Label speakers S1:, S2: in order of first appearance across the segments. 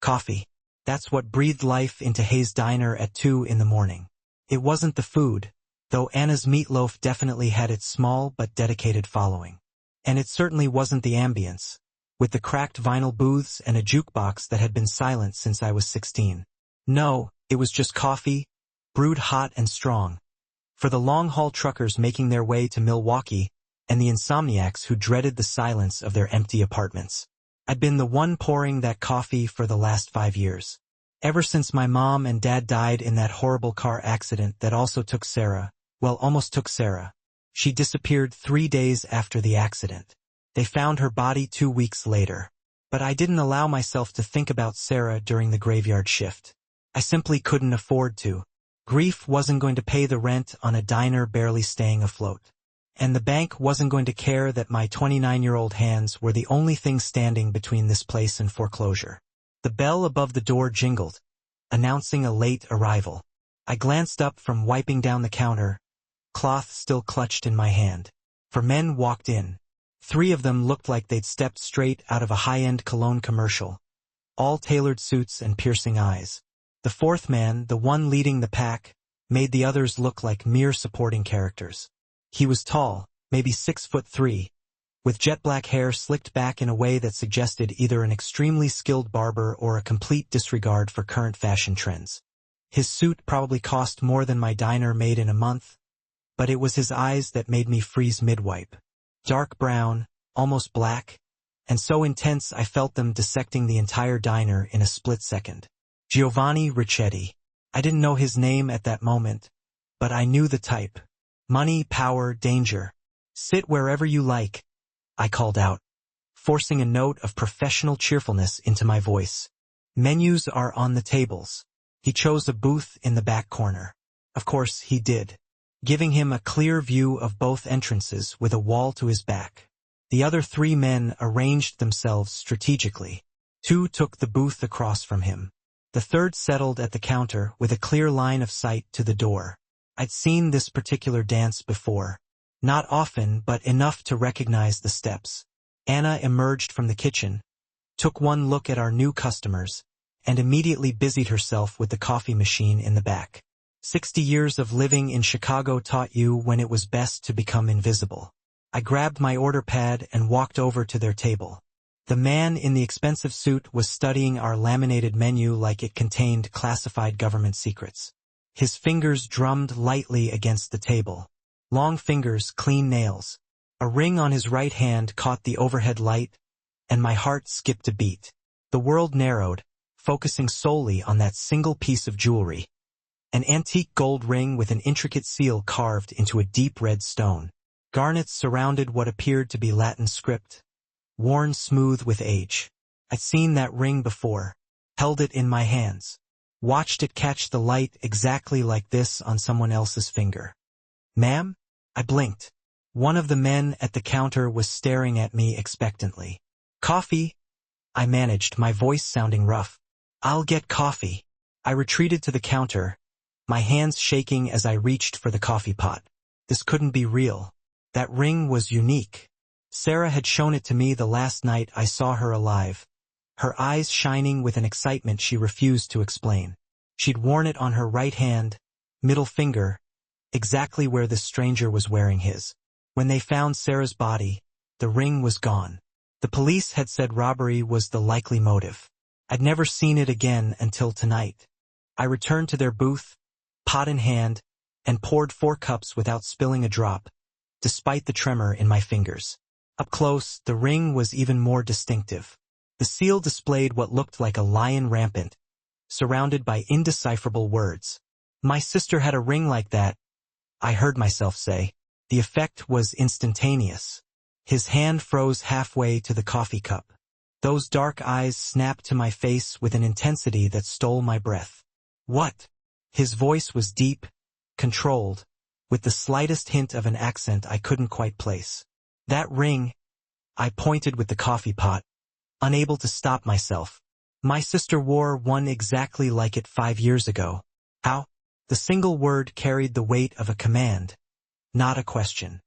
S1: Coffee. That's what breathed life into Hayes' diner at 2 in the morning. It wasn't the food, though Anna's meatloaf definitely had its small but dedicated following. And it certainly wasn't the ambience, with the cracked vinyl booths and a jukebox that had been silent since I was 16. No, it was just coffee, brewed hot and strong, for the long-haul truckers making their way to Milwaukee and the insomniacs who dreaded the silence of their empty apartments. I'd been the one pouring that coffee for the last 5 years. Ever since my mom and dad died in that horrible car accident that also took Sarah, almost took Sarah. She disappeared 3 days after the accident. They found her body 2 weeks later. But I didn't allow myself to think about Sarah during the graveyard shift. I simply couldn't afford to. Grief wasn't going to pay the rent on a diner barely staying afloat. And the bank wasn't going to care that my 29-year-old hands were the only thing standing between this place and foreclosure. The bell above the door jingled, announcing a late arrival. I glanced up from wiping down the counter, cloth still clutched in my hand. 4 men walked in. 3 of them looked like they'd stepped straight out of a high-end cologne commercial, all tailored suits and piercing eyes. The 4th man, the one leading the pack, made the others look like mere supporting characters. He was tall, maybe 6'3", with jet black hair slicked back in a way that suggested either an extremely skilled barber or a complete disregard for current fashion trends. His suit probably cost more than my diner made in a month, but it was his eyes that made me freeze mid-wipe. Dark brown, almost black, and so intense I felt them dissecting the entire diner in a split second. Giovanni Ricchetti. I didn't know his name at that moment, but I knew the type. Money, power, danger. Sit wherever you like, I called out, forcing a note of professional cheerfulness into my voice. Menus are on the tables. He chose a booth in the back corner. Of course, he did, giving him a clear view of both entrances with a wall to his back. The other 3 men arranged themselves strategically. 2 took the booth across from him. The 3rd settled at the counter with a clear line of sight to the door. I'd seen this particular dance before. Not often, but enough to recognize the steps. Anna emerged from the kitchen, took one look at our new customers, and immediately busied herself with the coffee machine in the back. 60 years of living in Chicago taught you when it was best to become invisible. I grabbed my order pad and walked over to their table. The man in the expensive suit was studying our laminated menu like it contained classified government secrets. His fingers drummed lightly against the table. Long fingers, clean nails. A ring on his right hand caught the overhead light, and my heart skipped a beat. The world narrowed, focusing solely on that single piece of jewelry. An antique gold ring with an intricate seal carved into a deep red stone. Garnets surrounded what appeared to be Latin script, worn smooth with age. I'd seen that ring before, held it in my hands, watched it catch the light exactly like this on someone else's finger. "Ma'am?" I blinked. One of the men at the counter was staring at me expectantly. "Coffee?" I managed, my voice sounding rough. "I'll get coffee." I retreated to the counter, my hands shaking as I reached for the coffee pot. This couldn't be real. That ring was unique. Sarah had shown it to me the last night I saw her alive, her eyes shining with an excitement she refused to explain. She'd worn it on her right hand, middle finger, exactly where the stranger was wearing his. When they found Sarah's body, the ring was gone. The police had said robbery was the likely motive. I'd never seen it again until tonight. I returned to their booth, pot in hand, and poured 4 cups without spilling a drop, despite the tremor in my fingers. Up close, the ring was even more distinctive. The seal displayed what looked like a lion rampant, surrounded by indecipherable words. "My sister had a ring like that," I heard myself say. The effect was instantaneous. His hand froze halfway to the coffee cup. Those dark eyes snapped to my face with an intensity that stole my breath. "What?" His voice was deep, controlled, with the slightest hint of an accent I couldn't quite place. "That ring," I pointed with the coffee pot, unable to stop myself. "My sister wore one exactly like it 5 years ago." "How?" The single word carried the weight of a command, not a question.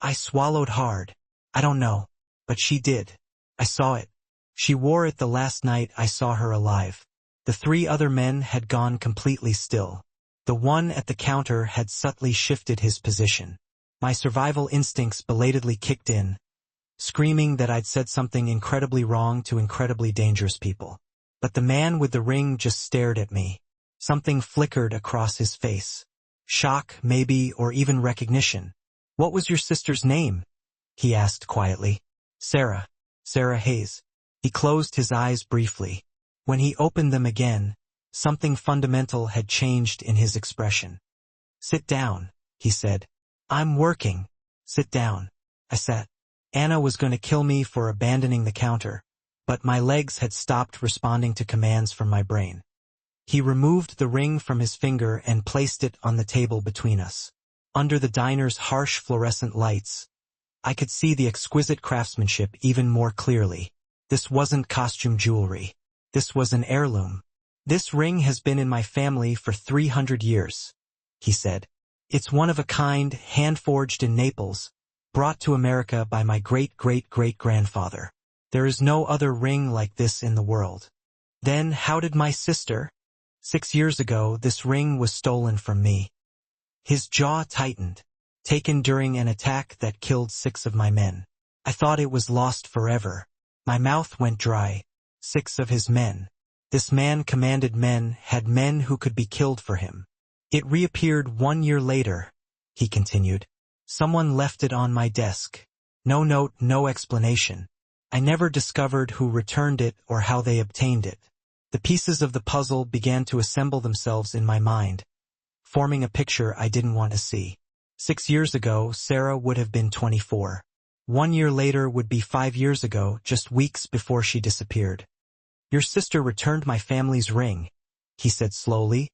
S1: I swallowed hard. "I don't know, but she did. I saw it. She wore it the last night I saw her alive. The 3 other men had gone completely still. The one at the counter had subtly shifted his position. My survival instincts belatedly kicked in, screaming that I'd said something incredibly wrong to incredibly dangerous people. But the man with the ring just stared at me. Something flickered across his face. Shock, maybe, or even recognition. "What was your sister's name?" he asked quietly. "Sarah. Sarah Hayes." He closed his eyes briefly. When he opened them again, something fundamental had changed in his expression. "Sit down," he said. "I'm working. Sit down." I sat. Anna was going to kill me for abandoning the counter, but my legs had stopped responding to commands from my brain. He removed the ring from his finger and placed it on the table between us. Under the diner's harsh fluorescent lights, I could see the exquisite craftsmanship even more clearly. This wasn't costume jewelry. This was an heirloom. "This ring has been in my family for 300 years, he said. "It's one of a kind, hand-forged in Naples, brought to America by my great-great-great-grandfather. There is no other ring like this in the world." "Then how did my sister?" "6 years ago, this ring was stolen from me." His jaw tightened. "Taken during an attack that killed 6 of my men. I thought it was lost forever." My mouth went dry. 6 of his men. This man commanded men, had men who could be killed for him. "It reappeared 1 year later," he continued. "Someone left it on my desk. No note, no explanation. I never discovered who returned it or how they obtained it. The pieces of the puzzle began to assemble themselves in my mind, forming a picture I didn't want to see. 6 years ago, Sarah would have been 24. 1 year later would be 5 years ago, just weeks before she disappeared. "Your sister returned my family's ring," he said slowly,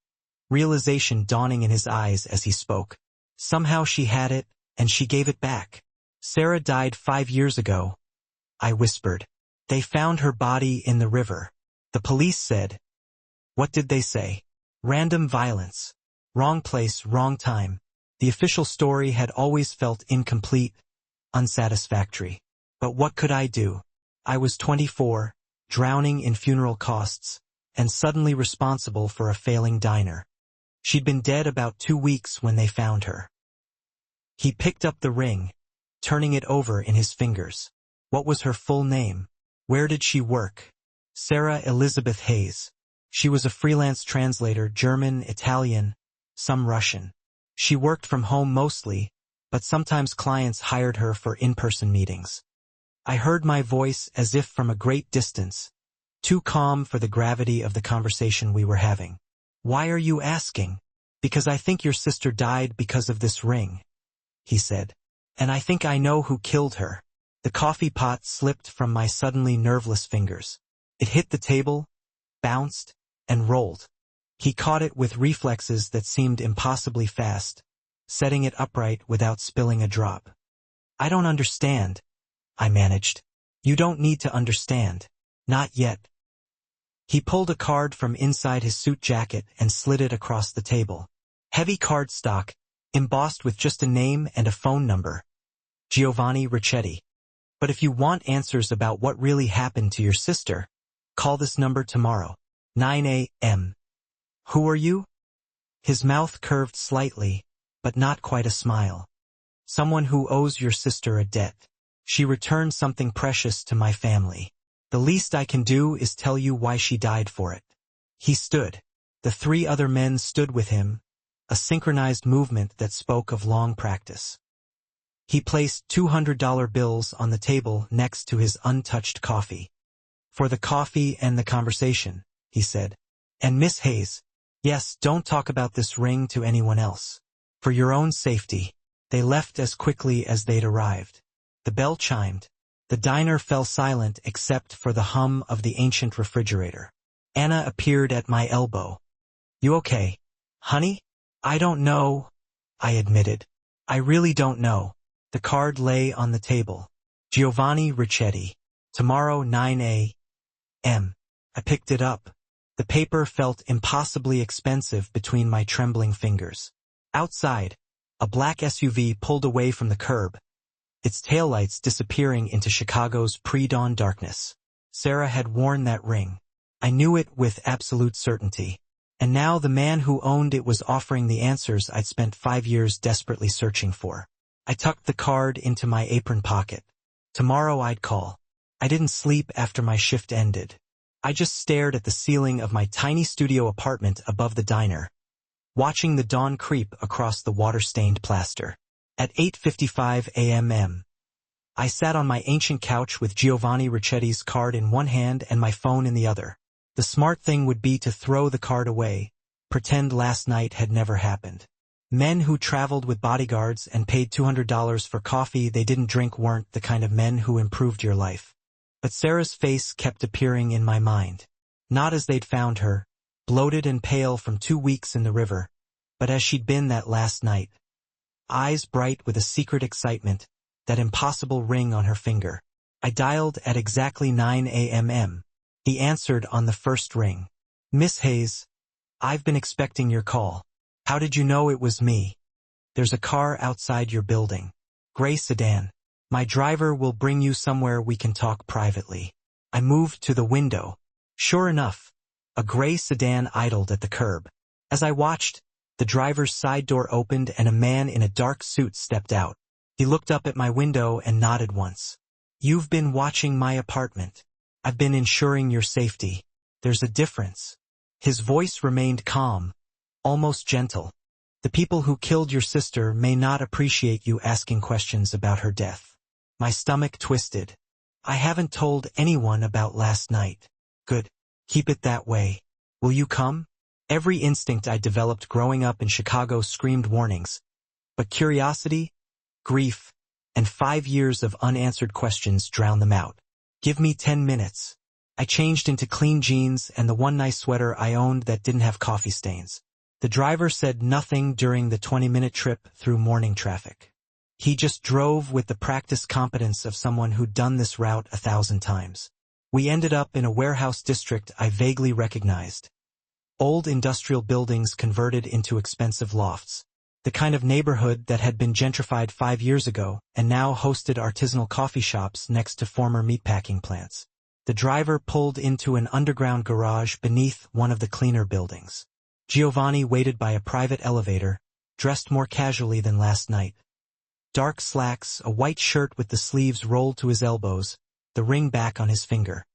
S1: realization dawning in his eyes as he spoke. "Somehow she had it, and she gave it back." "Sarah died 5 years ago," I whispered. "They found her body in the river. The police said." "What did they say?" "Random violence. Wrong place, wrong time." The official story had always felt incomplete, unsatisfactory. But what could I do? I was 24, drowning in funeral costs, and suddenly responsible for a failing diner. She'd been dead about 2 weeks when they found her. He picked up the ring, turning it over in his fingers. What was her full name? Where did she work? Sarah Elizabeth Hayes. She was a freelance translator, German, Italian, some Russian. She worked from home mostly, but sometimes clients hired her for in-person meetings. I heard my voice as if from a great distance, too calm for the gravity of the conversation we were having. "Why are you asking?" "Because I think your sister died because of this ring," he said. "And I think I know who killed her." The coffee pot slipped from my suddenly nerveless fingers. It hit the table, bounced, and rolled. He caught it with reflexes that seemed impossibly fast, setting it upright without spilling a drop. "I don't understand," I managed. "You don't need to understand. Not yet." He pulled a card from inside his suit jacket and slid it across the table. Heavy cardstock, embossed with just a name and a phone number. Giovanni Ricchetti. "But if you want answers about what really happened to your sister, call this number tomorrow, 9 a.m. "Who are you?" His mouth curved slightly, but not quite a smile. "Someone who owes your sister a debt. She returned something precious to my family. The least I can do is tell you why she died for it." He stood. The 3 other men stood with him, a synchronized movement that spoke of long practice. He placed $200 bills on the table next to his untouched coffee. "For the coffee and the conversation," he said. "And Miss Hayes, yes, don't talk about this ring to anyone else. For your own safety." They left as quickly as they'd arrived. The bell chimed. The diner fell silent except for the hum of the ancient refrigerator. Anna appeared at my elbow. "You okay, honey?" "I don't know," I admitted. "I really don't know." The card lay on the table. Giovanni Ricchetti. "Tomorrow 9 a.m. I picked it up. The paper felt impossibly expensive between my trembling fingers. Outside, a black SUV pulled away from the curb, its taillights disappearing into Chicago's pre-dawn darkness. Sarah had worn that ring. I knew it with absolute certainty. And now the man who owned it was offering the answers I'd spent 5 years desperately searching for. I tucked the card into my apron pocket. Tomorrow I'd call. I didn't sleep after my shift ended. I just stared at the ceiling of my tiny studio apartment above the diner, watching the dawn creep across the water-stained plaster. At 8:55 a.m., I sat on my ancient couch with Giovanni Ricchetti's card in one hand and my phone in the other. The smart thing would be to throw the card away, pretend last night had never happened. Men who traveled with bodyguards and paid $200 for coffee they didn't drink weren't the kind of men who improved your life. But Sarah's face kept appearing in my mind. Not as they'd found her, bloated and pale from 2 weeks in the river, but as she'd been that last night. Eyes bright with a secret excitement, that impossible ring on her finger. I dialed at exactly 9 a.m. He answered on the first ring. "Miss Hayes, I've been expecting your call. How did you know it was me? There's a car outside your building. Gray sedan. My driver will bring you somewhere we can talk privately." I moved to the window. Sure enough, a gray sedan idled at the curb. As I watched, the driver's side door opened and a man in a dark suit stepped out. He looked up at my window and nodded once. "You've been watching my apartment. I've been ensuring your safety. There's a difference." His voice remained calm, almost gentle. "The people who killed your sister may not appreciate you asking questions about her death." My stomach twisted. "I haven't told anyone about last night." "Good. Keep it that way. Will you come?" Every instinct I developed growing up in Chicago screamed warnings. But curiosity, grief, and 5 years of unanswered questions drowned them out. "Give me 10 minutes. I changed into clean jeans and the one nice sweater I owned that didn't have coffee stains. The driver said nothing during the 20-minute trip through morning traffic. He just drove with the practiced competence of someone who'd done this route 1,000 times. We ended up in a warehouse district I vaguely recognized. Old industrial buildings converted into expensive lofts. The kind of neighborhood that had been gentrified 5 years ago and now hosted artisanal coffee shops next to former meatpacking plants. The driver pulled into an underground garage beneath one of the cleaner buildings. Giovanni waited by a private elevator, dressed more casually than last night. Dark slacks, a white shirt with the sleeves rolled to his elbows, the ring back on his finger.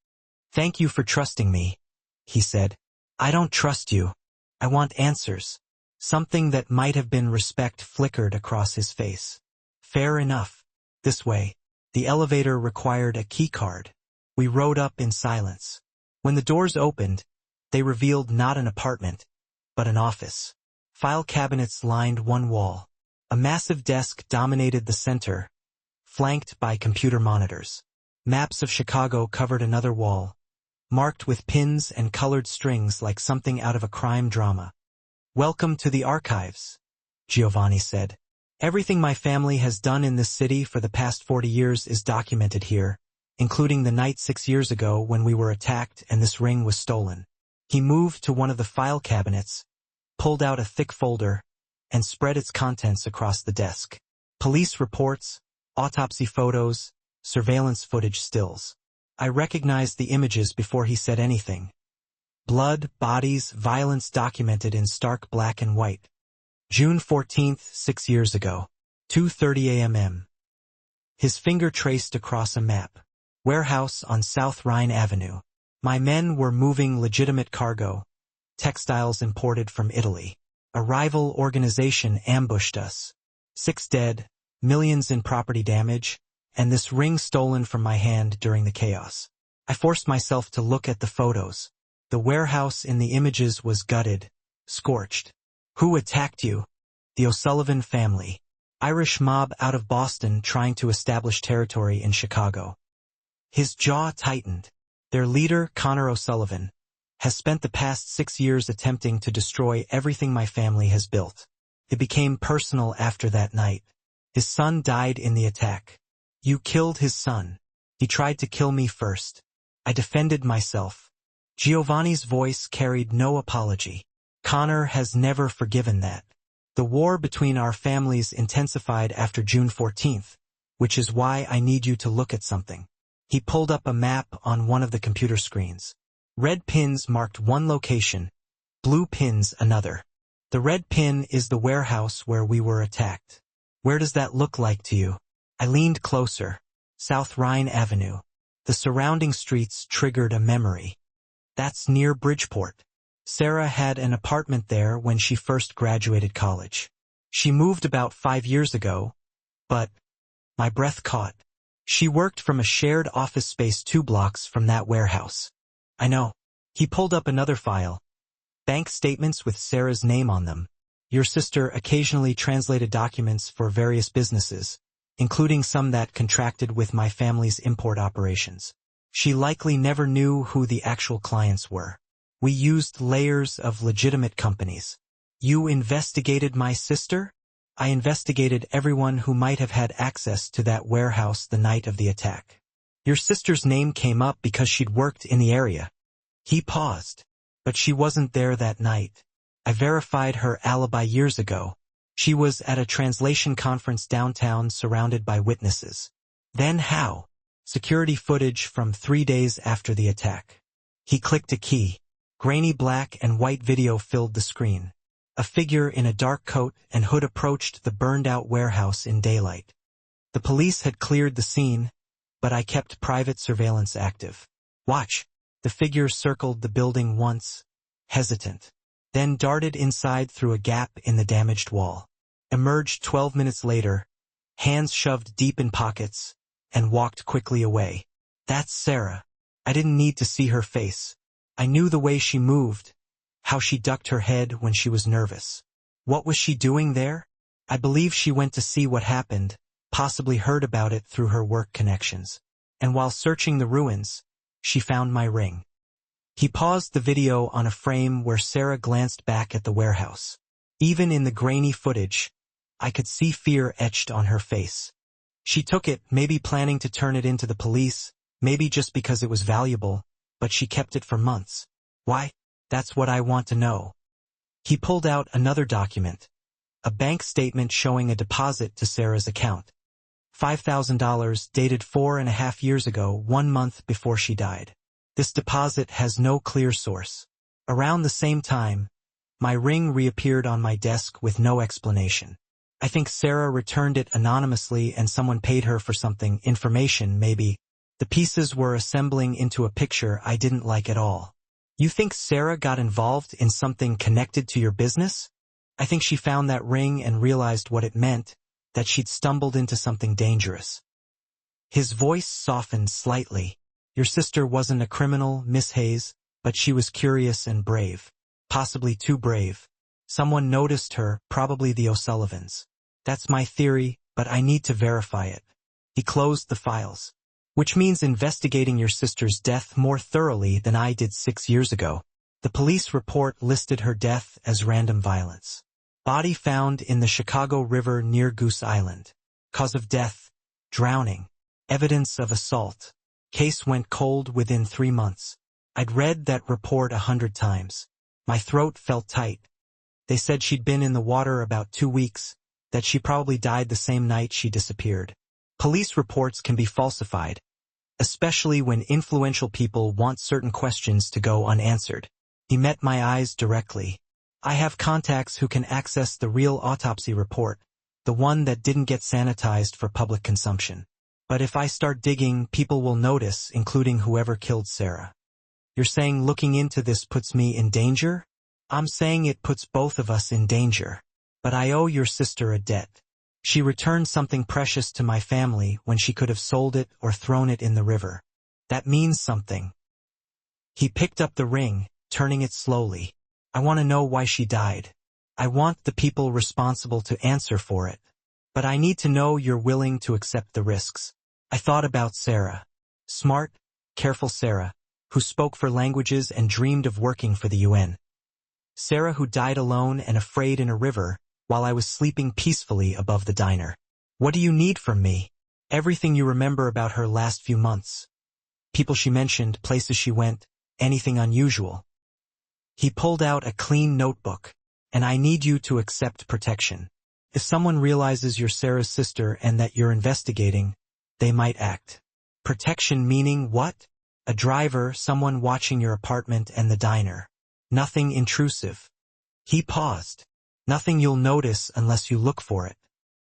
S1: "Thank you for trusting me," he said. "I don't trust you. I want answers." Something that might have been respect flickered across his face. "Fair enough. This way." The elevator required a key card. We rode up in silence. When the doors opened, they revealed not an apartment, but an office. File cabinets lined one wall. A massive desk dominated the center, flanked by computer monitors. Maps of Chicago covered another wall, marked with pins and colored strings like something out of a crime drama. "Welcome to the archives," Giovanni said. "Everything my family has done in this city for the past 40 years is documented here, including the night 6 years ago when we were attacked and this ring was stolen." He moved to one of the file cabinets, pulled out a thick folder, and spread its contents across the desk. Police reports, autopsy photos, surveillance footage stills. I recognized the images before he said anything. Blood, bodies, violence documented in stark black and white. June 14th, 6 years ago. 2:30 a.m. His finger traced across a map. Warehouse on South Rhine Avenue. My men were moving legitimate cargo, textiles imported from Italy. A rival organization ambushed us. 6 dead, millions in property damage, and this ring stolen from my hand during the chaos. I forced myself to look at the photos. The warehouse in the images was gutted, scorched. Who attacked you? The O'Sullivan family. Irish mob out of Boston trying to establish territory in Chicago. His jaw tightened. Their leader, Connor O'Sullivan, has spent the past 6 years attempting to destroy everything my family has built. It became personal after that night. His son died in the attack. You killed his son. He tried to kill me first. I defended myself. Giovanni's voice carried no apology. Connor has never forgiven that. The war between our families intensified after June 14th, which is why I need you to look at something. He pulled up a map on one of the computer screens. Red pins marked one location, blue pins another. The red pin is the warehouse where we were attacked. Where does that look like to you? I leaned closer. South Rhine Avenue. The surrounding streets triggered a memory. That's near Bridgeport. Sarah had an apartment there when she first graduated college. She moved about 5 years ago, but my breath caught. She worked from a shared office space 2 blocks from that warehouse. I know. He pulled up another file. Bank statements with Sarah's name on them. Your sister occasionally translated documents for various businesses, including some that contracted with my family's import operations. She likely never knew who the actual clients were. We used layers of legitimate companies. You investigated my sister? I investigated everyone who might have had access to that warehouse the night of the attack. Your sister's name came up because she'd worked in the area. He paused. But she wasn't there that night. I verified her alibi years ago. She was at a translation conference downtown surrounded by witnesses. Then how? Security footage from 3 days after the attack. He clicked a key. Grainy black and white video filled the screen. A figure in a dark coat and hood approached the burned-out warehouse in daylight. The police had cleared the scene, but I kept private surveillance active. Watch. The figure circled the building once, hesitant, then darted inside through a gap in the damaged wall. Emerged 12 minutes later, hands shoved deep in pockets, and walked quickly away. That's Sarah. I didn't need to see her face. I knew the way she moved, how she ducked her head when she was nervous. What was she doing there? I believe she went to see what happened, possibly heard about it through her work connections. And while searching the ruins, she found my ring. He paused the video on a frame where Sarah glanced back at the warehouse. Even in the grainy footage, I could see fear etched on her face. She took it, maybe planning to turn it into the police, maybe just because it was valuable, but she kept it for months. Why? That's what I want to know. He pulled out another document, a bank statement showing a deposit to Sarah's account. $5,000 dated 4.5 years ago, 1 month before she died. This deposit has no clear source. Around the same time, my ring reappeared on my desk with no explanation. I think Sarah returned it anonymously and someone paid her for something, information maybe. The pieces were assembling into a picture I didn't like at all. You think Sarah got involved in something connected to your business? I think she found that ring and realized what it meant, that she'd stumbled into something dangerous. His voice softened slightly. Your sister wasn't a criminal, Miss Hayes, but she was curious and brave. Possibly too brave. Someone noticed her, probably the O'Sullivans. That's my theory, but I need to verify it. He closed the files. Which means investigating your sister's death more thoroughly than I did 6 years ago. The police report listed her death as random violence. Body found in the Chicago River near Goose Island. Cause of death, drowning. Evidence of assault. Case went cold within 3 months. I'd read that report 100 times. My throat felt tight. They said she'd been in the water about 2 weeks, that she probably died the same night she disappeared. Police reports can be falsified, especially when influential people want certain questions to go unanswered. He met my eyes directly. I have contacts who can access the real autopsy report, the one that didn't get sanitized for public consumption. But if I start digging, people will notice, including whoever killed Sarah. You're saying looking into this puts me in danger? I'm saying it puts both of us in danger. But I owe your sister a debt. She returned something precious to my family when she could have sold it or thrown it in the river. That means something. He picked up the ring, turning it slowly. I want to know why she died. I want the people responsible to answer for it. But I need to know you're willing to accept the risks. I thought about Sarah. Smart, careful Sarah, who spoke 4 languages and dreamed of working for the UN. Sarah who died alone and afraid in a river, while I was sleeping peacefully above the diner. What do you need from me? Everything you remember about her last few months. People she mentioned, places she went, anything unusual. He pulled out a clean notebook. And I need you to accept protection. If someone realizes you're Sarah's sister and that you're investigating, they might act. Protection meaning what? A driver, someone watching your apartment and the diner. Nothing intrusive. He paused. Nothing you'll notice unless you look for it.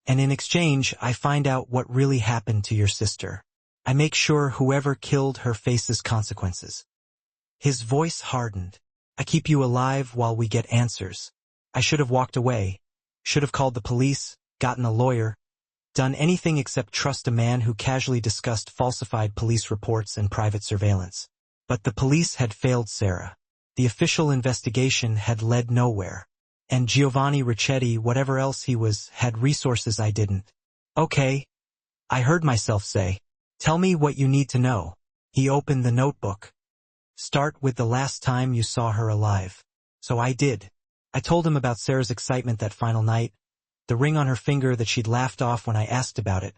S1: And in exchange, I find out what really happened to your sister. I make sure whoever killed her faces consequences. His voice hardened. I keep you alive while we get answers. I should have walked away. Should have called the police, gotten a lawyer, done anything except trust a man who casually discussed falsified police reports and private surveillance. But the police had failed Sarah. The official investigation had led nowhere. And Giovanni Ricchetti, whatever else he was, had resources I didn't. Okay, I heard myself say. Tell me what you need to know. He opened the notebook. Start with the last time you saw her alive. So I did. I told him about Sarah's excitement that final night, the ring on her finger that she'd laughed off when I asked about it,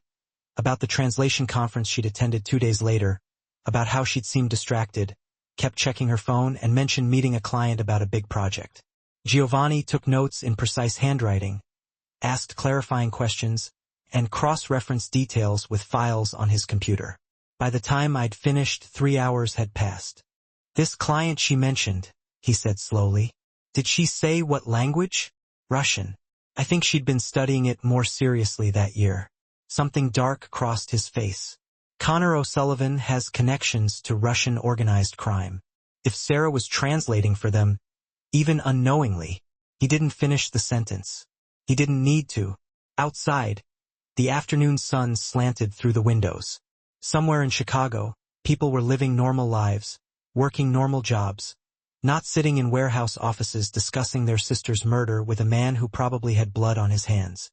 S1: about the translation conference she'd attended 2 days later, about how she'd seemed distracted, kept checking her phone, and mentioned meeting a client about a big project. Giovanni took notes in precise handwriting, asked clarifying questions, and cross-referenced details with files on his computer. By the time I'd finished, 3 hours had passed. This client she mentioned, he said slowly. Did she say what language? Russian. I think she'd been studying it more seriously that year. Something dark crossed his face. Connor O'Sullivan has connections to Russian organized crime. If Sarah was translating for them, even unknowingly, he didn't finish the sentence. He didn't need to. Outside, the afternoon sun slanted through the windows. Somewhere in Chicago, people were living normal lives, working normal jobs, not sitting in warehouse offices discussing their sister's murder with a man who probably had blood on his hands.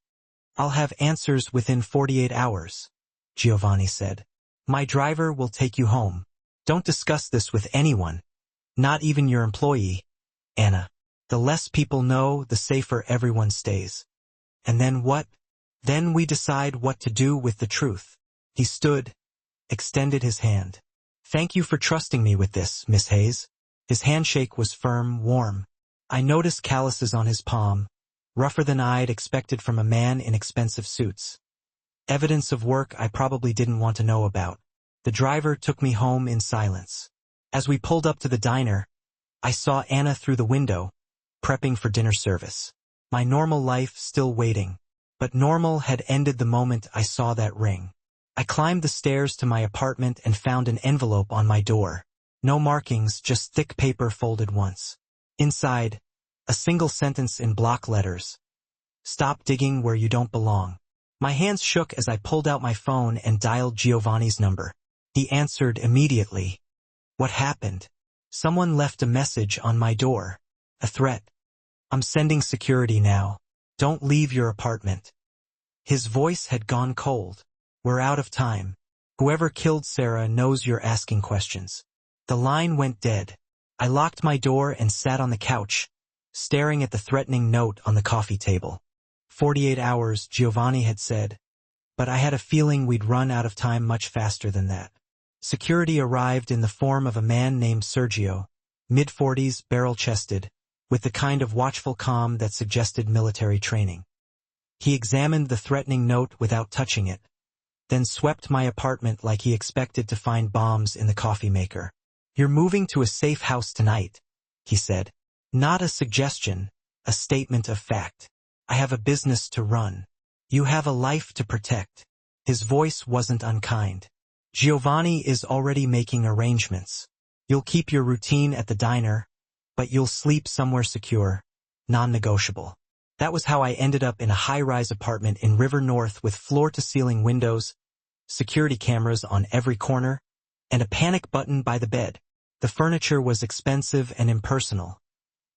S1: I'll have answers within 48 hours, Giovanni said. My driver will take you home. Don't discuss this with anyone, not even your employee, Anna. The less people know, the safer everyone stays. And then what? Then we decide what to do with the truth. He stood, extended his hand. Thank you for trusting me with this, Miss Hayes. His handshake was firm, warm. I noticed calluses on his palm, rougher than I'd expected from a man in expensive suits. Evidence of work I probably didn't want to know about. The driver took me home in silence. As we pulled up to the diner, I saw Anna through the window, prepping for dinner service. My normal life still waiting, but normal had ended the moment I saw that ring. I climbed the stairs to my apartment and found an envelope on my door. No markings, just thick paper folded once. Inside, a single sentence in block letters. Stop digging where you don't belong. My hands shook as I pulled out my phone and dialed Giovanni's number. He answered immediately. What happened? Someone left a message on my door. A threat. I'm sending security now. Don't leave your apartment. His voice had gone cold. We're out of time. Whoever killed Sarah knows you're asking questions. The line went dead. I locked my door and sat on the couch, staring at the threatening note on the coffee table. 48 hours, Giovanni had said, but I had a feeling we'd run out of time much faster than that. Security arrived in the form of a man named Sergio, mid-40s, barrel-chested, with the kind of watchful calm that suggested military training. He examined the threatening note without touching it, then swept my apartment like he expected to find bombs in the coffee maker. You're moving to a safe house tonight, he said. Not a suggestion, a statement of fact. I have a business to run. You have a life to protect. His voice wasn't unkind. Giovanni is already making arrangements. You'll keep your routine at the diner, but you'll sleep somewhere secure, non-negotiable. That was how I ended up in a high-rise apartment in River North with floor-to-ceiling windows, security cameras on every corner, and a panic button by the bed. The furniture was expensive and impersonal.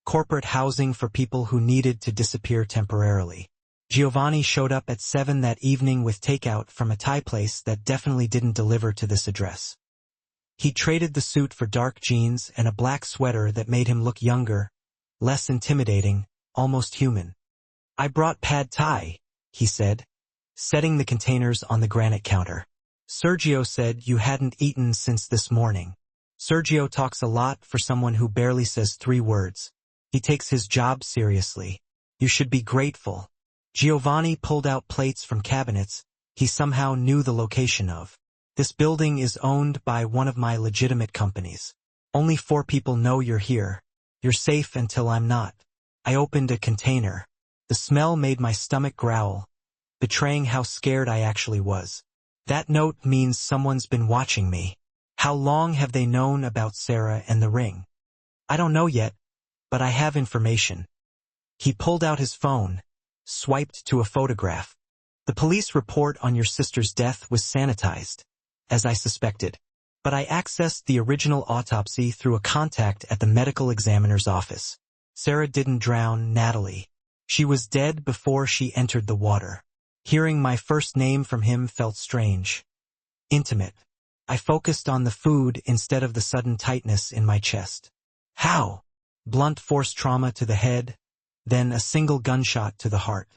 S1: Corporate housing for people who needed to disappear temporarily. Giovanni showed up at 7 that evening with takeout from a Thai place that definitely didn't deliver to this address. He traded the suit for dark jeans and a black sweater that made him look younger, less intimidating, almost human. I brought pad thai, he said, setting the containers on the granite counter. Sergio said you hadn't eaten since this morning. Sergio talks a lot for someone who barely says 3 words. He takes his job seriously. You should be grateful. Giovanni pulled out plates from cabinets he somehow knew the location of. This building is owned by one of my legitimate companies. Only 4 people know you're here. You're safe until I'm not. I opened a container. The smell made my stomach growl, betraying how scared I actually was. That note means someone's been watching me. How long have they known about Sarah and the ring? I don't know yet, but I have information. He pulled out his phone, swiped to a photograph. The police report on your sister's death was sanitized, as I suspected. But I accessed the original autopsy through a contact at the medical examiner's office. Sarah didn't drown, Natalie. She was dead before she entered the water. Hearing my first name from him felt strange. Intimate. I focused on the food instead of the sudden tightness in my chest. How? Blunt force trauma to the head, then a single gunshot to the heart.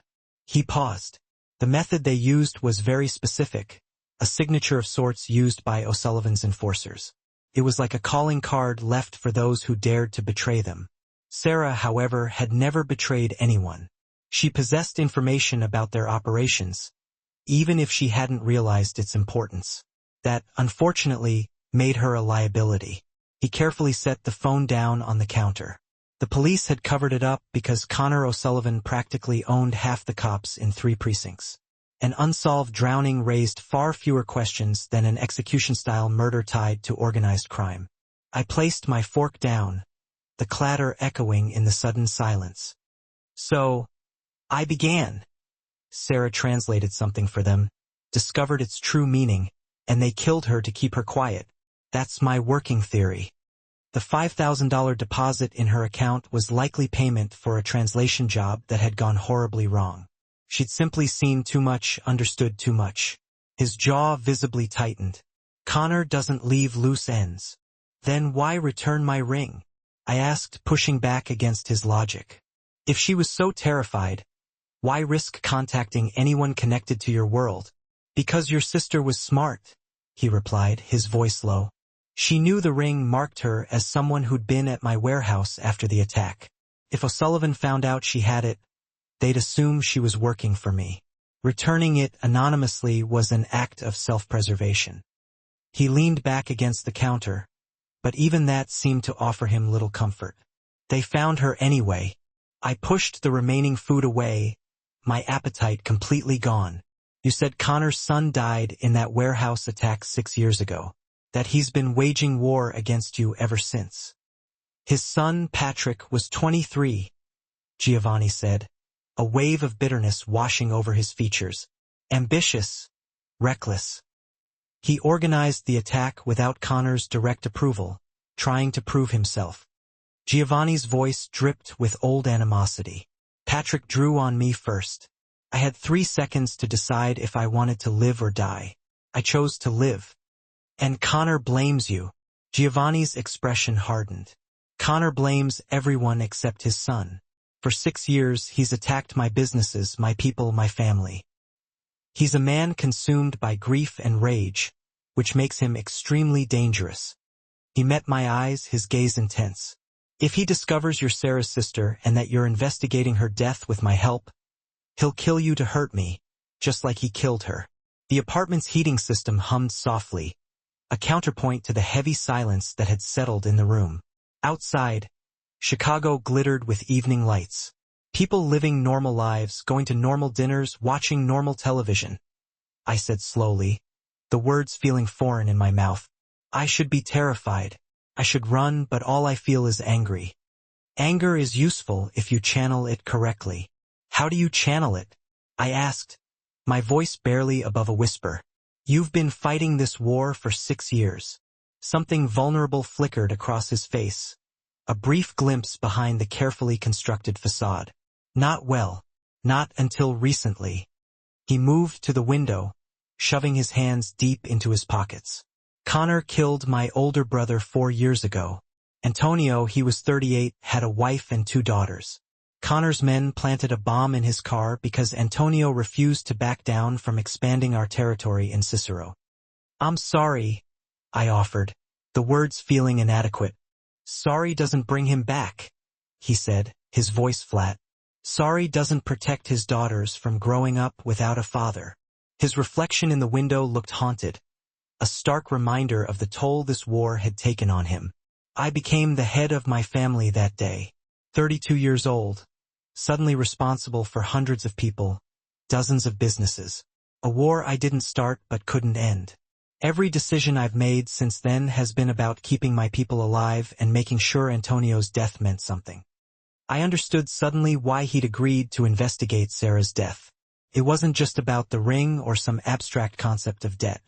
S1: He paused. The method they used was very specific, a signature of sorts used by O'Sullivan's enforcers. It was like a calling card left for those who dared to betray them. Sarah, however, had never betrayed anyone. She possessed information about their operations, even if she hadn't realized its importance. That, unfortunately, made her a liability. He carefully set the phone down on the counter. The police had covered it up because Connor O'Sullivan practically owned half the cops in 3 precincts. An unsolved drowning raised far fewer questions than an execution-style murder tied to organized crime. I placed my fork down, the clatter echoing in the sudden silence. So, I began. Sarah translated something for them, discovered its true meaning, and they killed her to keep her quiet. That's my working theory. The $5,000 deposit in her account was likely payment for a translation job that had gone horribly wrong. She'd simply seen too much, understood too much. His jaw visibly tightened. Connor doesn't leave loose ends. Then why return my ring? I asked, pushing back against his logic. If she was so terrified, why risk contacting anyone connected to your world? Because your sister was smart, he replied, his voice low. She knew the ring marked her as someone who'd been at my warehouse after the attack. If O'Sullivan found out she had it, they'd assume she was working for me. Returning it anonymously was an act of self-preservation. He leaned back against the counter, but even that seemed to offer him little comfort. They found her anyway. I pushed the remaining food away, my appetite completely gone. You said Connor's son died in that warehouse attack 6 years ago, that he's been waging war against you ever since. His son, Patrick, was 23, Giovanni said, a wave of bitterness washing over his features. Ambitious, reckless. He organized the attack without Connor's direct approval, trying to prove himself. Giovanni's voice dripped with old animosity. Patrick drew on me first. I had 3 seconds to decide if I wanted to live or die. I chose to live. And Connor blames you. Giovanni's expression hardened. Connor blames everyone except his son. For 6 years, he's attacked my businesses, my people, my family. He's a man consumed by grief and rage, which makes him extremely dangerous. He met my eyes, his gaze intense. If he discovers you're Sarah's sister and that you're investigating her death with my help, he'll kill you to hurt me, just like he killed her. The apartment's heating system hummed softly, a counterpoint to the heavy silence that had settled in the room. Outside, Chicago glittered with evening lights. People living normal lives, going to normal dinners, watching normal television. I said slowly, the words feeling foreign in my mouth. I should be terrified. I should run, but all I feel is angry. Anger is useful if you channel it correctly. How do you channel it? I asked, my voice barely above a whisper. You've been fighting this war for 6 years. Something vulnerable flickered across his face, a brief glimpse behind the carefully constructed facade. Not well. Not until recently. He moved to the window, shoving his hands deep into his pockets. Connor killed my older brother 4 years ago. Antonio, he was 38, had a wife and 2 daughters. Connor's men planted a bomb in his car because Antonio refused to back down from expanding our territory in Cicero. I'm sorry, I offered, the words feeling inadequate. Sorry doesn't bring him back, he said, his voice flat. Sorry doesn't protect his daughters from growing up without a father. His reflection in the window looked haunted, a stark reminder of the toll this war had taken on him. I became the head of my family that day, 32 years old, suddenly responsible for hundreds of people, dozens of businesses. A war I didn't start but couldn't end. Every decision I've made since then has been about keeping my people alive and making sure Antonio's death meant something. I understood suddenly why he'd agreed to investigate Sarah's death. It wasn't just about the ring or some abstract concept of debt.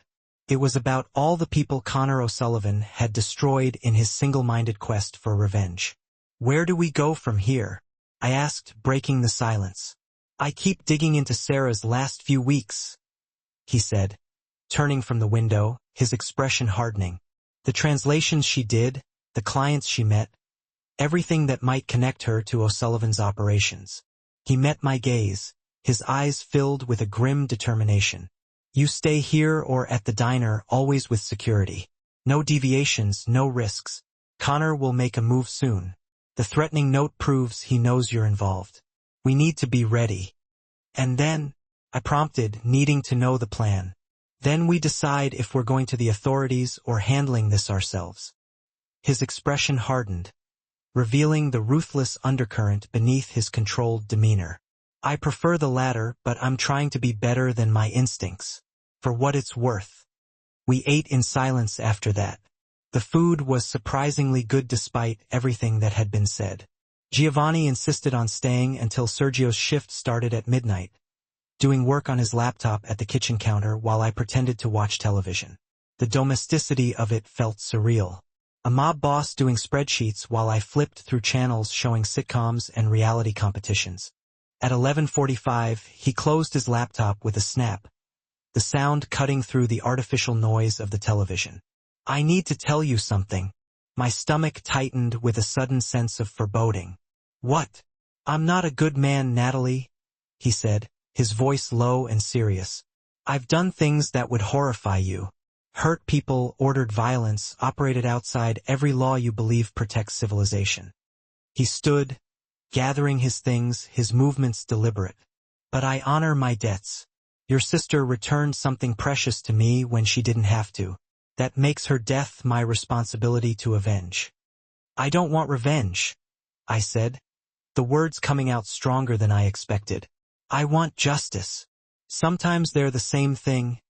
S1: It was about all the people Connor O'Sullivan had destroyed in his single-minded quest for revenge. "Where do we go from here?" I asked, breaking the silence. "I keep digging into Sarah's last few weeks," he said, turning from the window, his expression hardening. "The translations she did, the clients she met, everything that might connect her to O'Sullivan's operations." He met my gaze, his eyes filled with a grim determination. "You stay here or at the diner, always with security. No deviations, no risks. Connor will make a move soon. The threatening note proves he knows you're involved. We need to be ready." "And then?" I prompted, needing to know the plan. "Then we decide if we're going to the authorities or handling this ourselves." His expression hardened, revealing the ruthless undercurrent beneath his controlled demeanor. "I prefer the latter, but I'm trying to be better than my instincts. For what it's worth." We ate in silence after that. The food was surprisingly good despite everything that had been said. Giovanni insisted on staying until Sergio's shift started at midnight, doing work on his laptop at the kitchen counter while I pretended to watch television. The domesticity of it felt surreal. A mob boss doing spreadsheets while I flipped through channels showing sitcoms and reality competitions. At 11:45, he closed his laptop with a snap, the sound cutting through the artificial noise of the television. "I need to tell you something." My stomach tightened with a sudden sense of foreboding. "What?" "I'm not a good man, Natalie," he said, his voice low and serious. "I've done things that would horrify you. Hurt people, ordered violence, operated outside every law you believe protects civilization." He stood, gathering his things, his movements deliberate. "But I honor my debts. Your sister returned something precious to me when she didn't have to. That makes her death my responsibility to avenge." "I don't want revenge," I said, the words coming out stronger than I expected. "I want justice." "Sometimes they're the same thing,"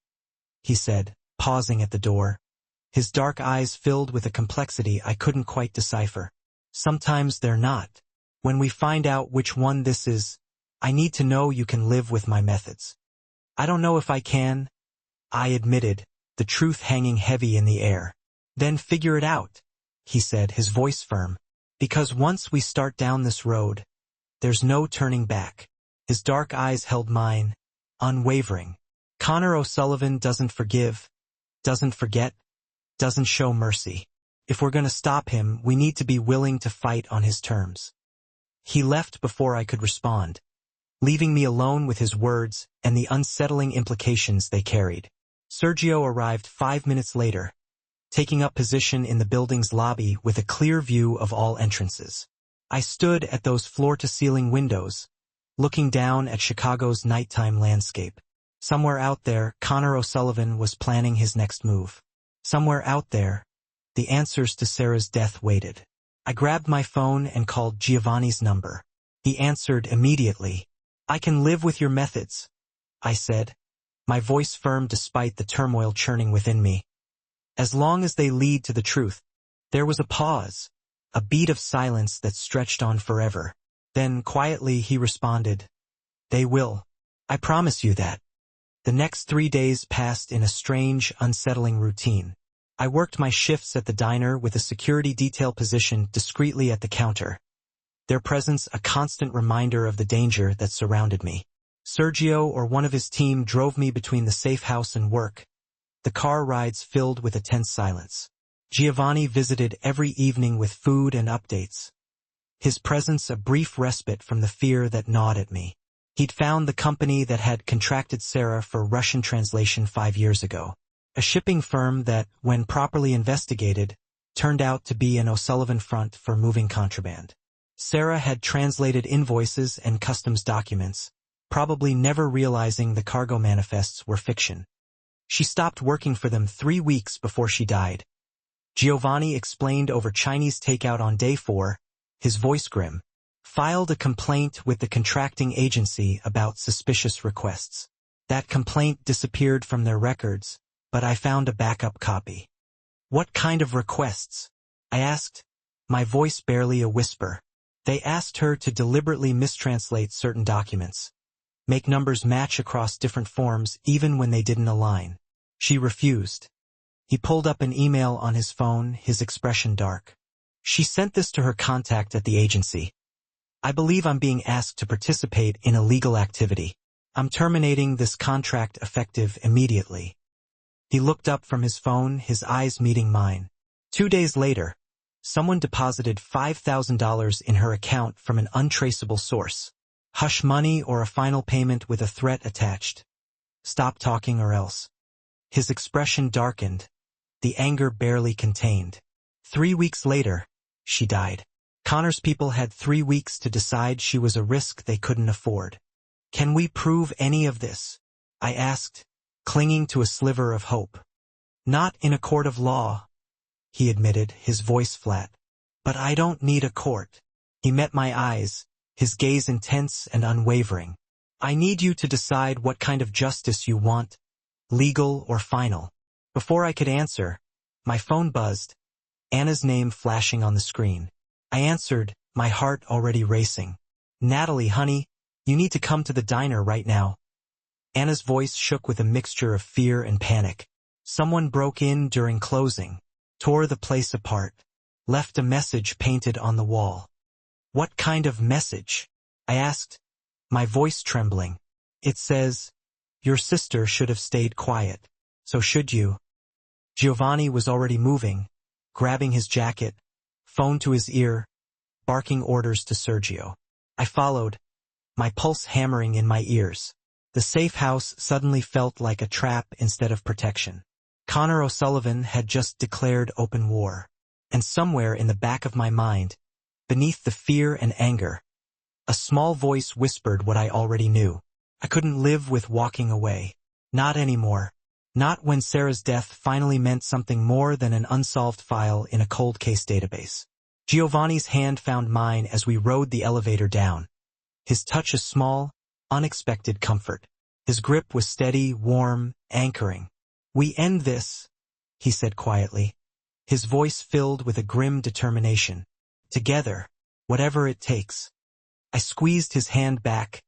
S1: he said, pausing at the door, his dark eyes filled with a complexity I couldn't quite decipher. "Sometimes they're not. When we find out which one this is, I need to know you can live with my methods." "I don't know if I can," I admitted, the truth hanging heavy in the air. "Then figure it out," he said, his voice firm. "Because once we start down this road, there's no turning back." His dark eyes held mine, unwavering. "Connor O'Sullivan doesn't forgive, doesn't forget, doesn't show mercy. If we're going to stop him, we need to be willing to fight on his terms." He left before I could respond, leaving me alone with his words and the unsettling implications they carried. Sergio arrived 5 minutes later, taking up position in the building's lobby with a clear view of all entrances. I stood at those floor-to-ceiling windows, looking down at Chicago's nighttime landscape. Somewhere out there, Connor O'Sullivan was planning his next move. Somewhere out there, the answers to Sarah's death waited. I grabbed my phone and called Giovanni's number. He answered immediately. "I can live with your methods," I said, my voice firm despite the turmoil churning within me. "As long as they lead to the truth." There was a pause, a beat of silence that stretched on forever. Then, quietly, he responded, "They will. I promise you that." The next 3 days passed in a strange, unsettling routine. I worked my shifts at the diner with a security detail positioned discreetly at the counter, their presence a constant reminder of the danger that surrounded me. Sergio or one of his team drove me between the safe house and work, the car rides filled with a tense silence. Giovanni visited every evening with food and updates, his presence a brief respite from the fear that gnawed at me. He'd found the company that had contracted Sarah for Russian translation 5 years ago, a shipping firm that, when properly investigated, turned out to be an O'Sullivan front for moving contraband. Sarah had translated invoices and customs documents, probably never realizing the cargo manifests were fiction. She stopped working for them 3 weeks before she died. Giovanni explained over Chinese takeout on day 4, his voice grim. Filed a complaint with the contracting agency about suspicious requests. That complaint disappeared from their records, but I found a backup copy. What kind of requests? I asked, my voice barely a whisper. They asked her to deliberately mistranslate certain documents. Make numbers match across different forms even when they didn't align. She refused. He pulled up an email on his phone, his expression dark. She sent this to her contact at the agency. I believe I'm being asked to participate in illegal activity. I'm terminating this contract effective immediately. He looked up from his phone, his eyes meeting mine. 2 days later, someone deposited $5,000 in her account from an untraceable source. Hush money or a final payment with a threat attached. Stop talking or else. His expression darkened, the anger barely contained. 3 weeks later, she died. Connor's people had 3 weeks to decide she was a risk they couldn't afford. Can we prove any of this? I asked, clinging to a sliver of hope. Not in a court of law, he admitted, his voice flat. But I don't need a court. He met my eyes, his gaze intense and unwavering. I need you to decide what kind of justice you want, legal or final. Before I could answer, my phone buzzed, Anna's name flashing on the screen. I answered, my heart already racing. Natalie, honey, you need to come to the diner right now. Anna's voice shook with a mixture of fear and panic. Someone broke in during closing, tore the place apart, left a message painted on the wall. What kind of message? I asked, my voice trembling. It says, your sister should have stayed quiet. So should you. Giovanni was already moving, grabbing his jacket, phone to his ear, barking orders to Sergio. I followed, my pulse hammering in my ears. The safe house suddenly felt like a trap instead of protection. Connor O'Sullivan had just declared open war. And somewhere in the back of my mind, beneath the fear and anger, a small voice whispered what I already knew. I couldn't live with walking away. Not anymore. Not when Sarah's death finally meant something more than an unsolved file in a cold case database. Giovanni's hand found mine as we rode the elevator down. His touch a small, unexpected comfort. His grip was steady, warm, anchoring. We end this, he said quietly, his voice filled with a grim determination. Together, whatever it takes. I squeezed his hand back,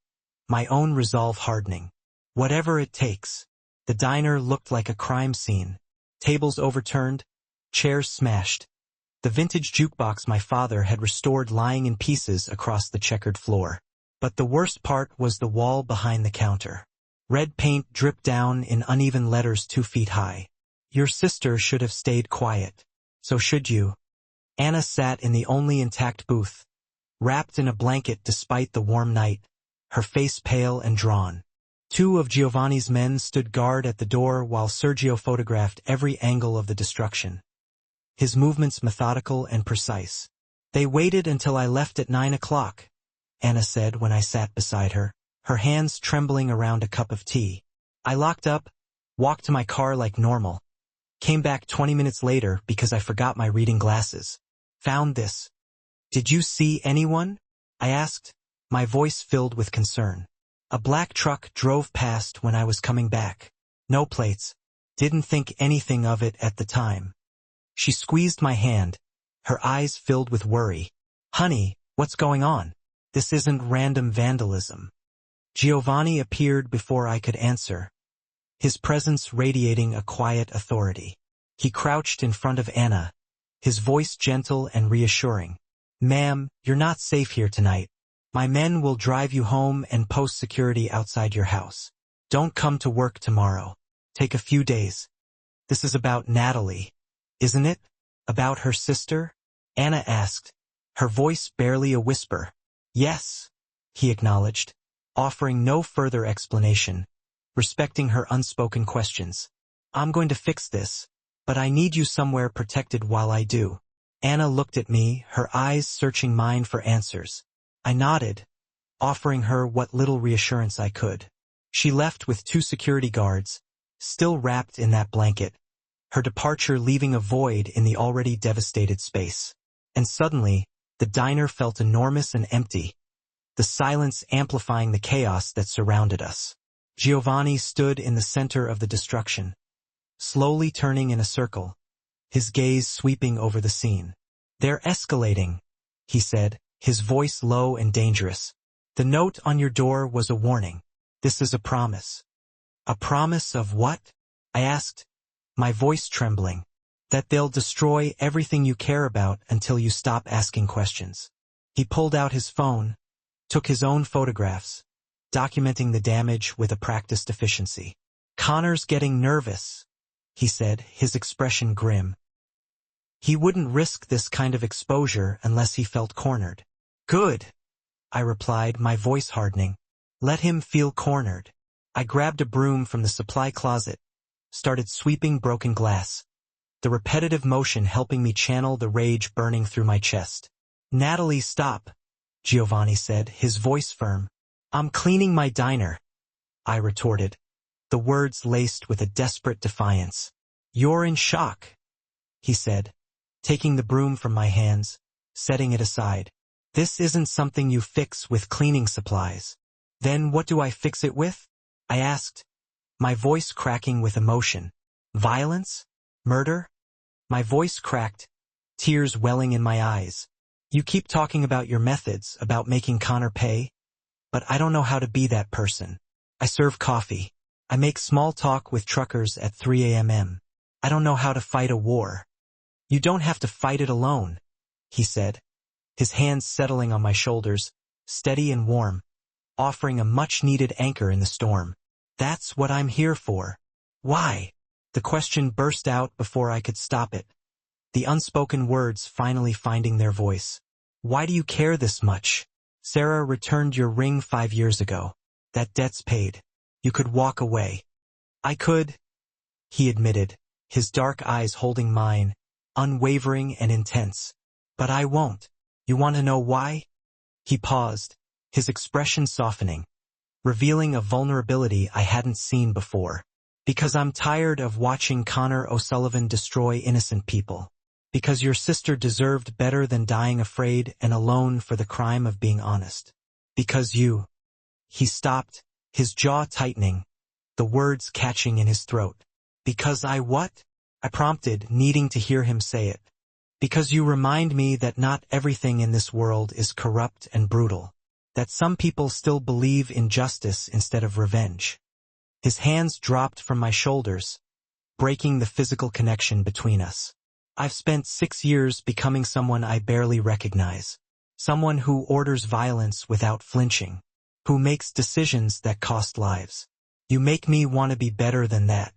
S1: my own resolve hardening. Whatever it takes. The diner looked like a crime scene. Tables overturned, chairs smashed. The vintage jukebox my father had restored lying in pieces across the checkered floor. But the worst part was the wall behind the counter. Red paint dripped down in uneven letters 2 feet high. Your sister should have stayed quiet. So should you. Anna sat in the only intact booth, wrapped in a blanket despite the warm night, her face pale and drawn. 2 of Giovanni's men stood guard at the door while Sergio photographed every angle of the destruction. His movements methodical and precise. They waited until I left at 9 o'clock, Anna said when I sat beside her, her hands trembling around a cup of tea. I locked up, walked to my car like normal. Came back 20 minutes later because I forgot my reading glasses. Found this. Did you see anyone? I asked, my voice filled with concern. A black truck drove past when I was coming back. No plates. Didn't think anything of it at the time. She squeezed my hand, her eyes filled with worry. Honey, what's going on? This isn't random vandalism. Giovanni appeared before I could answer, his presence radiating a quiet authority. He crouched in front of Anna, his voice gentle and reassuring. Ma'am, you're not safe here tonight. My men will drive you home and post security outside your house. Don't come to work tomorrow. Take a few days. This is about Natalie, isn't it? About her sister? Anna asked, her voice barely a whisper. Yes, he acknowledged, offering no further explanation, respecting her unspoken questions. I'm going to fix this, but I need you somewhere protected while I do. Anna looked at me, her eyes searching mine for answers. I nodded, offering her what little reassurance I could. She left with 2 security guards, still wrapped in that blanket, her departure leaving a void in the already devastated space. And suddenly, the diner felt enormous and empty, the silence amplifying the chaos that surrounded us. Giovanni stood in the center of the destruction, slowly turning in a circle, his gaze sweeping over the scene. "They're escalating," he said, his voice low and dangerous. "The note on your door was a warning. This is a promise." "A promise of what?" I asked, my voice trembling. "That they'll destroy everything you care about until you stop asking questions." He pulled out his phone, took his own photographs, documenting the damage with a practiced efficiency. "Connor's getting nervous," he said, his expression grim. "He wouldn't risk this kind of exposure unless he felt cornered." "Good," I replied, my voice hardening. "Let him feel cornered." I grabbed a broom from the supply closet, started sweeping broken glass, the repetitive motion helping me channel the rage burning through my chest. "Natalie, stop," Giovanni said, his voice firm. "I'm cleaning my diner," I retorted, the words laced with a desperate defiance. "You're in shock," he said, taking the broom from my hands, setting it aside. "This isn't something you fix with cleaning supplies." "Then what do I fix it with?" I asked, my voice cracking with emotion. "Violence? Murder?" My voice cracked, tears welling in my eyes. "You keep talking about your methods, about making Connor pay, but I don't know how to be that person. I serve coffee. I make small talk with truckers at 3 a.m. I don't know how to fight a war." "You don't have to fight it alone," he said, his hands settling on my shoulders, steady and warm, offering a much-needed anchor in the storm. "That's what I'm here for." "Why?" The question burst out before I could stop it, the unspoken words finally finding their voice. "Why do you care this much? Sarah returned your ring 5 years ago. That debt's paid. You could walk away." "I could," he admitted, his dark eyes holding mine, unwavering and intense. "But I won't." "You want to know why?" He paused, his expression softening, revealing a vulnerability I hadn't seen before. "Because I'm tired of watching Connor O'Sullivan destroy innocent people. Because your sister deserved better than dying afraid and alone for the crime of being honest. Because you—" He stopped, his jaw tightening, the words catching in his throat. "Because I what?" I prompted, needing to hear him say it. "Because you remind me that not everything in this world is corrupt and brutal. That some people still believe in justice instead of revenge." His hands dropped from my shoulders, breaking the physical connection between us. "I've spent 6 years becoming someone I barely recognize. Someone who orders violence without flinching. Who makes decisions that cost lives. You make me want to be better than that."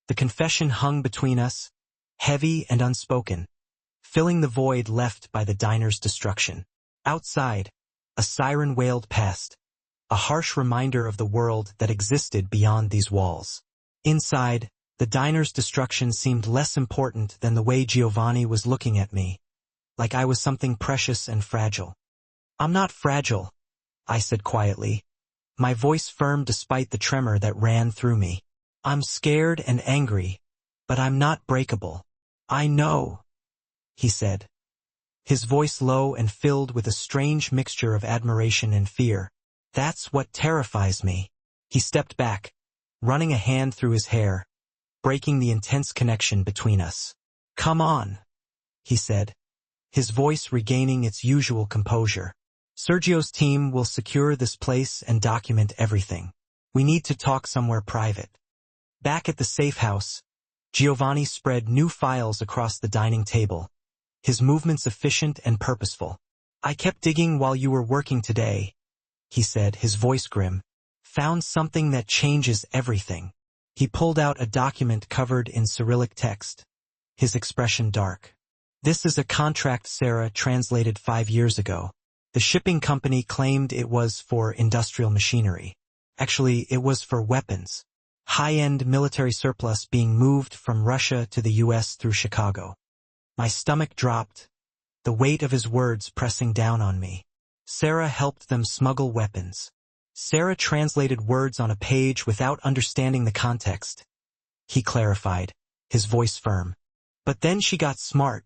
S1: The confession hung between us, heavy and unspoken, filling the void left by the diner's destruction. Outside, a siren wailed past, a harsh reminder of the world that existed beyond these walls. Inside, the diner's destruction seemed less important than the way Giovanni was looking at me, like I was something precious and fragile. "I'm not fragile," I said quietly, my voice firm despite the tremor that ran through me. "I'm scared and angry, but I'm not breakable." "I know," he said, his voice low and filled with a strange mixture of admiration and fear. "That's what terrifies me." He stepped back, running a hand through his hair, breaking the intense connection between us. "Come on," he said, his voice regaining its usual composure. "Sergio's team will secure this place and document everything. We need to talk somewhere private." Back at the safe house, Giovanni spread new files across the dining table, his movements efficient and purposeful. "I kept digging while you were working today," he said, his voice grim. "Found something that changes everything." He pulled out a document covered in Cyrillic text, his expression dark. "This is a contract Sarah translated 5 years ago. The shipping company claimed it was for industrial machinery. Actually, it was for weapons. High-end military surplus being moved from Russia to the U.S. through Chicago." My stomach dropped, the weight of his words pressing down on me. Sarah helped them smuggle weapons. Sarah translated words on a page without understanding the context. he clarified, his voice firm. But then she got smart,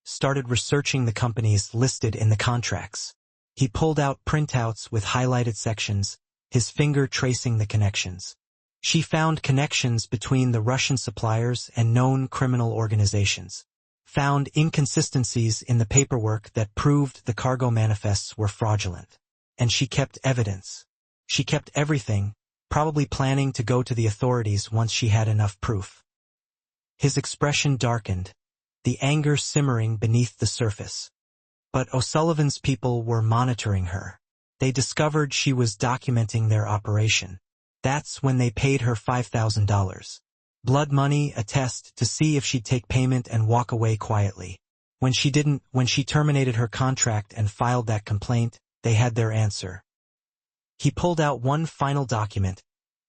S1: started researching the companies listed in the contracts. He pulled out printouts with highlighted sections, his finger tracing the connections. She found connections between the Russian suppliers and known criminal organizations. Found inconsistencies in the paperwork that proved the cargo manifests were fraudulent. And she kept evidence. She kept everything, probably planning to go to the authorities once she had enough proof. His expression darkened, the anger simmering beneath the surface. But O'Sullivan's people were monitoring her. They discovered she was documenting their operation. That's when they paid her $5,000. Blood money, a test to see if she'd take payment and walk away quietly. When she didn't, when she terminated her contract and filed that complaint, they had their answer. He pulled out one final document,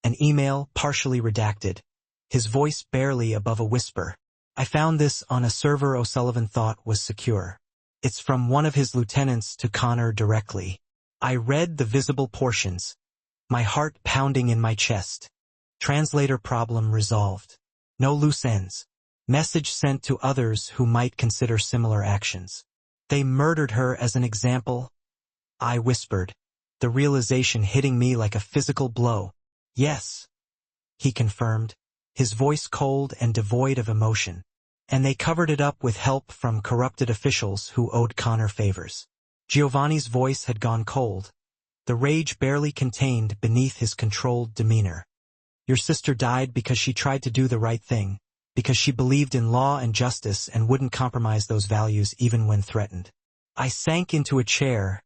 S1: an email partially redacted, his voice barely above a whisper. I found this on a server O'Sullivan thought was secure. It's from one of his lieutenants to Connor directly. I read the visible portions, my heart pounding in my chest. Translator problem resolved. No loose ends. Message sent to others who might consider similar actions. They murdered her as an example. I whispered, the realization hitting me like a physical blow. Yes, he confirmed, his voice cold and devoid of emotion. And they covered it up with help from corrupted officials who owed Connor favors. Giovanni's voice had gone cold, the rage barely contained beneath his controlled demeanor. Your sister died because she tried to do the right thing, because she believed in law and justice and wouldn't compromise those values even when threatened. I sank into a chair,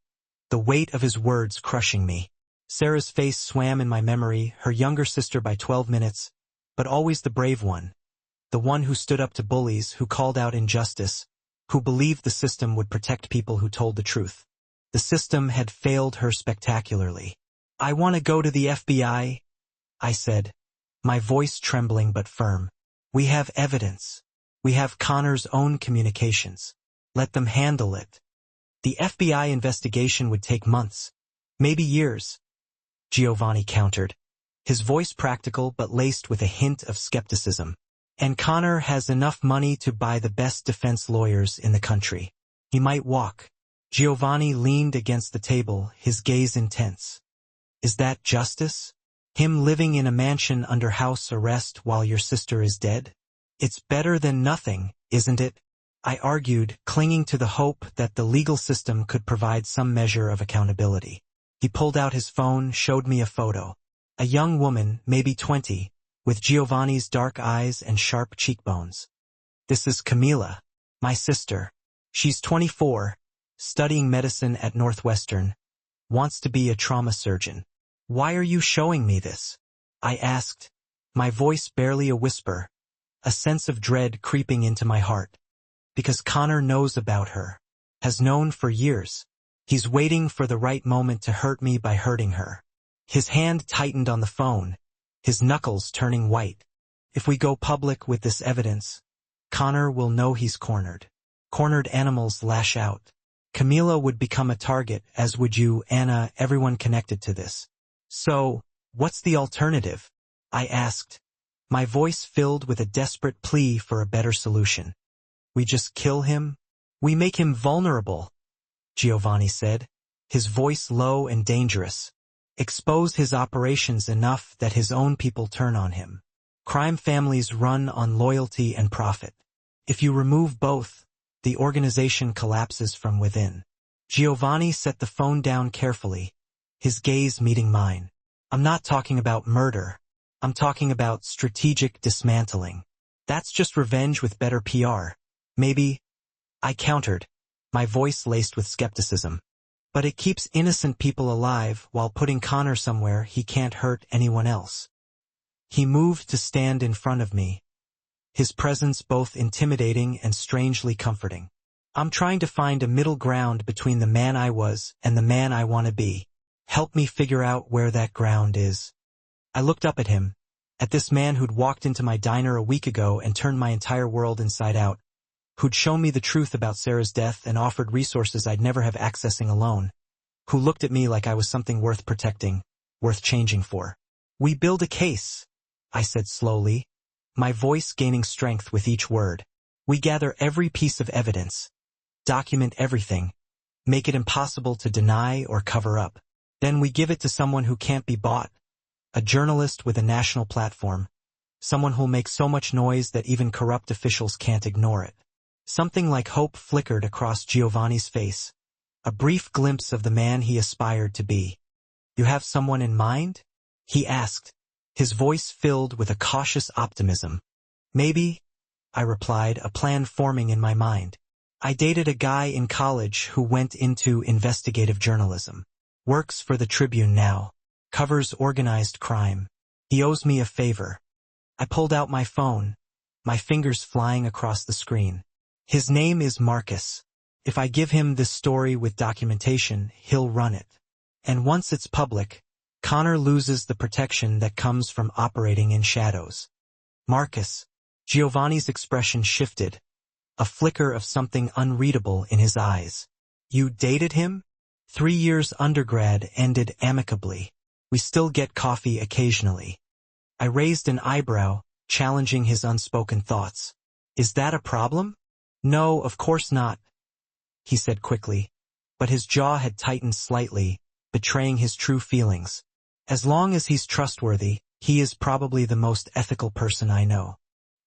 S1: the weight of his words crushing me. Sarah's face swam in my memory, her younger sister by 12 minutes, but always the brave one. The one who stood up to bullies, who called out injustice, who believed the system would protect people who told the truth. The system had failed her spectacularly. I want to go to the FBI, I said, my voice trembling but firm. We have evidence. We have Connor's own communications. Let them handle it. The FBI investigation would take months, maybe years, Giovanni countered, his voice practical but laced with a hint of skepticism. And Connor has enough money to buy the best defense lawyers in the country. He might walk. Giovanni leaned against the table, his gaze intense. Is that justice? Him living in a mansion under house arrest while your sister is dead? It's better than nothing, isn't it? I argued, clinging to the hope that the legal system could provide some measure of accountability. He pulled out his phone, showed me a photo. A young woman, maybe 20, with Giovanni's dark eyes and sharp cheekbones. This is Camila, my sister. She's 24, studying medicine at Northwestern, wants to be a trauma surgeon. Why are you showing me this? I asked, my voice barely a whisper, a sense of dread creeping into my heart. Because Connor knows about her, has known for years. He's waiting for the right moment to hurt me by hurting her. His hand tightened on the phone, his knuckles turning white. If we go public with this evidence, Connor will know he's cornered. Cornered animals lash out. Camila would become a target, as would you, Anna, everyone connected to this. So, what's the alternative? I asked, my voice filled with a desperate plea for a better solution. We just kill him? We make him vulnerable, Giovanni said, his voice low and dangerous. Expose his operations enough that his own people turn on him. Crime families run on loyalty and profit. If you remove both, the organization collapses from within. Giovanni set the phone down carefully, his gaze meeting mine. I'm not talking about murder. I'm talking about strategic dismantling. That's just revenge with better PR. Maybe, I countered, my voice laced with skepticism. But it keeps innocent people alive while putting Connor somewhere he can't hurt anyone else. He moved to stand in front of me, his presence both intimidating and strangely comforting. I'm trying to find a middle ground between the man I was and the man I want to be. Help me figure out where that ground is. I looked up at him, at this man who'd walked into my diner a week ago and turned my entire world inside out, who'd shown me the truth about Sarah's death and offered resources I'd never have accessing alone, who looked at me like I was something worth protecting, worth changing for. We build a case, I said slowly. my voice gaining strength with each word. We gather every piece of evidence, document everything, make it impossible to deny or cover up. Then we give it to someone who can't be bought, a journalist with a national platform, someone who'll make so much noise that even corrupt officials can't ignore it. Something like hope flickered across Giovanni's face, a brief glimpse of the man he aspired to be. "You have someone in mind?" he asked, his voice filled with a cautious optimism. "Maybe," I replied, a plan forming in my mind. "I dated a guy in college who went into investigative journalism. Works for the Tribune now. Covers organized crime. He owes me a favor." I pulled out my phone, my fingers flying across the screen. "His name is Marcus. If I give him this story with documentation, he'll run it. And once it's public, Connor loses the protection that comes from operating in shadows." "Marcus." Giovanni's expression shifted, a flicker of something unreadable in his eyes. "You dated him?" 3 years undergrad ended amicably. We still get coffee occasionally. I raised an eyebrow, challenging his unspoken thoughts. "Is that a problem?" "No, of course not," he said quickly, but his jaw had tightened slightly, betraying his true feelings. "As long as he's trustworthy, he is probably the most ethical person I know."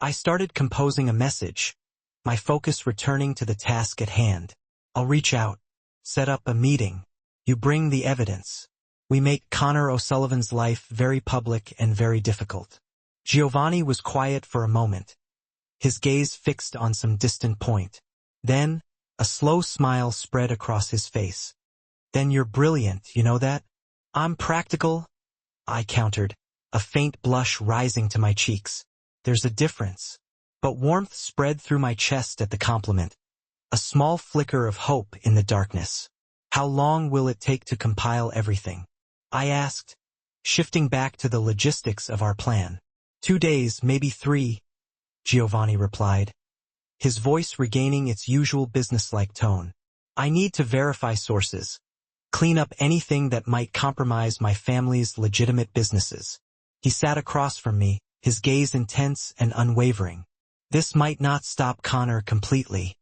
S1: I started composing a message, my focus returning to the task at hand. "I'll reach out. Set up a meeting. You bring the evidence. We make Connor O'Sullivan's life very public and very difficult." Giovanni was quiet for a moment, his gaze fixed on some distant point. Then, a slow smile spread across his face. "Then you're brilliant, you know that?" "I'm practical," I countered, a faint blush rising to my cheeks. "There's a difference." But warmth spread through my chest at the compliment, a small flicker of hope in the darkness. "How long will it take to compile everything?" I asked, shifting back to the logistics of our plan. 2 days, maybe 3, Giovanni replied, his voice regaining its usual businesslike tone. "I need to verify sources, clean up anything that might compromise my family's legitimate businesses." He sat across from me, his gaze intense and unwavering. "This might not stop Connor completely.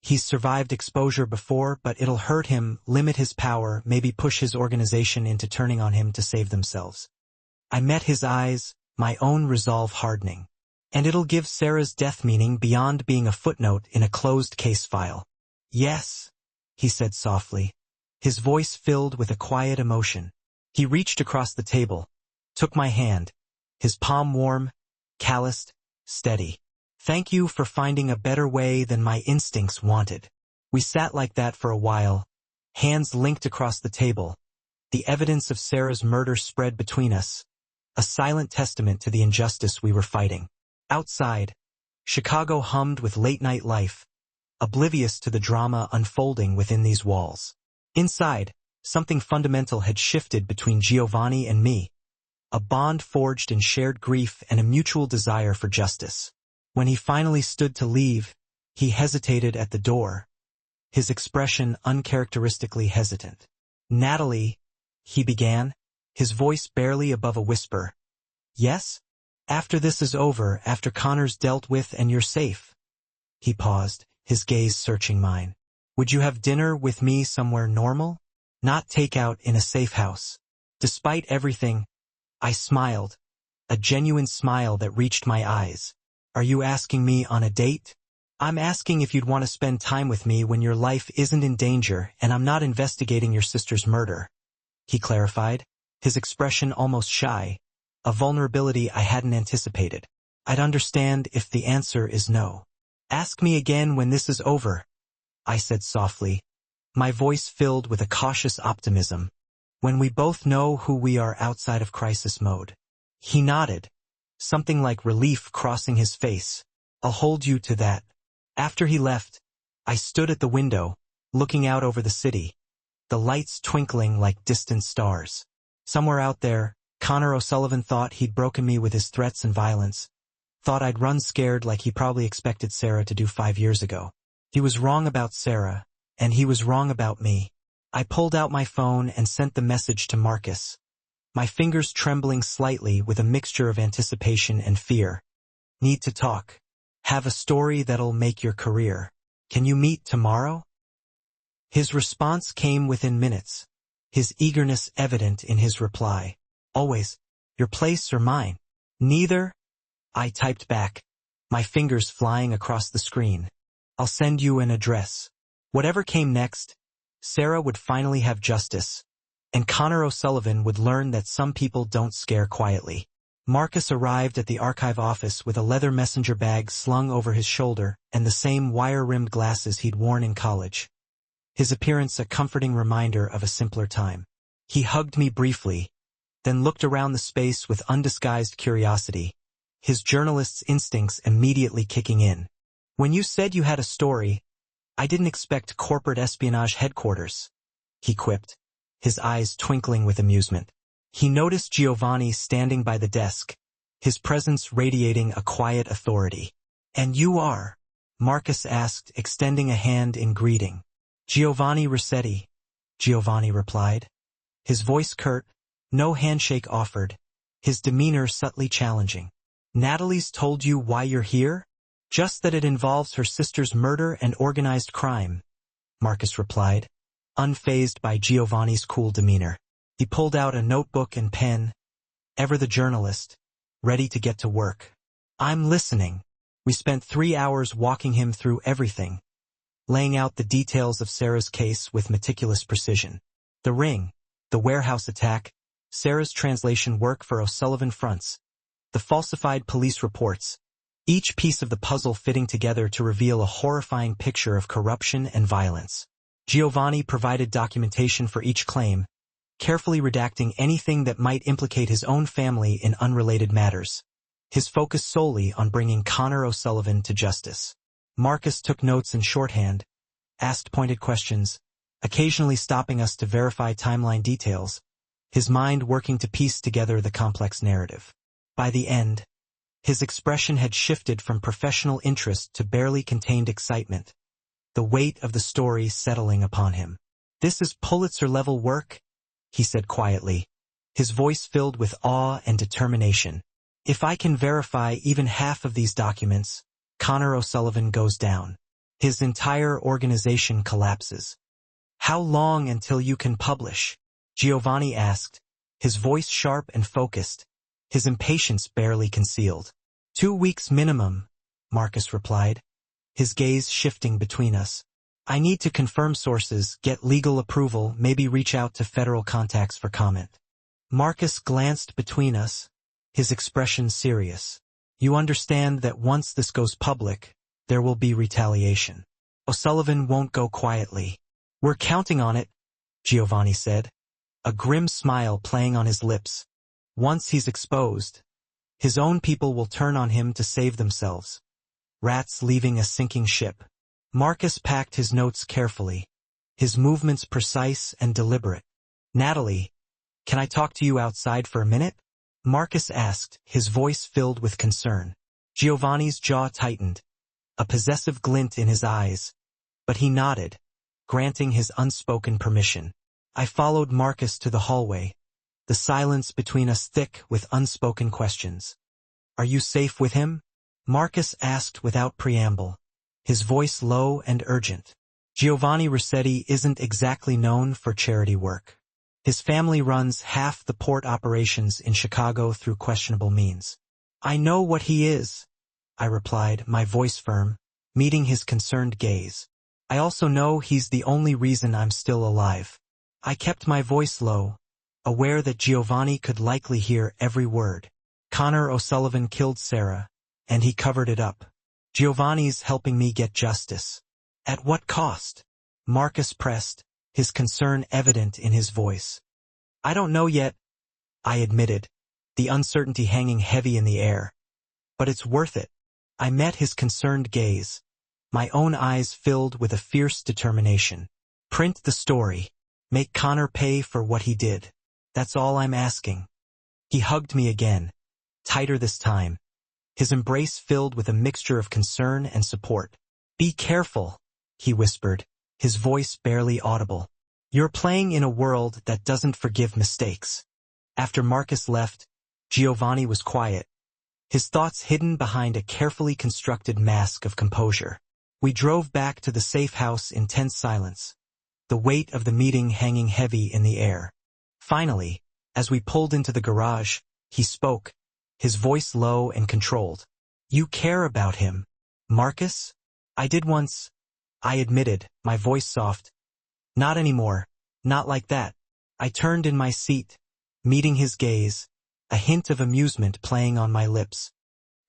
S1: He's survived exposure before, but it'll hurt him, limit his power, maybe push his organization into turning on him to save themselves." I met his eyes, my own resolve hardening. "And it'll give Sarah's death meaning beyond being a footnote in a closed case file." "Yes," he said softly, his voice filled with a quiet emotion. He reached across the table, took my hand, his palm warm, calloused, steady. "Thank you for finding a better way than my instincts wanted." We sat like that for a while, hands linked across the table, the evidence of Sarah's murder spread between us, a silent testament to the injustice we were fighting. Outside, Chicago hummed with late-night life, oblivious to the drama unfolding within these walls. Inside, something fundamental had shifted between Giovanni and me, a bond forged in shared grief and a mutual desire for justice. When he finally stood to leave, he hesitated at the door, his expression uncharacteristically hesitant. "Natalie," he began, his voice barely above a whisper. "Yes? After this is over, after Connor's dealt with and you're safe." He paused, his gaze searching mine. "Would you have dinner with me somewhere normal? Not takeout in a safe house?" Despite everything, I smiled, a genuine smile that reached my eyes. "Are you asking me on a date?" "I'm asking if you'd want to spend time with me when your life isn't in danger and I'm not investigating your sister's murder," he clarified, his expression almost shy, a vulnerability I hadn't anticipated. "I'd understand if the answer is no." "Ask me again when this is over," I said softly, my voice filled with a cautious optimism. "When we both know who we are outside of crisis mode." He nodded, something like relief crossing his face. "I'll hold you to that." After he left, I stood at the window, looking out over the city, the lights twinkling like distant stars. Somewhere out there, Connor O'Sullivan thought he'd broken me with his threats and violence, thought I'd run scared like he probably expected Sarah to do 5 years ago. He was wrong about Sarah, and he was wrong about me. I pulled out my phone and sent the message to Marcus, my fingers trembling slightly with a mixture of anticipation and fear. Need to talk. Have a story that'll make your career. Can you meet tomorrow? His response came within minutes, his eagerness evident in his reply. Always. Your place or mine? Neither. I typed back, my fingers flying across the screen. I'll send you an address. Whatever came next, Sarah would finally have justice, and Connor O'Sullivan would learn that some people don't scare quietly. Marcus arrived at the archive office with a leather messenger bag slung over his shoulder and the same wire-rimmed glasses he'd worn in college. His appearance a comforting reminder of a simpler time. He hugged me briefly, then looked around the space with undisguised curiosity, his journalist's instincts immediately kicking in. When you said you had a story, I didn't expect corporate espionage headquarters, he quipped, his eyes twinkling with amusement. He noticed Giovanni standing by the desk, his presence radiating a quiet authority. And you are? Marcus asked, extending a hand in greeting. Giovanni Rossetti, Giovanni replied. His voice curt, no handshake offered, his demeanor subtly challenging. Natalie's told you why you're here? Just that it involves her sister's murder and organized crime, Marcus replied, unfazed by Giovanni's cool demeanor. He pulled out a notebook and pen, ever the journalist, ready to get to work. I'm listening. We spent 3 hours walking him through everything, laying out the details of Sarah's case with meticulous precision. The ring, the warehouse attack, Sarah's translation work for O'Sullivan fronts, the falsified police reports, each piece of the puzzle fitting together to reveal a horrifying picture of corruption and violence. Giovanni provided documentation for each claim, carefully redacting anything that might implicate his own family in unrelated matters, his focus solely on bringing Connor O'Sullivan to justice. Marcus took notes in shorthand, asked pointed questions, occasionally stopping us to verify timeline details, his mind working to piece together the complex narrative. By the end, his expression had shifted from professional interest to barely contained excitement, the weight of the story settling upon him. This is Pulitzer-level work, he said quietly, his voice filled with awe and determination. If I can verify even half of these documents, Connor O'Sullivan goes down. His entire organization collapses. How long until you can publish? Giovanni asked, his voice sharp and focused, his impatience barely concealed. 2 weeks minimum, Marcus replied, his gaze shifting between us. I need to confirm sources, get legal approval, maybe reach out to federal contacts for comment. Marcus glanced between us, his expression serious. You understand that once this goes public, there will be retaliation. O'Sullivan won't go quietly. We're counting on it, Giovanni said, a grim smile playing on his lips. Once he's exposed, his own people will turn on him to save themselves. Rats leaving a sinking ship. Marcus packed his notes carefully, his movements precise and deliberate. Natalie, can I talk to you outside for a minute? Marcus asked, his voice filled with concern. Giovanni's jaw tightened, a possessive glint in his eyes, but he nodded, granting his unspoken permission. I followed Marcus to the hallway, the silence between us thick with unspoken questions. Are you safe with him? Marcus asked without preamble, his voice low and urgent. Giovanni Rossetti isn't exactly known for charity work. His family runs half the port operations in Chicago through questionable means. I know what he is, I replied, my voice firm, meeting his concerned gaze. I also know he's the only reason I'm still alive. I kept my voice low, aware that Giovanni could likely hear every word. Connor O'Sullivan killed Sarah, and he covered it up. Giovanni's helping me get justice. At what cost? Marcus pressed, his concern evident in his voice. I don't know yet, I admitted, the uncertainty hanging heavy in the air. But it's worth it. I met his concerned gaze, my own eyes filled with a fierce determination. Print the story. Make Connor pay for what he did. That's all I'm asking. He hugged me again, tighter this time, his embrace filled with a mixture of concern and support. Be careful, he whispered, his voice barely audible. You're playing in a world that doesn't forgive mistakes. After Marcus left, Giovanni was quiet, his thoughts hidden behind a carefully constructed mask of composure. We drove back to the safe house in tense silence, the weight of the meeting hanging heavy in the air. Finally, as we pulled into the garage, he spoke, his voice low and controlled. "You care about him, Marcus?" "I did once," I admitted, my voice soft. "Not anymore, not like that." I turned in my seat, meeting his gaze, a hint of amusement playing on my lips.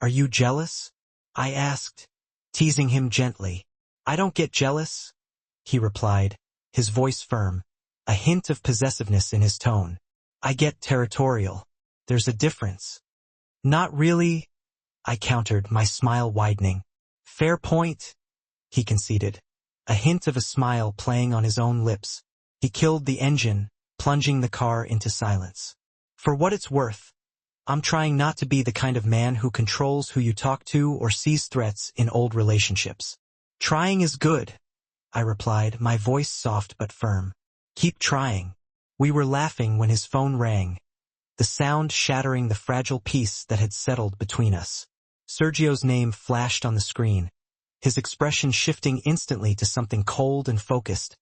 S1: "Are you jealous?" I asked, teasing him gently. "I don't get jealous," he replied, his voice firm, a hint of possessiveness in his tone. "I get territorial. There's a difference." "Not really," I countered, my smile widening. "Fair point," he conceded, a hint of a smile playing on his own lips. He killed the engine, plunging the car into silence. "For what it's worth, I'm trying not to be the kind of man who controls who you talk to or sees threats in old relationships." "Trying is good," I replied, my voice soft but firm. "Keep trying." We were laughing when his phone rang, the sound shattering the fragile peace that had settled between us. Sergio's name flashed on the screen, his expression shifting instantly to something cold and focused,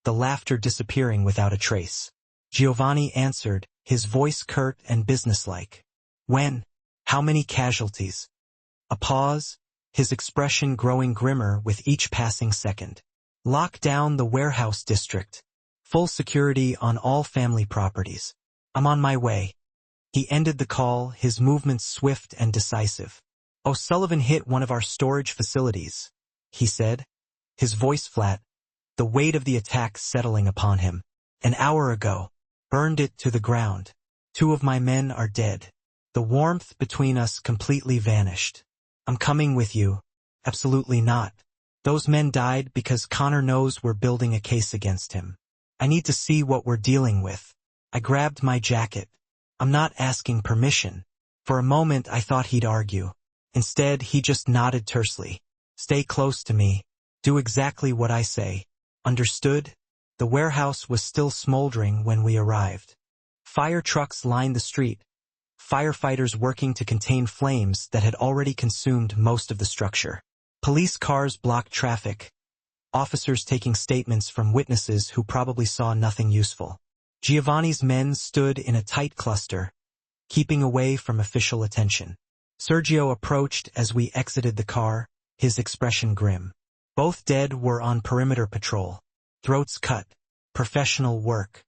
S1: the laughter disappearing without a trace. Giovanni answered, his voice curt and businesslike. "When? How many casualties?" A pause, his expression growing grimmer with each passing second. "Lock down the warehouse district. Full security on all family properties. I'm on my way." He ended the call, his movements swift and decisive. "O'Sullivan hit one of our storage facilities," he said, his voice flat, the weight of the attack settling upon him. "An hour ago. Burned it to the ground. 2 of my men are dead." The warmth between us completely vanished. "I'm coming with you." "Absolutely not. Those men died because Connor knows we're building a case against him. I need to see what we're dealing with." I grabbed my jacket. "I'm not asking permission." For a moment I thought he'd argue. Instead, he just nodded tersely. "Stay close to me. Do exactly what I say. Understood?" The warehouse was still smoldering when we arrived. Fire trucks lined the street, firefighters working to contain flames that had already consumed most of the structure. Police cars blocked traffic, officers taking statements from witnesses who probably saw nothing useful. Giovanni's men stood in a tight cluster, keeping away from official attention. Sergio approached as we exited the car, his expression grim. Both dead were on perimeter patrol, throats cut, professional work.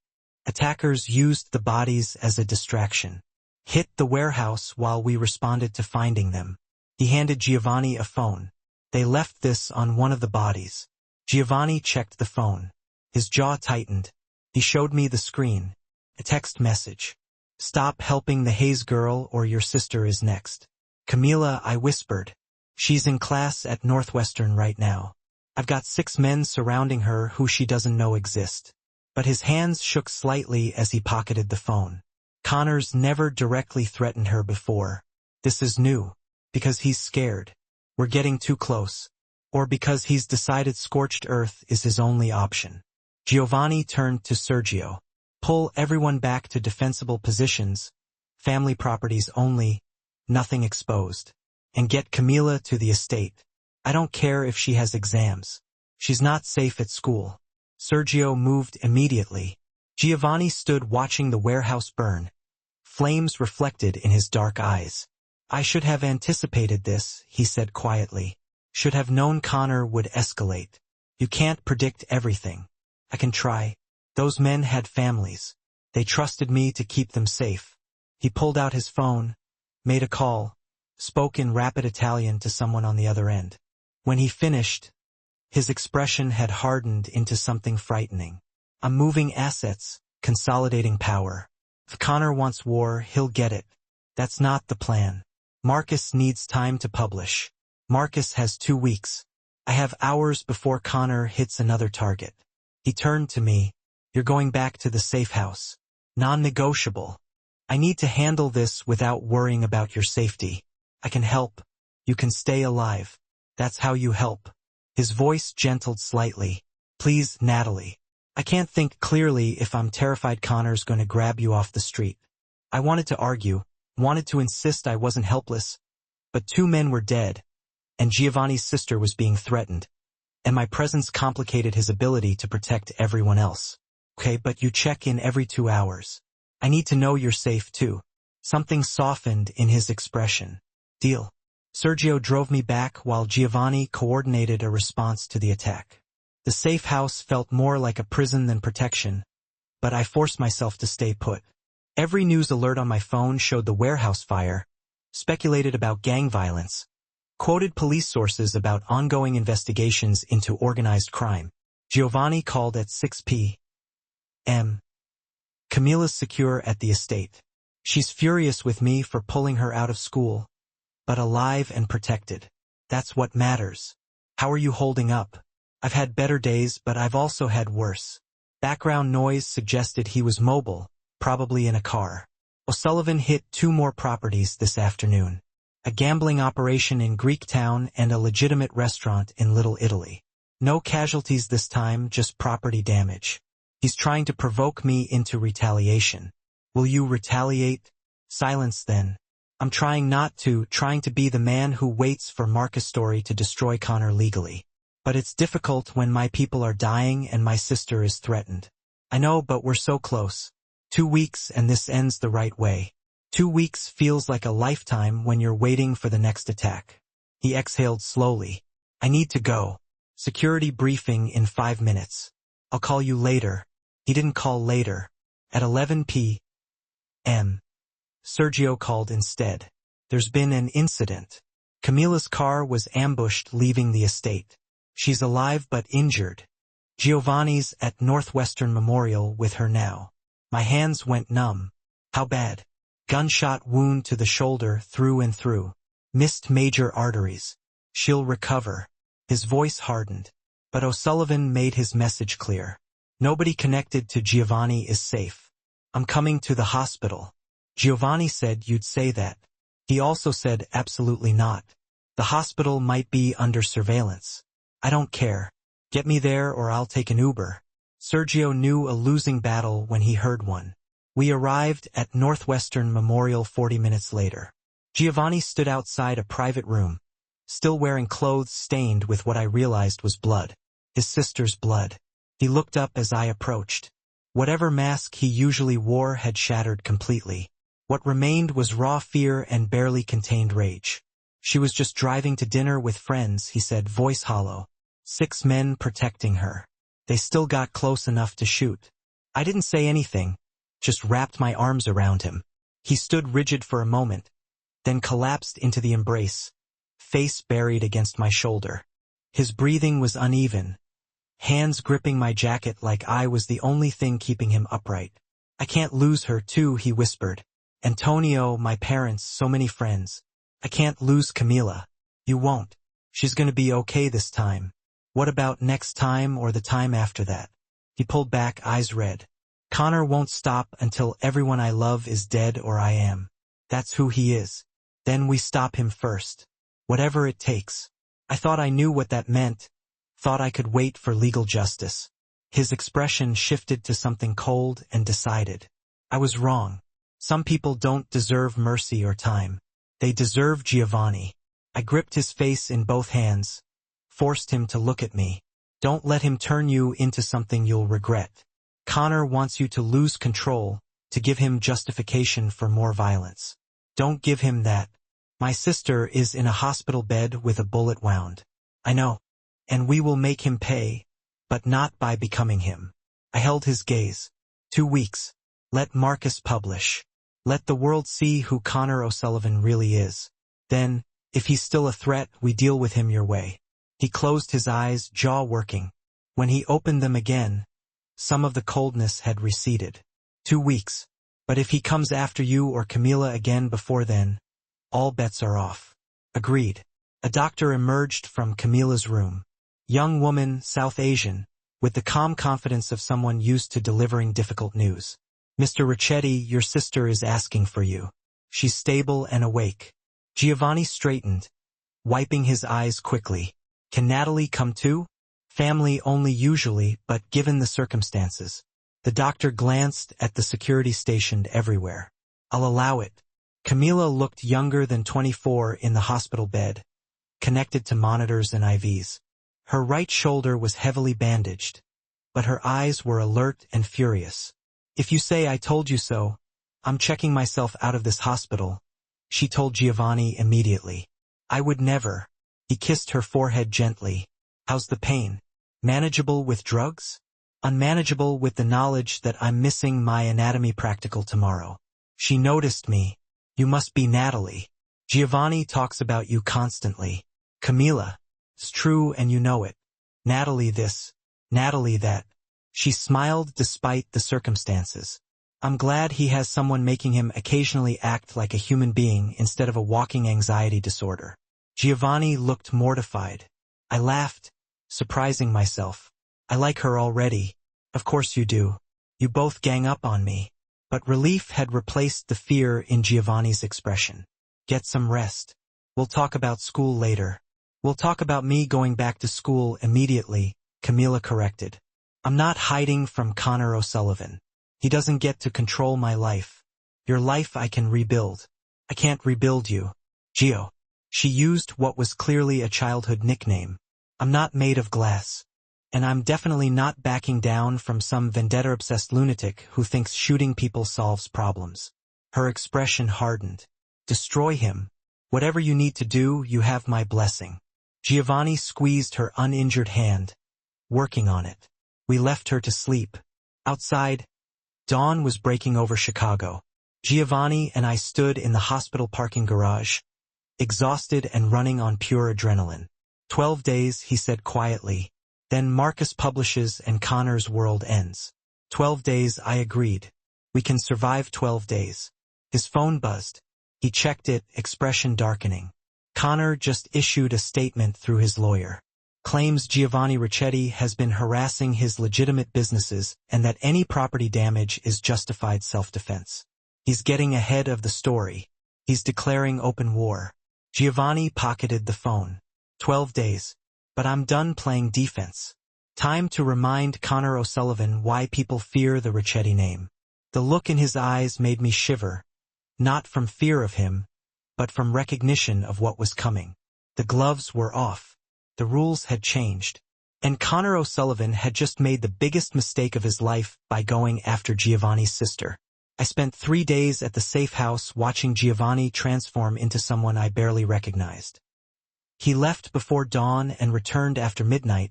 S1: Attackers used the bodies as a distraction. Hit the warehouse while we responded to finding them. He handed Giovanni a phone. "They left this on one of the bodies." Giovanni checked the phone. His jaw tightened. He showed me the screen. A text message. "Stop helping the Hayes girl or your sister is next." "Camila," I whispered. "She's in class at Northwestern right now. I've got 6 men surrounding her who she doesn't know exist." But his hands shook slightly as he pocketed the phone. "Connor's never directly threatened her before. This is new. Because he's scared. We're getting too close. Or because he's decided scorched earth is his only option." Giovanni turned to Sergio. "Pull everyone back to defensible positions, family properties only, nothing exposed. And get Camila to the estate. I don't care if she has exams. She's not safe at school." Sergio moved immediately. Giovanni stood watching the warehouse burn, flames reflected in his dark eyes. "I should have anticipated this," he said quietly. "Should have known Connor would escalate. You can't predict everything." "I can try. Those men had families. They trusted me to keep them safe." He pulled out his phone, made a call, spoke in rapid Italian to someone on the other end. When he finished, his expression had hardened into something frightening. "I'm moving assets, consolidating power. If Connor wants war, he'll get it. That's not the plan. Marcus needs time to publish. Marcus has 2 weeks. I have hours before Connor hits another target." He turned to me. "You're going back to the safe house. Non-negotiable. I need to handle this without worrying about your safety. I can help. You can stay alive. That's how you help." His voice gentled slightly. "Please, Natalie. I can't think clearly if I'm terrified Connor's going to grab you off the street." I wanted to argue, wanted to insist I wasn't helpless, But 2 men were dead, and Giovanni's sister was being threatened, and my presence complicated his ability to protect everyone else. Okay, but you check in every 2 hours. I need to know you're safe too. Something softened in his expression. Deal. Sergio drove me back while Giovanni coordinated a response to the attack. The safe house felt more like a prison than protection, but I forced myself to stay put. Every news alert on my phone showed the warehouse fire, speculated about gang violence, quoted police sources about ongoing investigations into organized crime. Giovanni called at 6 p.m. Camilla's secure at the estate. She's furious with me for pulling her out of school, but alive and protected. That's what matters. How are you holding up? I've had better days, but I've also had worse. Background noise suggested he was mobile, probably in a car. O'Sullivan hit 2 more properties this afternoon. A gambling operation in Greektown and a legitimate restaurant in Little Italy. No casualties this time, just property damage. He's trying to provoke me into retaliation. Will you retaliate? Silence then. I'm trying not to, trying to be the man who waits for Marcus Story to destroy Connor legally. But it's difficult when my people are dying and my sister is threatened. I know, but we're so close. 2 weeks and this ends the right way. 2 weeks feels like a lifetime when you're waiting for the next attack. He exhaled slowly. I need to go. Security briefing in 5 minutes. I'll call you later. He didn't call later. At 11 p.m. Sergio called instead. There's been an incident. Camilla's car was ambushed leaving the estate. She's alive but injured. Giovanni's at Northwestern Memorial with her now. My hands went numb. How bad? Gunshot wound to the shoulder through and through. Missed major arteries. She'll recover. His voice hardened. But O'Sullivan made his message clear. Nobody connected to Giovanni is safe. I'm coming to the hospital. Giovanni said you'd say that. He also said absolutely not. The hospital might be under surveillance. I don't care. Get me there or I'll take an Uber. Sergio knew a losing battle when he heard one. We arrived at Northwestern Memorial 40 minutes later. Giovanni stood outside a private room, still wearing clothes stained with what I realized was blood. His sister's blood. He looked up as I approached. Whatever mask he usually wore had shattered completely. What remained was raw fear and barely contained rage. She was just driving to dinner with friends, he said, voice hollow. 6 men protecting her. They still got close enough to shoot. I didn't say anything, just wrapped my arms around him. He stood rigid for a moment, then collapsed into the embrace, face buried against my shoulder. His breathing was uneven, hands gripping my jacket like I was the only thing keeping him upright. I can't lose her too, he whispered. Antonio, my parents, so many friends. I can't lose Camila. You won't. She's gonna be okay this time. What about next time or the time after that? He pulled back, eyes red. Connor won't stop until everyone I love is dead or I am. That's who he is. Then we stop him first. Whatever it takes. I thought I knew what that meant. Thought I could wait for legal justice. His expression shifted to something cold and decided. I was wrong. Some people don't deserve mercy or time. They deserve Giovanni. I gripped his face in both hands, forced him to look at me. Don't let him turn you into something you'll regret. Connor wants you to lose control, to give him justification for more violence. Don't give him that. My sister is in a hospital bed with a bullet wound. I know. And we will make him pay, but not by becoming him. I held his gaze. 2 weeks. Let Marcus publish. Let the world see who Connor O'Sullivan really is. Then, if he's still a threat, we deal with him your way. He closed his eyes, jaw working. When he opened them again, some of the coldness had receded. 2 weeks. But if he comes after you or Camila again before then, all bets are off. Agreed. A doctor emerged from Camila's room. Young woman, South Asian, with the calm confidence of someone used to delivering difficult news. Mr. Ricchetti, your sister is asking for you. She's stable and awake. Giovanni straightened, wiping his eyes quickly. Can Natalie come too? Family only usually, but given the circumstances. The doctor glanced at the security stationed everywhere. I'll allow it. Camila looked younger than 24 in the hospital bed, connected to monitors and IVs. Her right shoulder was heavily bandaged, but her eyes were alert and furious. "If you say I told you so, I'm checking myself out of this hospital," she told Giovanni immediately. "I would never." He kissed her forehead gently. "How's the pain? Manageable with drugs?" "Unmanageable with the knowledge that I'm missing my anatomy practical tomorrow." She noticed me. "You must be Natalie. Giovanni talks about you constantly." "Camila, it's true and you know it. Natalie this, Natalie that." She smiled despite the circumstances. "I'm glad he has someone making him occasionally act like a human being instead of a walking anxiety disorder." Giovanni looked mortified. I laughed, surprising myself. "I like her already." "Of course you do. You both gang up on me." But relief had replaced the fear in Giovanni's expression. "Get some rest. We'll talk about school later." "We'll talk about me going back to school immediately," Camila corrected. "I'm not hiding from Connor O'Sullivan. He doesn't get to control my life. Your life I can rebuild. I can't rebuild you. Gio." She used what was clearly a childhood nickname. "I'm not made of glass. And I'm definitely not backing down from some vendetta-obsessed lunatic who thinks shooting people solves problems." Her expression hardened. "Destroy him. Whatever you need to do, you have my blessing." Giovanni squeezed her uninjured hand. "Working on it." We left her to sleep. Outside, dawn was breaking over Chicago. Giovanni and I stood in the hospital parking garage, exhausted and running on pure adrenaline. 12 days, he said quietly. Then Marcus publishes and Connor's world ends. 12 days, I agreed. We can survive 12 days. His phone buzzed. He checked it, expression darkening. Connor just issued a statement through his lawyer. Claims Giovanni Ricchetti has been harassing his legitimate businesses and that any property damage is justified self-defense. He's getting ahead of the story. He's declaring open war. Giovanni pocketed the phone. 12 days. But I'm done playing defense. Time to remind Connor O'Sullivan why people fear the Ricchetti name. The look in his eyes made me shiver, not from fear of him, but from recognition of what was coming. The gloves were off. The rules had changed. And Connor O'Sullivan had just made the biggest mistake of his life by going after Giovanni's sister. I spent 3 days at the safe house watching Giovanni transform into someone I barely recognized. He left before dawn and returned after midnight,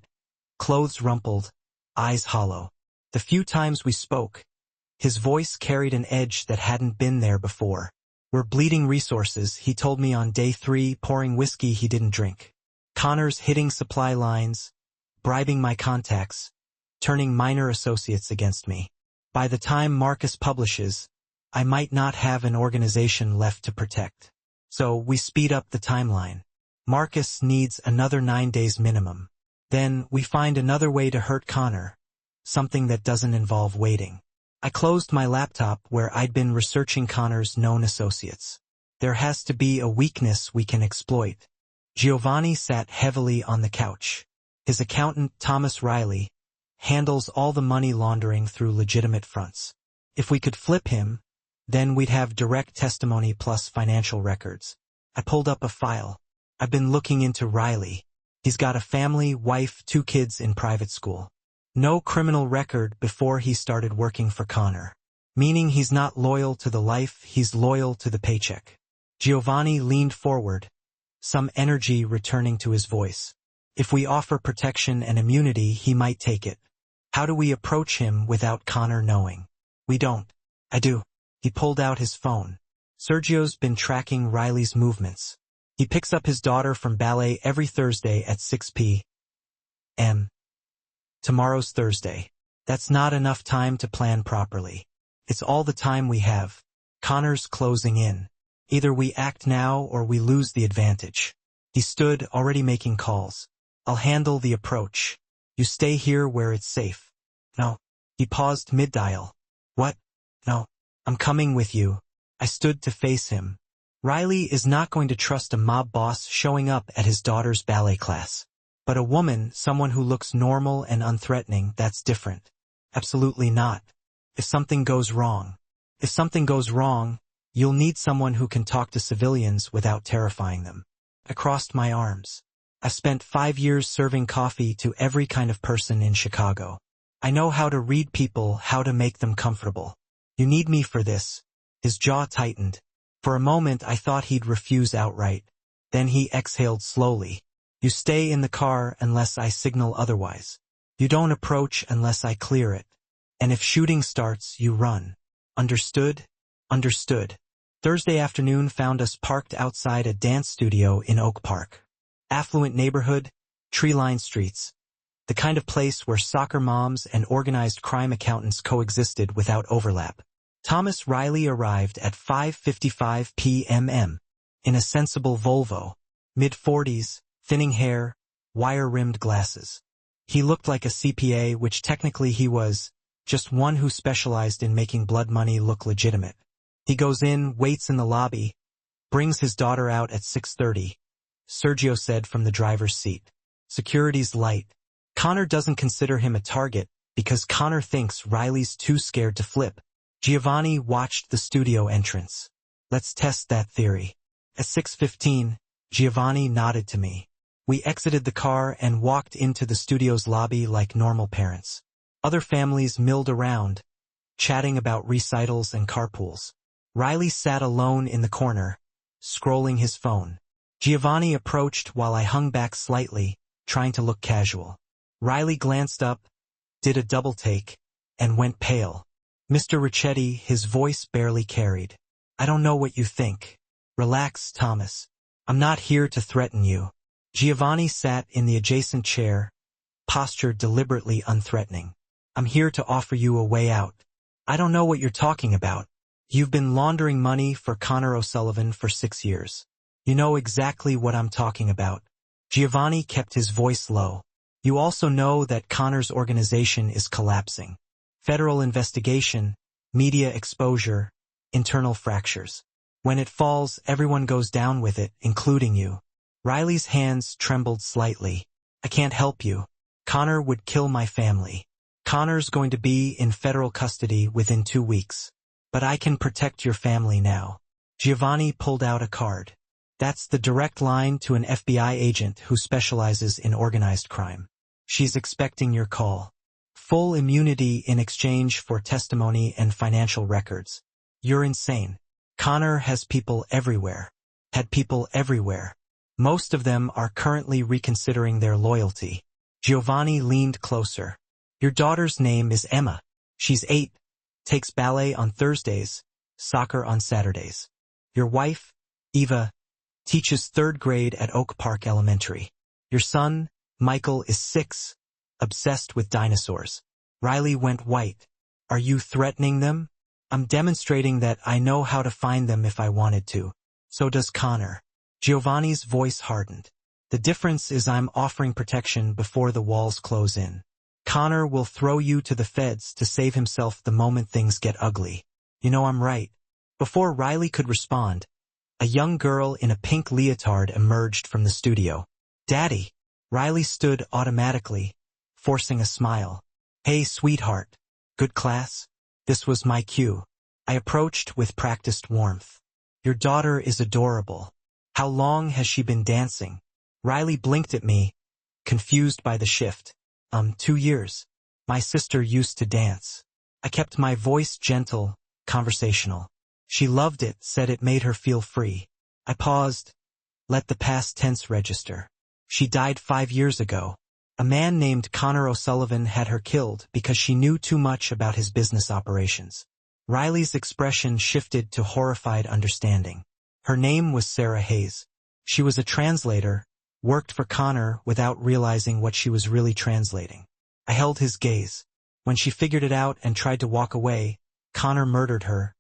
S1: clothes rumpled, eyes hollow. The few times we spoke, his voice carried an edge that hadn't been there before. "We're bleeding resources," he told me on day 3, pouring whiskey he didn't drink. Connor's hitting supply lines, bribing my contacts, turning minor associates against me. By the time Marcus publishes, I might not have an organization left to protect. So we speed up the timeline. Marcus needs another 9 days minimum. Then we find another way to hurt Connor, something that doesn't involve waiting. I closed my laptop where I'd been researching Connor's known associates. There has to be a weakness we can exploit. Giovanni sat heavily on the couch. His accountant, Thomas Riley, handles all the money laundering through legitimate fronts. If we could flip him, then we'd have direct testimony plus financial records. I pulled up a file. I've been looking into Riley. He's got a family, wife, 2 kids in private school. No criminal record before he started working for Connor. Meaning he's not loyal to the life, he's loyal to the paycheck. Giovanni leaned forward, some energy returning to his voice. If we offer protection and immunity, he might take it. How do we approach him without Connor knowing? We don't. I do. He pulled out his phone. Sergio's been tracking Riley's movements. He picks up his daughter from ballet every Thursday at 6 p.m. Tomorrow's Thursday. That's not enough time to plan properly. It's all the time we have. Connor's closing in. Either we act now or we lose the advantage. He stood, already making calls. I'll handle the approach. You stay here where it's safe. No. He paused mid-dial. What? No. I'm coming with you. I stood to face him. Riley is not going to trust a mob boss showing up at his daughter's ballet class. But a woman, someone who looks normal and unthreatening, that's different. Absolutely not. If something goes wrong, You'll need someone who can talk to civilians without terrifying them. I crossed my arms. I've spent 5 years serving coffee to every kind of person in Chicago. I know how to read people, how to make them comfortable. You need me for this. His jaw tightened. For a moment I thought he'd refuse outright. Then he exhaled slowly. You stay in the car unless I signal otherwise. You don't approach unless I clear it. And if shooting starts, you run. Understood? Understood. Thursday afternoon found us parked outside a dance studio in Oak Park. Affluent neighborhood, tree-lined streets. The kind of place where soccer moms and organized crime accountants coexisted without overlap. Thomas Riley arrived at 5:55 p.m. in a sensible Volvo, mid-40s, thinning hair, wire-rimmed glasses. He looked like a CPA, which technically he was, just one who specialized in making blood money look legitimate. He goes in, waits in the lobby, brings his daughter out at 6:30. Sergio said from the driver's seat. Security's light. Connor doesn't consider him a target because Connor thinks Riley's too scared to flip. Giovanni watched the studio entrance. Let's test that theory. At 6:15, Giovanni nodded to me. We exited the car and walked into the studio's lobby like normal parents. Other families milled around, chatting about recitals and carpools. Riley sat alone in the corner, scrolling his phone. Giovanni approached while I hung back slightly, trying to look casual. Riley glanced up, did a double take, and went pale. Mr. Ricchetti, his voice barely carried. I don't know what you think. Relax, Thomas. I'm not here to threaten you. Giovanni sat in the adjacent chair, posture deliberately unthreatening. I'm here to offer you a way out. I don't know what you're talking about. You've been laundering money for Connor O'Sullivan for 6 years. You know exactly what I'm talking about. Giovanni kept his voice low. You also know that Connor's organization is collapsing. Federal investigation, media exposure, internal fractures. When it falls, everyone goes down with it, including you. Riley's hands trembled slightly. I can't help you. Connor would kill my family. Connor's going to be in federal custody within 2 weeks. But I can protect your family now. Giovanni pulled out a card. That's the direct line to an FBI agent who specializes in organized crime. She's expecting your call. Full immunity in exchange for testimony and financial records. You're insane. Connor has people everywhere. Had people everywhere. Most of them are currently reconsidering their loyalty. Giovanni leaned closer. Your daughter's name is Emma. She's 8. Takes ballet on Thursdays, soccer on Saturdays. Your wife, Eva, teaches 3rd grade at Oak Park Elementary. Your son, Michael, is 6, obsessed with dinosaurs. Riley went white. Are you threatening them? I'm demonstrating that I know how to find them if I wanted to. So does Connor. Giovanni's voice hardened. The difference is I'm offering protection before the walls close in. Connor will throw you to the feds to save himself the moment things get ugly. You know I'm right. Before Riley could respond, a young girl in a pink leotard emerged from the studio. Daddy. Riley stood automatically, forcing a smile. Hey, sweetheart. Good class? This was my cue. I approached with practiced warmth. Your daughter is adorable. How long has she been dancing? Riley blinked at me, confused by the shift. 2 years. My sister used to dance. I kept my voice gentle, conversational. She loved it, said it made her feel free. I paused, let the past tense register. She died 5 years ago. A man named Connor O'Sullivan had her killed because she knew too much about his business operations. Riley's expression shifted to horrified understanding. Her name was Sarah Hayes. She was a translator, worked for Connor without realizing what she was really translating. I held his gaze. When she figured it out and tried to walk away, Connor murdered her,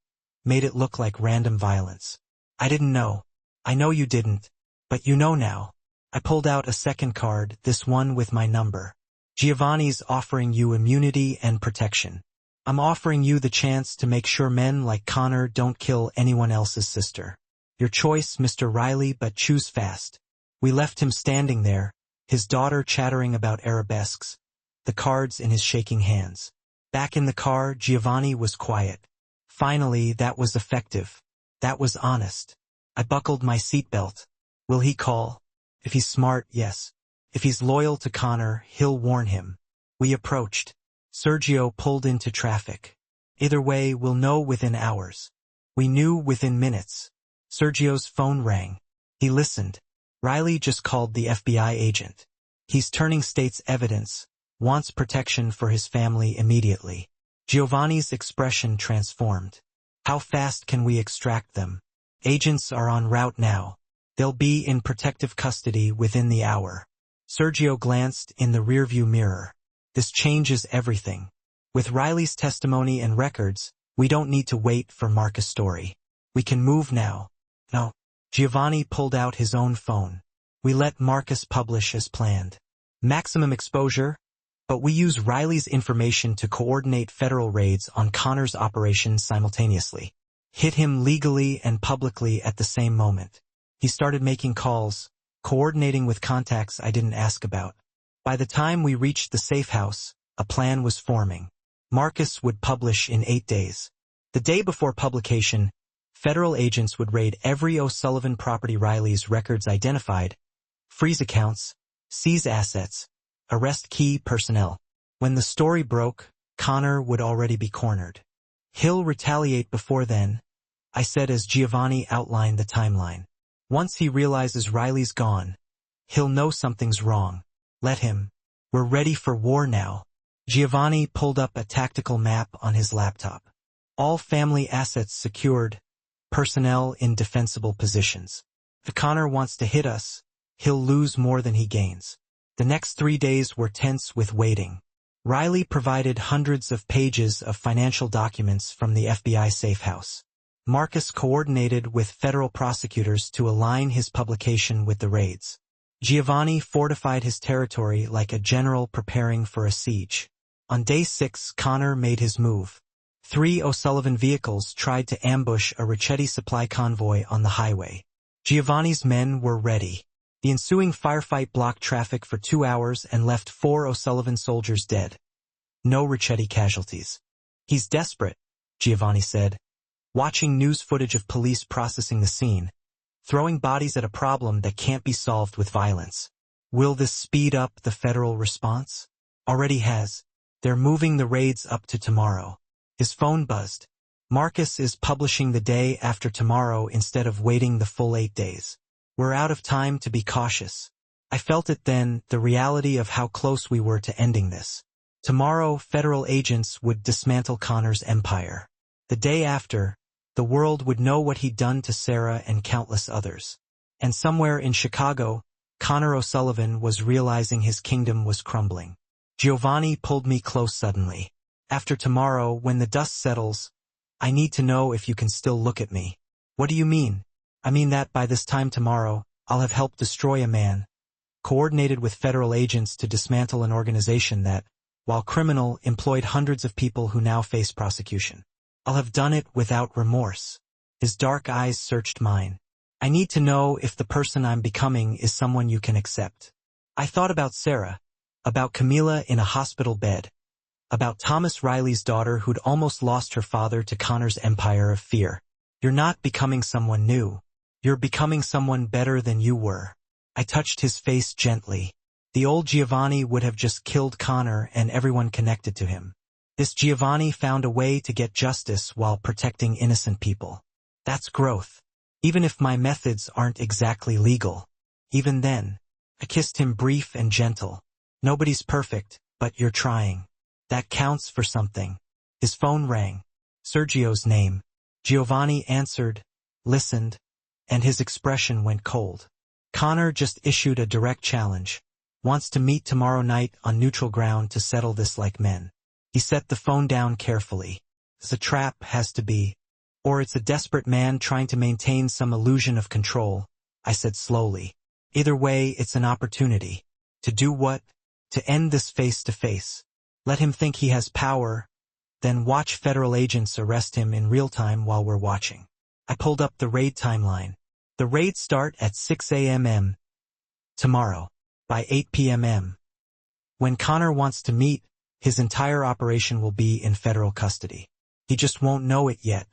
S1: made it look like random violence. I didn't know. I know you didn't, but you know now. I pulled out a second card, this one with my number. Giovanni's offering you immunity and protection. I'm offering you the chance to make sure men like Connor don't kill anyone else's sister. Your choice, Mr. Riley, but choose fast. We left him standing there, his daughter chattering about arabesques, the cards in his shaking hands. Back in the car, Giovanni was quiet. Finally, that was effective. That was honest. I buckled my seatbelt. Will he call? If he's smart, yes. If he's loyal to Connor, he'll warn him. We approached. Sergio pulled into traffic. Either way, we'll know within hours. We knew within minutes. Sergio's phone rang. He listened. Riley just called the FBI agent. He's turning state's evidence, wants protection for his family immediately. Giovanni's expression transformed. How fast can we extract them? Agents are en route now. They'll be in protective custody within the hour. Sergio glanced in the rearview mirror. This changes everything. With Riley's testimony and records, we don't need to wait for Marcus' story. We can move now. No. Giovanni pulled out his own phone. We let Marcus publish as planned. Maximum exposure, but we use Riley's information to coordinate federal raids on Connor's operations simultaneously. Hit him legally and publicly at the same moment. He started making calls, coordinating with contacts I didn't ask about. By the time we reached the safe house, a plan was forming. Marcus would publish in 8 days. The day before publication, federal agents would raid every O'Sullivan property Riley's records identified, freeze accounts, seize assets, arrest key personnel. When the story broke, Connor would already be cornered. He'll retaliate before then, I said as Giovanni outlined the timeline. Once he realizes Riley's gone, he'll know something's wrong. Let him. We're ready for war now. Giovanni pulled up a tactical map on his laptop. All family assets secured, personnel in defensible positions. If Connor wants to hit us, he'll lose more than he gains. The next 3 days were tense with waiting. Riley provided hundreds of pages of financial documents from the FBI safe house. Marcus coordinated with federal prosecutors to align his publication with the raids. Giovanni fortified his territory like a general preparing for a siege. On day 6, Connor made his move. 3 O'Sullivan vehicles tried to ambush a Richetti supply convoy on the highway. Giovanni's men were ready. The ensuing firefight blocked traffic for 2 hours and left 4 O'Sullivan soldiers dead. No Richetti casualties. He's desperate, Giovanni said, watching news footage of police processing the scene, throwing bodies at a problem that can't be solved with violence. Will this speed up the federal response? Already has. They're moving the raids up to tomorrow. His phone buzzed. Marcus is publishing the day after tomorrow instead of waiting the full 8 days. We're out of time to be cautious. I felt it then, the reality of how close we were to ending this. Tomorrow, federal agents would dismantle Connor's empire. The day after, the world would know what he'd done to Sarah and countless others. And somewhere in Chicago, Connor O'Sullivan was realizing his kingdom was crumbling. Giovanni pulled me close suddenly. After tomorrow, when the dust settles, I need to know if you can still look at me. What do you mean? I mean that by this time tomorrow, I'll have helped destroy a man, coordinated with federal agents to dismantle an organization that, while criminal, employed hundreds of people who now face prosecution. I'll have done it without remorse. His dark eyes searched mine. I need to know if the person I'm becoming is someone you can accept. I thought about Sarah, about Camila in a hospital bed, about Thomas Riley's daughter who'd almost lost her father to Connor's empire of fear. You're not becoming someone new. You're becoming someone better than you were. I touched his face gently. The old Giovanni would have just killed Connor and everyone connected to him. This Giovanni found a way to get justice while protecting innocent people. That's growth. Even if my methods aren't exactly legal. Even then, I kissed him brief and gentle. Nobody's perfect, but you're trying. That counts for something. His phone rang. Sergio's name. Giovanni answered, listened, and his expression went cold. Connor just issued a direct challenge. Wants to meet tomorrow night on neutral ground to settle this like men. He set the phone down carefully. It's a trap, has to be. Or it's a desperate man trying to maintain some illusion of control, I said slowly. Either way, it's an opportunity. To do what? To end this face to face. Let him think he has power, then watch federal agents arrest him in real time while we're watching. I pulled up the raid timeline. The raids start at 6 a.m. tomorrow, by 8 p.m. When Connor wants to meet, his entire operation will be in federal custody. He just won't know it yet.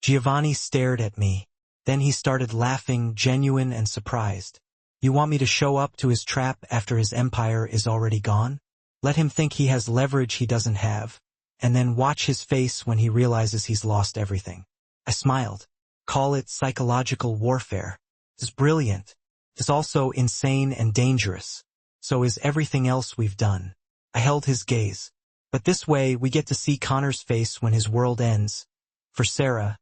S1: Giovanni stared at me. Then he started laughing, genuine and surprised. You want me to show up to his trap after his empire is already gone? Let him think he has leverage he doesn't have, and then watch his face when he realizes he's lost everything. I smiled. Call it psychological warfare. It's brilliant. It's also insane and dangerous. So is everything else we've done. I held his gaze. But this way we get to see Connor's face when his world ends. For Sarah,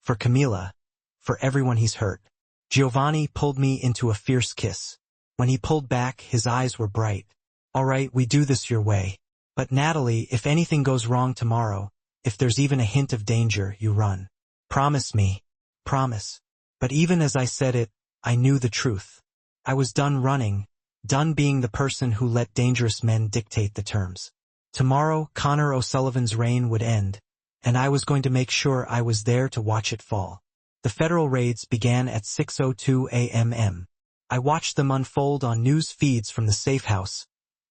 S1: for Camila, for everyone he's hurt. Giovanni pulled me into a fierce kiss. When he pulled back, his eyes were bright. All right, we do this your way. But Natalie, if anything goes wrong tomorrow, if there's even a hint of danger, you run. Promise me. Promise. But even as I said it, I knew the truth. I was done running, done being the person who let dangerous men dictate the terms. Tomorrow, Connor O'Sullivan's reign would end, and I was going to make sure I was there to watch it fall. The federal raids began at 6:02 a.m. I watched them unfold on news feeds from the safe house,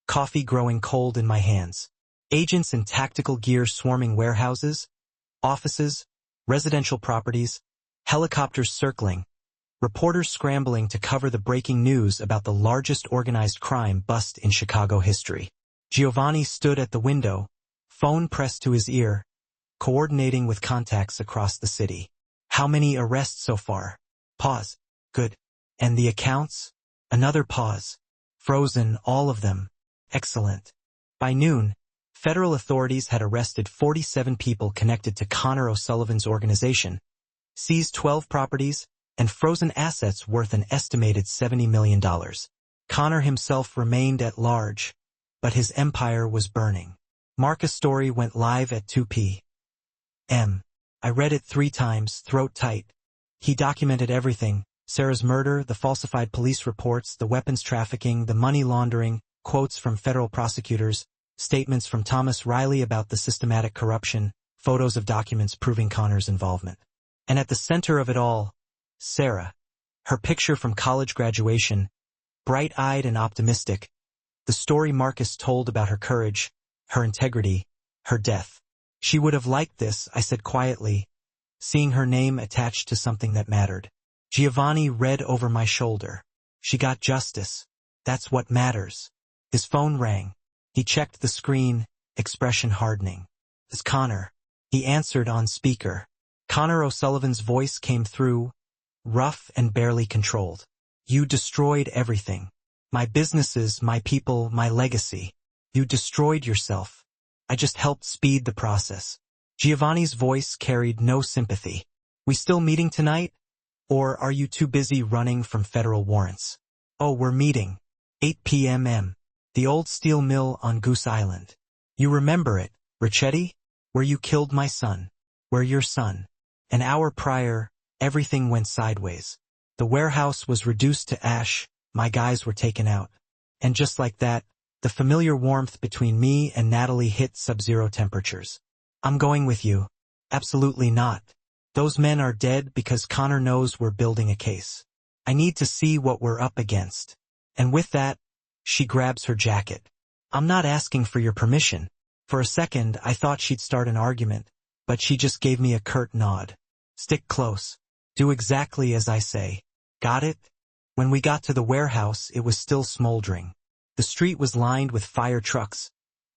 S1: coffee growing cold in my hands. Agents in tactical gear swarming warehouses, offices, residential properties, helicopters circling, reporters scrambling to cover the breaking news about the largest organized crime bust in Chicago history. Giovanni stood at the window, phone pressed to his ear, coordinating with contacts across the city. How many arrests so far? Pause. Good. And the accounts? Another pause. Frozen, all of them. Excellent. By noon, federal authorities had arrested 47 people connected to Connor O'Sullivan's organization, seized 12 properties, and frozen assets worth an estimated $70 million. Connor himself remained at large, but his empire was burning. Marcus' story went live at 2 p.m. I read it 3 times, throat tight. He documented everything: Sarah's murder, the falsified police reports, the weapons trafficking, the money laundering, quotes from federal prosecutors, statements from Thomas Riley about the systematic corruption, photos of documents proving Connor's involvement. And at the center of it all, Sarah. Her picture from college graduation, bright-eyed and optimistic. The story Marcus told about her courage, her integrity, her death. She would have liked this, I said quietly, seeing her name attached to something that mattered. Giovanni read over my shoulder. She got justice. That's what matters. His phone rang. He checked the screen, expression hardening. It's Connor. He answered on speaker. Connor O'Sullivan's voice came through, rough and barely controlled. You destroyed everything. My businesses, my people, my legacy. You destroyed yourself. I just helped speed the process. Giovanni's voice carried no sympathy. We still meeting tonight? Or are you too busy running from federal warrants? Oh, we're meeting. 8 p.m. The old steel mill on Goose Island. You remember it, Ricchetti? Where you killed my son. Where your son. An hour prior, everything went sideways. The warehouse was reduced to ash, my guys were taken out. And just like that, the familiar warmth between me and Natalie hit sub-zero temperatures. I'm going with you. Absolutely not. Those men are dead because Connor knows we're building a case. I need to see what we're up against. And with that, she grabs her jacket. I'm not asking for your permission. For a second, I thought she'd start an argument, but she just gave me a curt nod. Stick close. Do exactly as I say. Got it? When we got to the warehouse, it was still smoldering. The street was lined with fire trucks,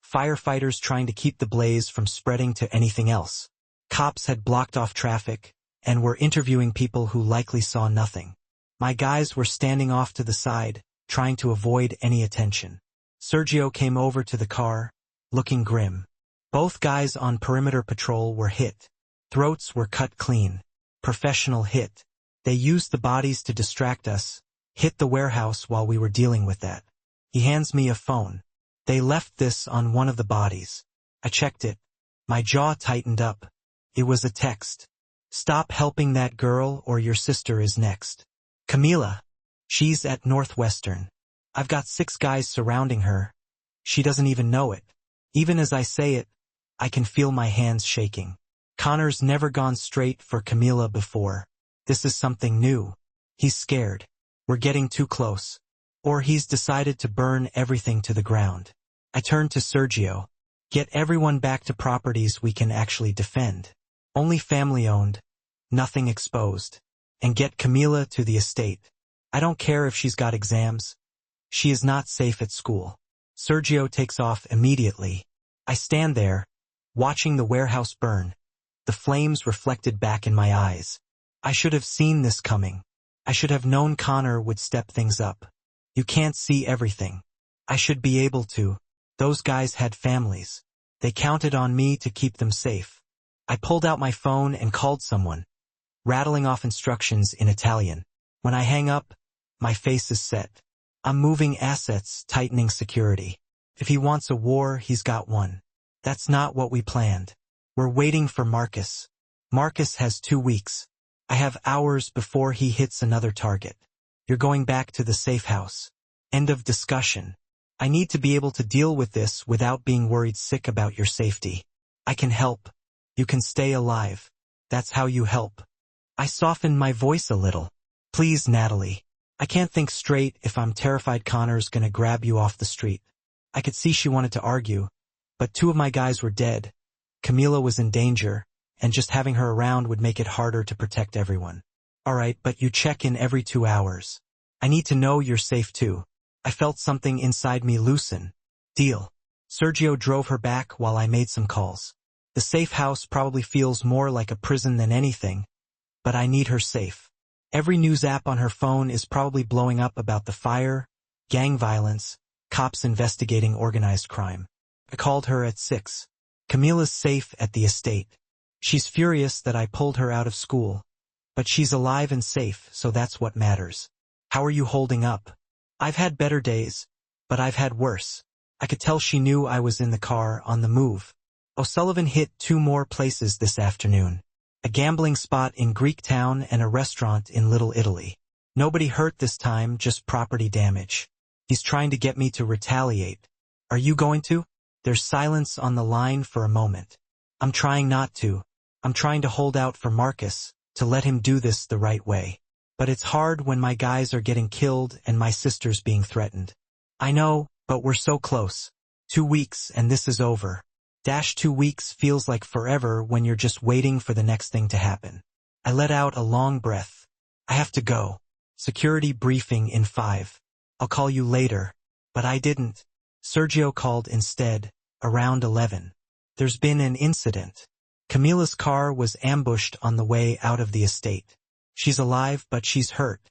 S1: firefighters trying to keep the blaze from spreading to anything else. Cops had blocked off traffic and were interviewing people who likely saw nothing. My guys were standing off to the side, trying to avoid any attention. Sergio came over to the car, looking grim. Both guys on perimeter patrol were hit. Throats were cut clean. Professional hit. They used the bodies to distract us, hit the warehouse while we were dealing with that. He hands me a phone. They left this on one of the bodies. I checked it. My jaw tightened up. It was a text. Stop helping that girl or your sister is next. Camila. She's at Northwestern. I've got 6 guys surrounding her. She doesn't even know it. Even as I say it, I can feel my hands shaking. Connor's never gone straight for Camila before. This is something new. He's scared. We're getting too close. Or he's decided to burn everything to the ground. I turned to Sergio. Get everyone back to properties we can actually defend. Only family-owned. nothing exposed. And get Camila to the estate. I don't care if she's got exams. She is not safe at school. Sergio takes off immediately. I stand there, watching the warehouse burn. The flames reflected back in my eyes. I should have seen this coming. I should have known Connor would step things up. You can't see everything. I should be able to. Those guys had families. They counted on me to keep them safe. I pulled out my phone and called someone, rattling off instructions in Italian. When I hang up, my face is set. I'm moving assets, tightening security. If he wants a war, he's got one. That's not what we planned. We're waiting for Marcus. Marcus has 2 weeks. I have hours before he hits another target. You're going back to the safe house. End of discussion. I need to be able to deal with this without being worried sick about your safety. I can help. You can stay alive. That's how you help. I softened my voice a little. Please, Natalie. I can't think straight if I'm terrified Connor's gonna grab you off the street. I could see she wanted to argue, but 2 of my guys were dead. Camila was in danger, and just having her around would make it harder to protect everyone. Alright, but you check in every 2 hours. I need to know you're safe too. I felt something inside me loosen. Deal. Sergio drove her back while I made some calls. The safe house probably feels more like a prison than anything, but I need her safe. Every news app on her phone is probably blowing up about the fire, gang violence, cops investigating organized crime. I called her at 6. Camila's safe at the estate. She's furious that I pulled her out of school, but she's alive and safe, so that's what matters. How are you holding up? I've had better days, but I've had worse. I could tell she knew I was in the car on the move. O'Sullivan hit 2 more places this afternoon. A gambling spot in Greektown and a restaurant in Little Italy. Nobody hurt this time, just property damage. He's trying to get me to retaliate. Are you going to? There's silence on the line for a moment. I'm trying not to. I'm trying to hold out for Marcus, to let him do this the right way. But it's hard when my guys are getting killed and my sister's being threatened. I know, but we're so close. 2 weeks and this is over. 2 weeks feels like forever when you're just waiting for the next thing to happen. I let out a long breath. I have to go. Security briefing in 5. I'll call you later. But I didn't. Sergio called instead, around 11. There's been an incident. Camila's car was ambushed on the way out of the estate. She's alive, but she's hurt.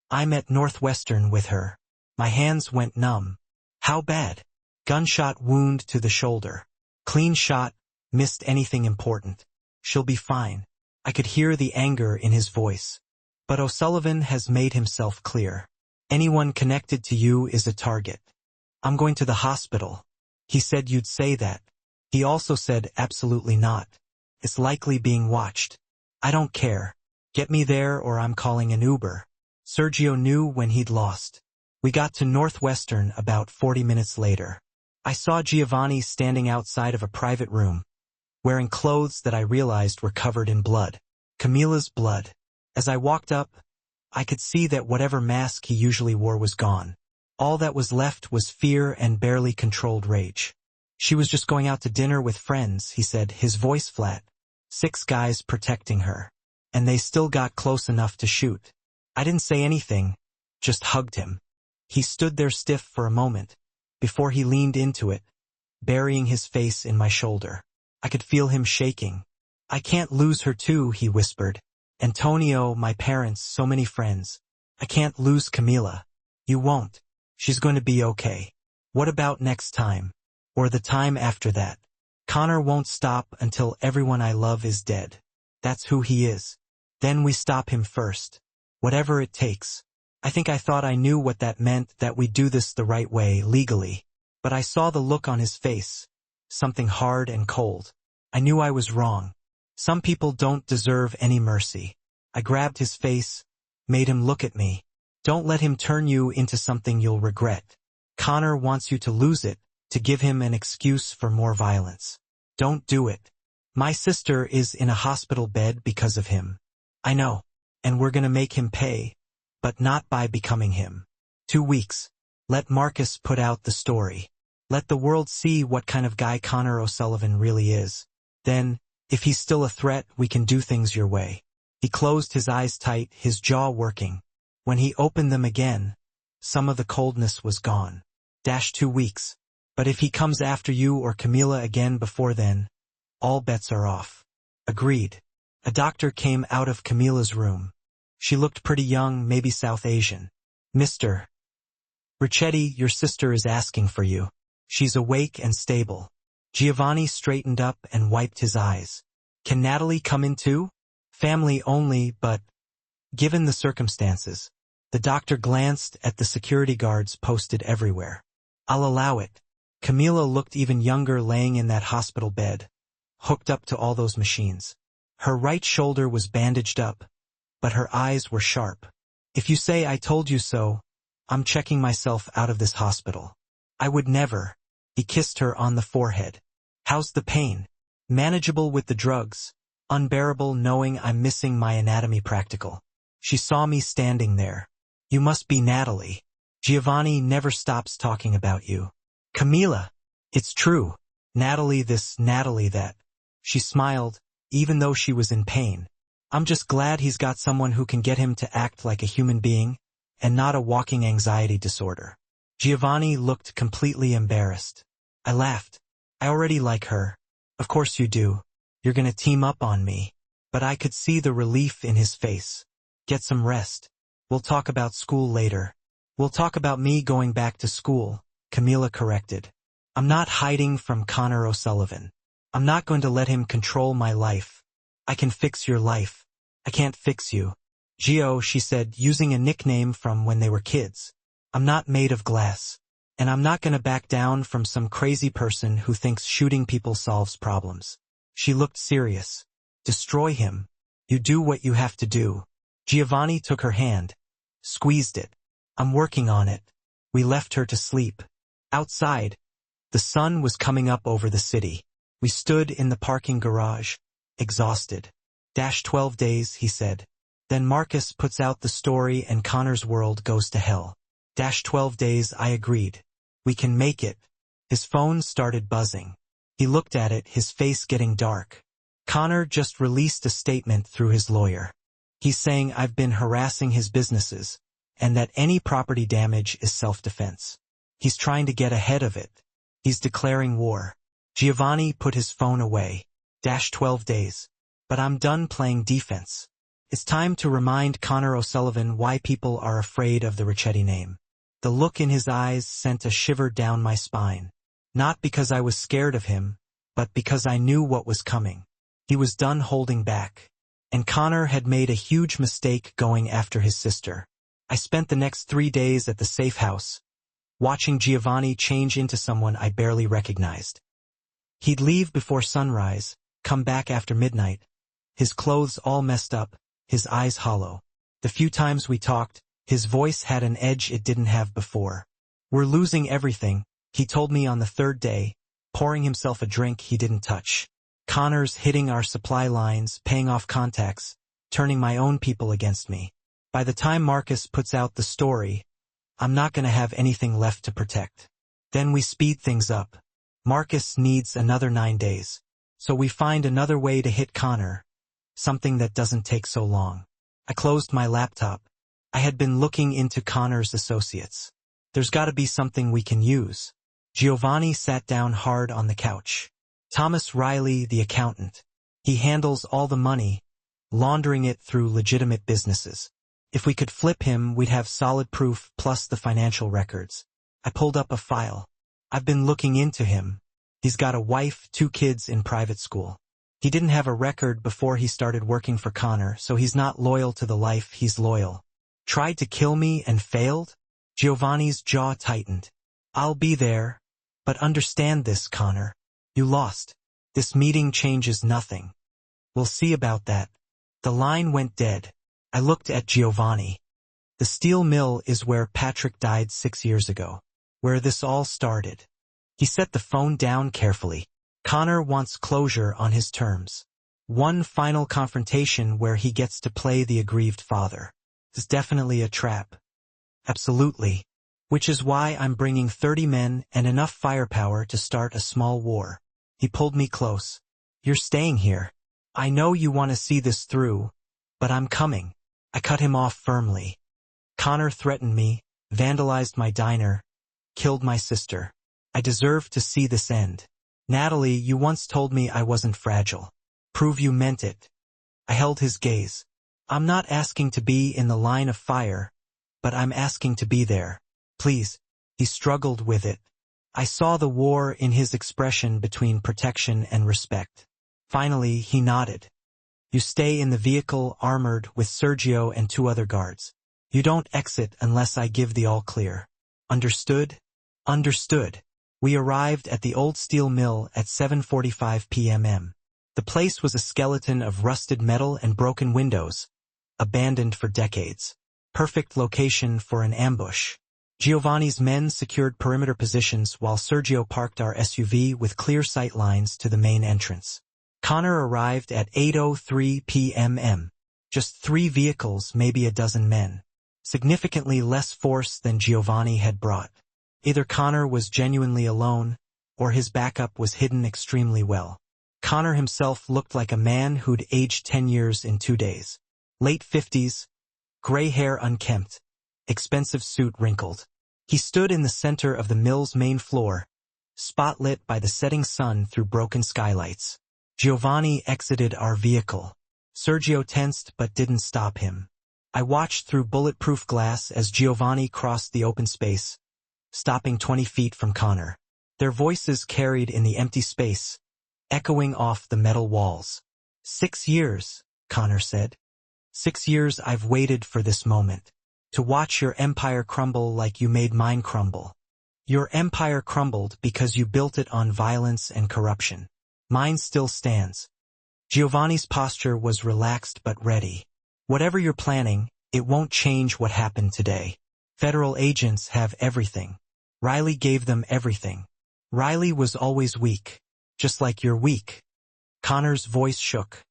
S1: I'm at Northwestern with her. My hands went numb. How bad? Gunshot wound to the shoulder. Clean shot, missed anything important. She'll be fine. I could hear the anger in his voice. But O'Sullivan has made himself clear. Anyone connected to you is a target. I'm going to the hospital. He said you'd say that. He also said absolutely not. It's likely being watched. I don't care. Get me there or I'm calling an Uber. Sergio knew when he'd lost. We got to Northwestern about 40 minutes later. I saw Giovanni standing outside of a private room, wearing clothes that I realized were covered in blood. Camila's blood. As I walked up, I could see that whatever mask he usually wore was gone. All that was left was fear and barely controlled rage. She was just going out to dinner with friends, he said, his voice flat. 6 guys protecting her. And they still got close enough to shoot. I didn't say anything, just hugged him. He stood there stiff for a moment, before he leaned into it, burying his face in my shoulder. I could feel him shaking. I can't lose her too, he whispered. Antonio, my parents, so many friends. I can't lose Camila. You won't. She's going to be okay. What about next time? Or the time after that? Connor won't stop until everyone I love is dead. That's who he is. Then we stop him first. Whatever it takes. I think I thought I knew what that meant, that we do this the right way, legally. But I saw the look on his face. Something hard and cold. I knew I was wrong. Some people don't deserve any mercy. I grabbed his face, made him look at me. Don't let him turn you into something you'll regret. Connor wants you to lose it, to give him an excuse for more violence. Don't do it. My sister is in a hospital bed because of him. I know. And we're gonna make him pay. But not by becoming him. 2 weeks. Let Marcus put out the story. Let the world see what kind of guy Connor O'Sullivan really is. Then, if he's still a threat, we can do things your way. He closed his eyes tight, his jaw working. When he opened them again, some of the coldness was gone. 2 weeks. But if he comes after you or Camila again before then, all bets are off. Agreed. A doctor came out of Camila's room. She looked pretty young, maybe South Asian. Mr. Richetti, your sister is asking for you. She's awake and stable. Giovanni straightened up and wiped his eyes. Can Natalie come in too? Family only, but given the circumstances. The doctor glanced at the security guards posted everywhere. I'll allow it. Camila looked even younger laying in that hospital bed, hooked up to all those machines. Her right shoulder was bandaged up, but her eyes were sharp. If you say I told you so, I'm checking myself out of this hospital. I would never. He kissed her on the forehead. How's the pain? Manageable with the drugs. Unbearable knowing I'm missing my anatomy practical. She saw me standing there. You must be Natalie. Giovanni never stops talking about you. Camila. It's true. Natalie this, Natalie that. She smiled, even though she was in pain. I'm just glad he's got someone who can get him to act like a human being, and not a walking anxiety disorder. Giovanni looked completely embarrassed. I laughed. I already like her. Of course you do. You're gonna team up on me. But I could see the relief in his face. Get some rest. We'll talk about school later. We'll talk about me going back to school, Camila corrected. I'm not hiding from Connor O'Sullivan. I'm not going to let him control my life. I can fix your life. I can't fix you. Gio, she said, using a nickname from when they were kids. I'm not made of glass. And I'm not gonna back down from some crazy person who thinks shooting people solves problems. She looked serious. Destroy him. You do what you have to do. Giovanni took her hand, squeezed it. I'm working on it. We left her to sleep. Outside, the sun was coming up over the city. We stood in the parking garage, exhausted. 12 days, he said. Then Marcus puts out the story and Connor's world goes to hell. 12 days, I agreed. We can make it. His phone started buzzing. He looked at it, his face getting dark. Connor just released a statement through his lawyer. He's saying I've been harassing his businesses, and that any property damage is self-defense. He's trying to get ahead of it. He's declaring war. Giovanni put his phone away. 12 days. But I'm done playing defense. It's time to remind Connor O'Sullivan why people are afraid of the Richetti name. The look in his eyes sent a shiver down my spine. Not because I was scared of him, but because I knew what was coming. He was done holding back. And Connor had made a huge mistake going after his sister. I spent the next 3 days at the safe house, watching Giovanni change into someone I barely recognized. He'd leave before sunrise, come back after midnight, his clothes all messed up, his eyes hollow. The few times we talked, his voice had an edge it didn't have before. We're losing everything, he told me on the 3rd day, pouring himself a drink he didn't touch. Connor's hitting our supply lines, paying off contacts, turning my own people against me. By the time Marcus puts out the story, I'm not going to have anything left to protect. Then we speed things up. Marcus needs another 9 days. So we find another way to hit Connor, something that doesn't take so long. I closed my laptop. I had been looking into Connor's associates. There's got to be something we can use. Giovanni sat down hard on the couch. Thomas Riley, the accountant. He handles all the money, laundering it through legitimate businesses. If we could flip him, we'd have solid proof plus the financial records. I pulled up a file. I've been looking into him. He's got a wife, 2 kids in private school. He didn't have a record before he started working for Connor, so he's not loyal to the life he's loyal. Tried to kill me and failed? Giovanni's jaw tightened. I'll be there. But understand this, Connor. You lost. This meeting changes nothing. We'll see about that. The line went dead. I looked at Giovanni. The steel mill is where Patrick died 6 years ago. Where this all started. He set the phone down carefully. Connor wants closure on his terms. One final confrontation where he gets to play the aggrieved father. It's definitely a trap. Absolutely. Which is why I'm bringing 30 men and enough firepower to start a small war. He pulled me close. You're staying here. I know you want to see this through, But I'm coming. I cut him off firmly. Connor threatened me, vandalized my diner, killed my sister. I deserve to see this end. Natalie, you once told me I wasn't fragile. Prove you meant it. I held his gaze. I'm not asking to be in the line of fire, but I'm asking to be there. Please. He struggled with it. I saw the war in his expression between protection and respect. Finally, he nodded. You stay in the vehicle armored with Sergio and 2 other guards. You don't exit unless I give the all clear. Understood? Understood. We arrived at the old steel mill at 7:45 p.m. The place was a skeleton of rusted metal and broken windows, abandoned for decades. Perfect location for an ambush. Giovanni's men secured perimeter positions while Sergio parked our SUV with clear sight lines to the main entrance. Connor arrived at 8:03 p.m. Just 3 vehicles, maybe a dozen men. Significantly less force than Giovanni had brought. Either Connor was genuinely alone, or his backup was hidden extremely well. Connor himself looked like a man who'd aged 10 years in 2 days. Late 50s, gray hair unkempt, expensive suit wrinkled. He stood in the center of the mill's main floor, spotlit by the setting sun through broken skylights. Giovanni exited our vehicle. Sergio tensed but didn't stop him. I watched through bulletproof glass as Giovanni crossed the open space, stopping 20 feet from Connor. Their voices carried in the empty space, echoing off the metal walls. 6 years, Connor said. 6 years I've waited for this moment. To watch your empire crumble like you made mine crumble. Your empire crumbled because you built it on violence and corruption. Mine still stands. Giovanni's posture was relaxed but ready. Whatever you're planning, it won't change what happened today. Federal agents have everything. Riley gave them everything. Riley was always weak, just like you're weak. Connor's voice shook.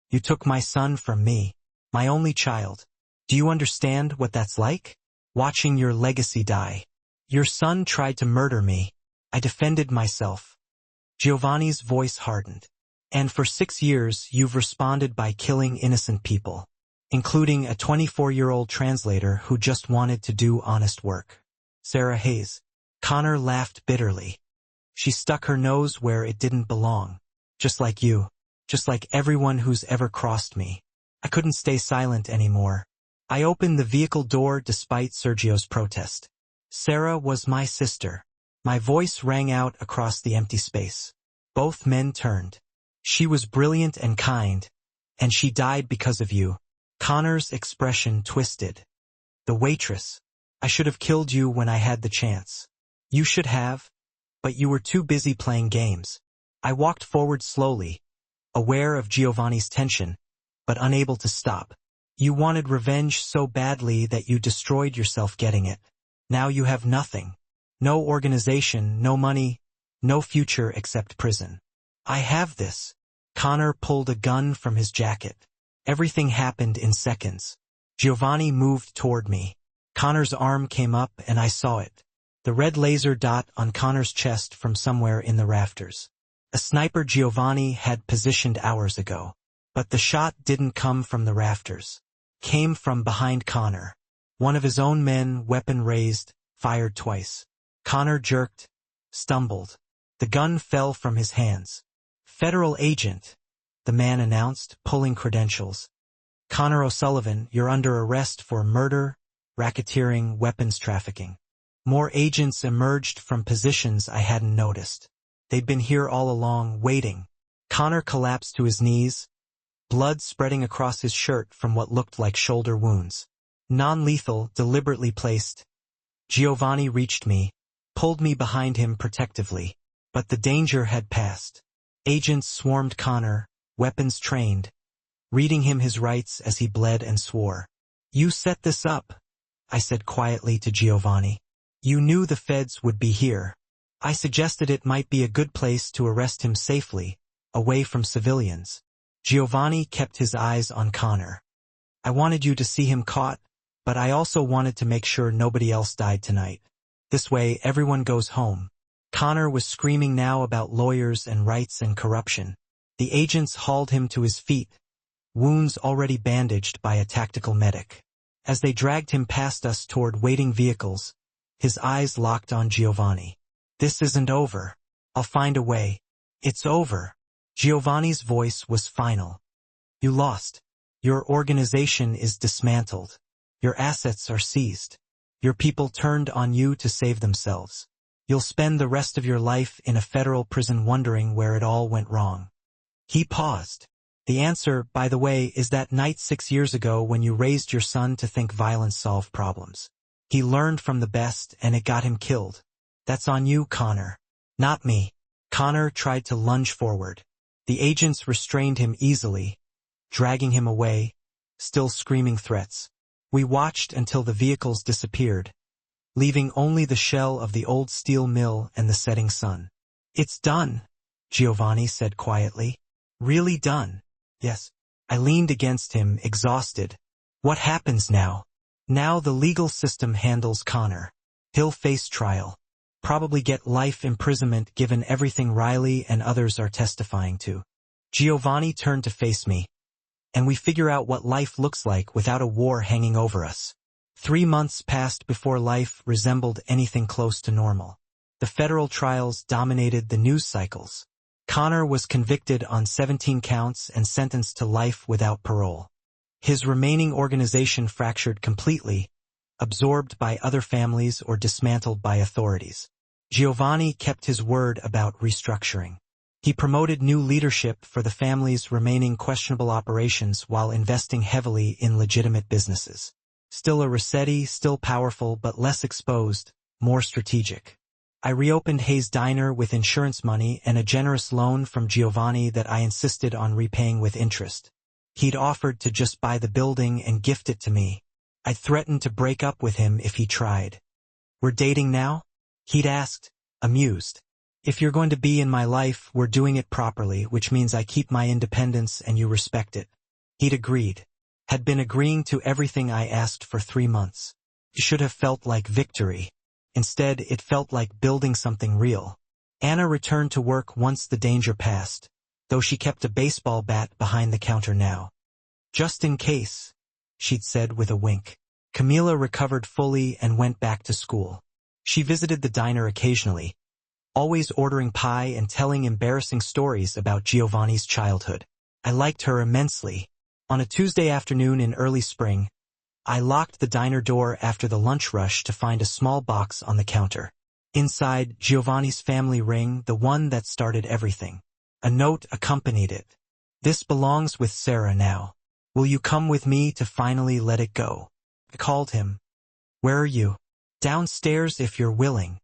S1: You took my son from me, my only child. Do you understand what that's like? Watching your legacy die. Your son tried to murder me. I defended myself. Giovanni's voice hardened. And for 6 years you've responded by killing innocent people, including a 24-year-old translator who just wanted to do honest work. Sarah Hayes. Connor laughed bitterly. She stuck her nose where it didn't belong. Just like you. Just like everyone who's ever crossed me. I couldn't stay silent anymore. I opened the vehicle door despite Sergio's protest. Sarah was my sister. My voice rang out across the empty space. Both men turned. She was brilliant and kind, and she died because of you. Connor's expression twisted. The waitress. I should have killed you when I had the chance. You should have, but you were too busy playing games. I walked forward slowly, aware of Giovanni's tension, but unable to stop. You wanted revenge so badly that you destroyed yourself getting it. Now you have nothing. No organization, no money, no future except prison. I have this. Connor pulled a gun from his jacket. Everything happened in seconds. Giovanni moved toward me. Connor's arm came up and I saw it. The red laser dot on Connor's chest from somewhere in the rafters. A sniper Giovanni had positioned hours ago. But the shot didn't come from the rafters. Came from behind Connor. One of his own men, weapon raised, fired twice. Connor jerked, stumbled. The gun fell from his hands. Federal agent, the man announced, pulling credentials. Connor O'Sullivan, you're under arrest for murder, racketeering, weapons trafficking. More agents emerged from positions I hadn't noticed. They'd been here all along, waiting. Connor collapsed to his knees, blood spreading across his shirt from what looked like shoulder wounds. Non-lethal, deliberately placed. Giovanni reached me, pulled me behind him protectively. But the danger had passed. Agents swarmed Connor, weapons trained, reading him his rights as he bled and swore. You set this up, I said quietly to Giovanni. You knew the feds would be here. I suggested it might be a good place to arrest him safely, away from civilians. Giovanni kept his eyes on Connor. I wanted you to see him caught, but I also wanted to make sure nobody else died tonight. This way everyone goes home. Connor was screaming now about lawyers and rights and corruption. The agents hauled him to his feet, wounds already bandaged by a tactical medic. As they dragged him past us toward waiting vehicles, his eyes locked on Giovanni. "This isn't over. I'll find a way. It's over." Giovanni's voice was final. "You lost. Your organization is dismantled. Your assets are seized. Your people turned on you to save themselves. You'll spend the rest of your life in a federal prison wondering where it all went wrong." He paused. "The answer, by the way, is that night 6 years ago when you raised your son to think violence solved problems. He learned from the best and it got him killed. That's on you, Connor. Not me." Connor tried to lunge forward. The agents restrained him easily, dragging him away, still screaming threats. We watched until the vehicles disappeared, leaving only the shell of the old steel mill and the setting sun. "It's done," Giovanni said quietly. "Really done." "Yes." I leaned against him, exhausted. "What happens now?" "Now the legal system handles Connor. He'll face trial. Probably get life imprisonment given everything Riley and others are testifying to." Giovanni turned to face me. "And we figure out what life looks like without a war hanging over us." 3 months passed before life resembled anything close to normal. The federal trials dominated the news cycles. Connor was convicted on 17 counts and sentenced to life without parole. His remaining organization fractured completely, absorbed by other families or dismantled by authorities. Giovanni kept his word about restructuring. He promoted new leadership for the family's remaining questionable operations while investing heavily in legitimate businesses. Still a Rossetti, still powerful but less exposed, more strategic. I reopened Hayes Diner with insurance money and a generous loan from Giovanni that I insisted on repaying with interest. He'd offered to just buy the building and gift it to me. I'd threatened to break up with him if he tried. "We're dating now?" he'd asked, amused. "If you're going to be in my life, we're doing it properly, which means I keep my independence and you respect it." He'd agreed. Had been agreeing to everything I asked for 3 months. It should have felt like victory. Instead, it felt like building something real. Anna returned to work once the danger passed, though she kept a baseball bat behind the counter now. "Just in case," she'd said with a wink. Camila recovered fully and went back to school. She visited the diner occasionally, always ordering pie and telling embarrassing stories about Giovanni's childhood. I liked her immensely. On a Tuesday afternoon in early spring, I locked the diner door after the lunch rush to find a small box on the counter. Inside, Giovanni's family ring, the one that started everything. A note accompanied it. "This belongs with Sarah now. Will you come with me to finally let it go?" I called him. "Where are you?" "Downstairs if you're willing."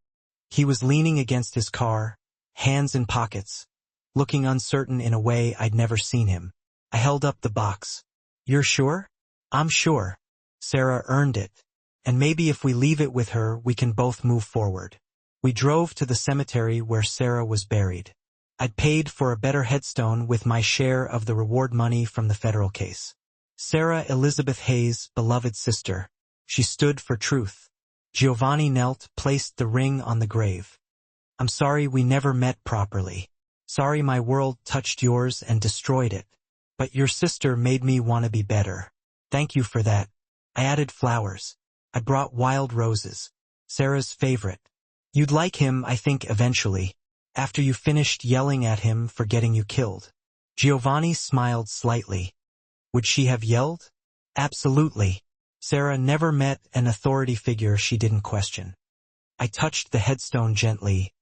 S1: He was leaning against his car, hands in pockets, looking uncertain in a way I'd never seen him. I held up the box. "You're sure?" "I'm sure. Sarah earned it. And maybe if we leave it with her, we can both move forward." We drove to the cemetery where Sarah was buried. I'd paid for a better headstone with my share of the reward money from the federal case. Sarah Elizabeth Hayes, beloved sister. She stood for truth. Giovanni knelt, placed the ring on the grave. "I'm sorry we never met properly. Sorry my world touched yours and destroyed it. But your sister made me want to be better. Thank you for that." I added flowers. I brought wild roses. Sarah's favorite. "You'd like him, I think, eventually, after you finished yelling at him for getting you killed." Giovanni smiled slightly. Would she have yelled? Absolutely. Sarah never met an authority figure she didn't question. I touched the headstone gently,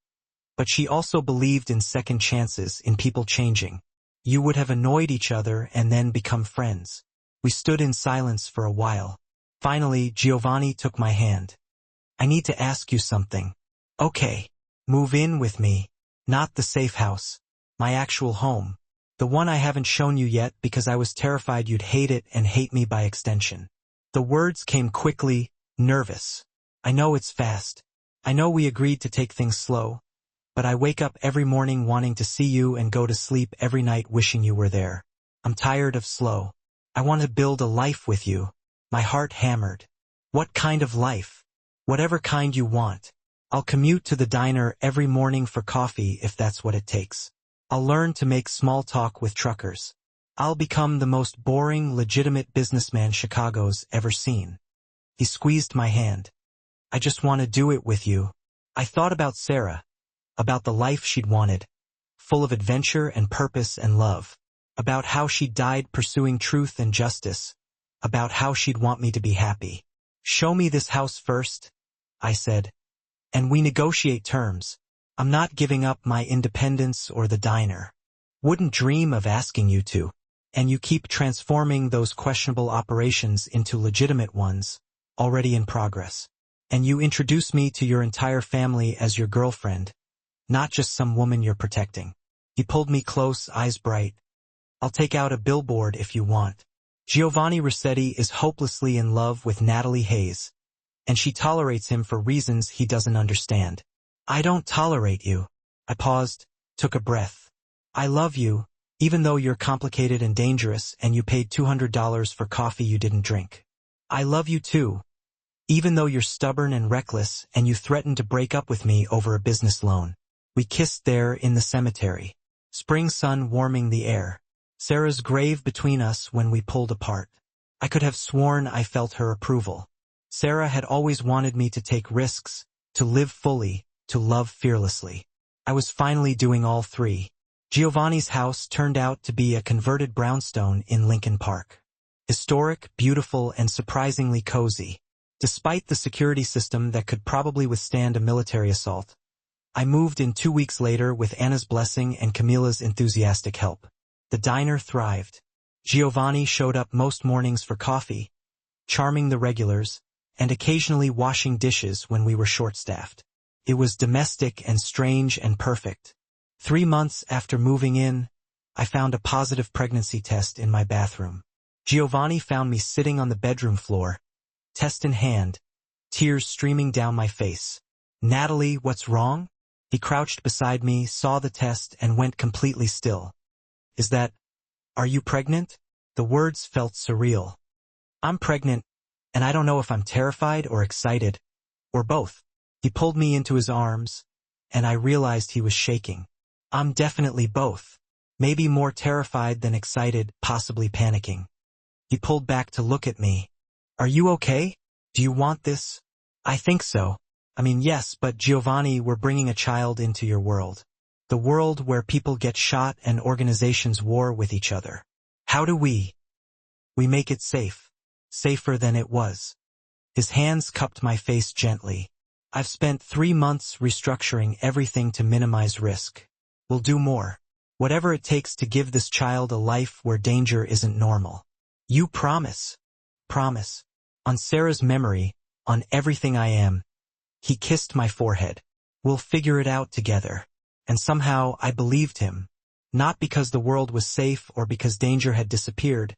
S1: but she also believed in second chances, in people changing. You would have annoyed each other and then become friends. We stood in silence for a while. Finally, Giovanni took my hand. "I need to ask you something." "Okay. Move in with me. Not the safe house. My actual home. The one I haven't shown you yet because I was terrified you'd hate it and hate me by extension." The words came quickly, nervous. "I know it's fast. I know we agreed to take things slow. But I wake up every morning wanting to see you and go to sleep every night wishing you were there. I'm tired of slow. I want to build a life with you." My heart hammered. "What kind of life?" "Whatever kind you want. I'll commute to the diner every morning for coffee if that's what it takes. I'll learn to make small talk with truckers. I'll become the most boring, legitimate businessman Chicago's ever seen. He squeezed my hand. I just want to do it with you. I thought about Sarah, about the life she'd wanted, full of adventure and purpose and love, about how she died pursuing truth and justice, about how she'd want me to be happy. Show me this house first, I said, and we negotiate terms. I'm not giving up my independence or the diner. Wouldn't dream of asking you to. And you keep transforming those questionable operations into legitimate ones, already in progress. And you introduce me to your entire family as your girlfriend, not just some woman you're protecting. He pulled me close, eyes bright. I'll take out a billboard if you want. Giovanni Rossetti is hopelessly in love with Natalie Hayes, and she tolerates him for reasons he doesn't understand. I don't tolerate you. I paused, took a breath. I love you, even though you're complicated and dangerous and you paid $200 for coffee you didn't drink. I love you too, even though you're stubborn and reckless and you threatened to break up with me over a business loan. We kissed there in the cemetery. Spring sun warming the air. Sarah's grave between us when we pulled apart. I could have sworn I felt her approval. Sarah had always wanted me to take risks, to live fully, to love fearlessly. I was finally doing all three. Giovanni's house turned out to be a converted brownstone in Lincoln Park. Historic, beautiful, and surprisingly cozy. Despite the security system that could probably withstand a military assault, I moved in 2 weeks later with Anna's blessing and Camila's enthusiastic help. The diner thrived. Giovanni showed up most mornings for coffee, charming the regulars, and occasionally washing dishes when we were short-staffed. It was domestic and strange and perfect. 3 months after moving in, I found a positive pregnancy test in my bathroom. Giovanni found me sitting on the bedroom floor, test in hand, tears streaming down my face. Natalie, what's wrong? He crouched beside me, saw the test, and went completely still. Are you pregnant? The words felt surreal. I'm pregnant, and I don't know if I'm terrified or excited, or both. He pulled me into his arms, and I realized he was shaking. I'm definitely both. Maybe more terrified than excited, possibly panicking. He pulled back to look at me. Are you okay? Do you want this? I think so. Yes, but Giovanni, we're bringing a child into your world. The world where people get shot and organizations war with each other. How do we make it safe? Safer than it was. His hands cupped my face gently. I've spent 3 months restructuring everything to minimize risk. We'll do more. Whatever it takes to give this child a life where danger isn't normal. You promise? Promise. On Sarah's memory, on everything I am. He kissed my forehead. We'll figure it out together. And somehow I believed him. Not because the world was safe or because danger had disappeared,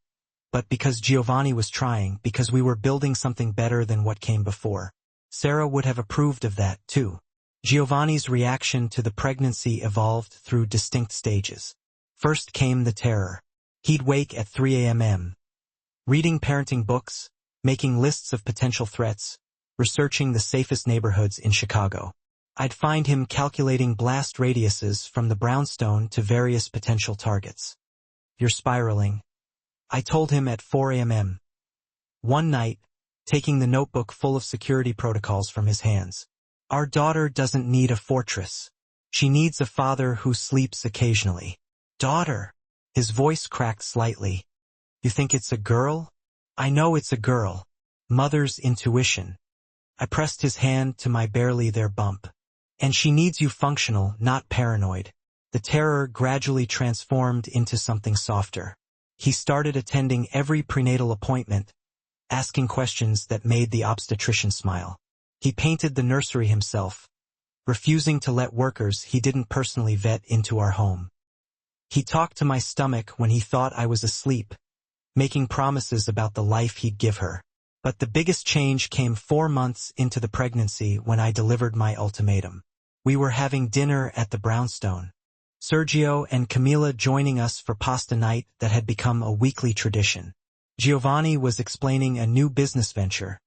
S1: but because Giovanni was trying, because we were building something better than what came before. Sarah would have approved of that, too. Giovanni's reaction to the pregnancy evolved through distinct stages. First came the terror. He'd wake at 3 a.m., reading parenting books, making lists of potential threats, researching the safest neighborhoods in Chicago. I'd find him calculating blast radiuses from the brownstone to various potential targets. You're spiraling, I told him at 4 a.m. One night, taking the notebook full of security protocols from his hands. Our daughter doesn't need a fortress. She needs a father who sleeps occasionally. Daughter. His voice cracked slightly. You think it's a girl? I know it's a girl. Mother's intuition. I pressed his hand to my barely there bump. And she needs you functional, not paranoid. The terror gradually transformed into something softer. He started attending every prenatal appointment, asking questions that made the obstetrician smile. He painted the nursery himself, refusing to let workers he didn't personally vet into our home. He talked to my stomach when he thought I was asleep, making promises about the life he'd give her. But the biggest change came 4 months into the pregnancy when I delivered my ultimatum. We were having dinner at the brownstone. Sergio and Camila joining us for pasta night that had become a weekly tradition. Giovanni was explaining a new business venture,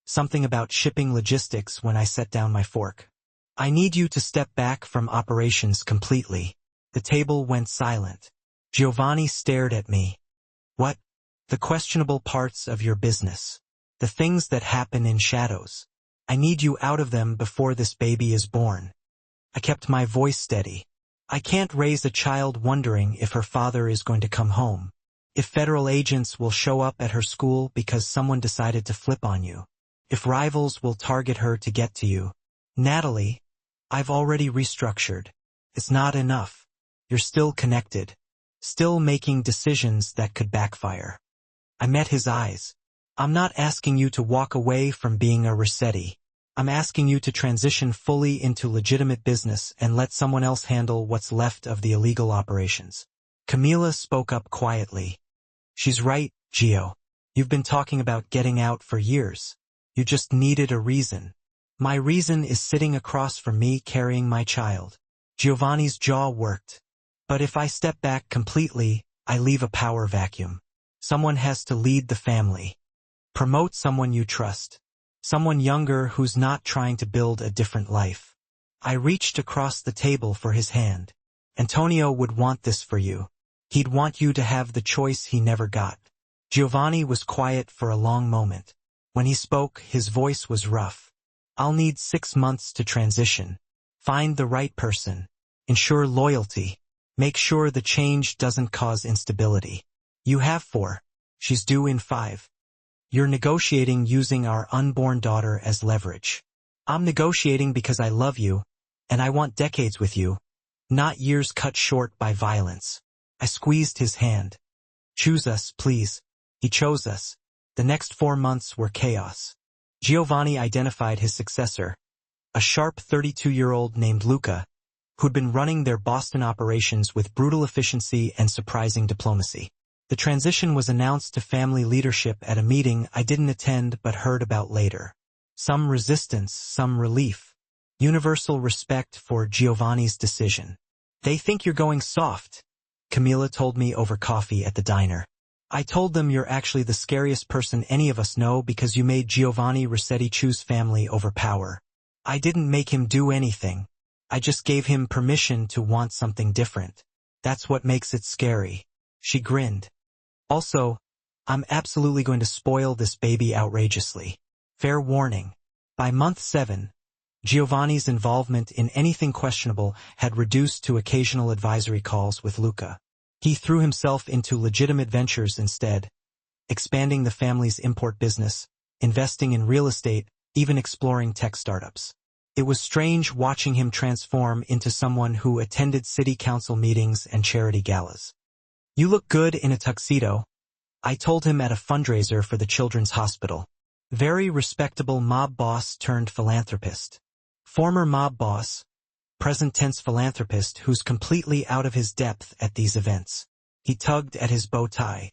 S1: something about shipping logistics when I set down my fork. I need you to step back from operations completely. The table went silent. Giovanni stared at me. What? The questionable parts of your business. The things that happen in shadows. I need you out of them before this baby is born. I kept my voice steady. I can't raise a child wondering if her father is going to come home. If federal agents will show up at her school because someone decided to flip on you. If rivals will target her to get to you. Natalie, I've already restructured. It's not enough. You're still connected. Still making decisions that could backfire. I met his eyes. I'm not asking you to walk away from being a Rossetti. I'm asking you to transition fully into legitimate business and let someone else handle what's left of the illegal operations. Camila spoke up quietly. She's right, Gio. You've been talking about getting out for years. You just needed a reason. My reason is sitting across from me carrying my child. Giovanni's jaw worked. But if I step back completely, I leave a power vacuum. Someone has to lead the family. Promote someone you trust. Someone younger who's not trying to build a different life. I reached across the table for his hand. Antonio would want this for you. He'd want you to have the choice he never got. Giovanni was quiet for a long moment. When he spoke, his voice was rough. I'll need 6 months to transition. Find the right person. Ensure loyalty. Make sure the change doesn't cause instability. You have 4. She's due in 5. You're negotiating using our unborn daughter as leverage. I'm negotiating because I love you, and I want decades with you, not years cut short by violence. I squeezed his hand. Choose us, please. He chose us. The next 4 months were chaos. Giovanni identified his successor, a sharp 32-year-old named Luca, who'd been running their Boston operations with brutal efficiency and surprising diplomacy. The transition was announced to family leadership at a meeting I didn't attend but heard about later. Some resistance, some relief. Universal respect for Giovanni's decision. They think you're going soft, Camila told me over coffee at the diner. I told them you're actually the scariest person any of us know because you made Giovanni Rossetti choose family over power. I didn't make him do anything. I just gave him permission to want something different. That's what makes it scary. She grinned. Also, I'm absolutely going to spoil this baby outrageously. Fair warning. By month 7, Giovanni's involvement in anything questionable had reduced to occasional advisory calls with Luca. He threw himself into legitimate ventures instead, expanding the family's import business, investing in real estate, even exploring tech startups. It was strange watching him transform into someone who attended city council meetings and charity galas. You look good in a tuxedo, I told him at a fundraiser for the children's hospital. Very respectable mob boss turned philanthropist. Former mob boss, present tense philanthropist who's completely out of his depth at these events. He tugged at his bow tie.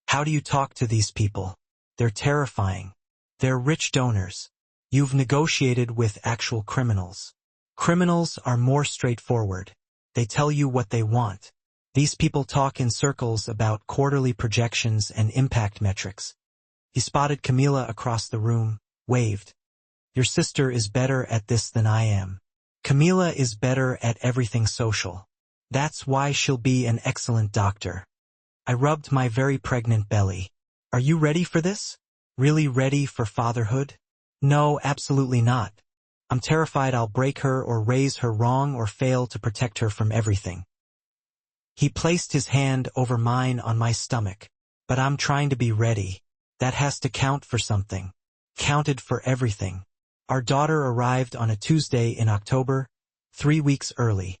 S1: How do you talk to these people? They're terrifying. They're rich donors. You've negotiated with actual criminals. Criminals are more straightforward. They tell you what they want. These people talk in circles about quarterly projections and impact metrics. He spotted Camila across the room, waved. Your sister is better at this than I am. Camila is better at everything social. That's why she'll be an excellent doctor. I rubbed my very pregnant belly. Are you ready for this? Really ready for fatherhood? No, absolutely not. I'm terrified I'll break her or raise her wrong or fail to protect her from everything. He placed his hand over mine on my stomach. But I'm trying to be ready. That has to count for something. Counted for everything. Our daughter arrived on a Tuesday in October, 3 weeks early,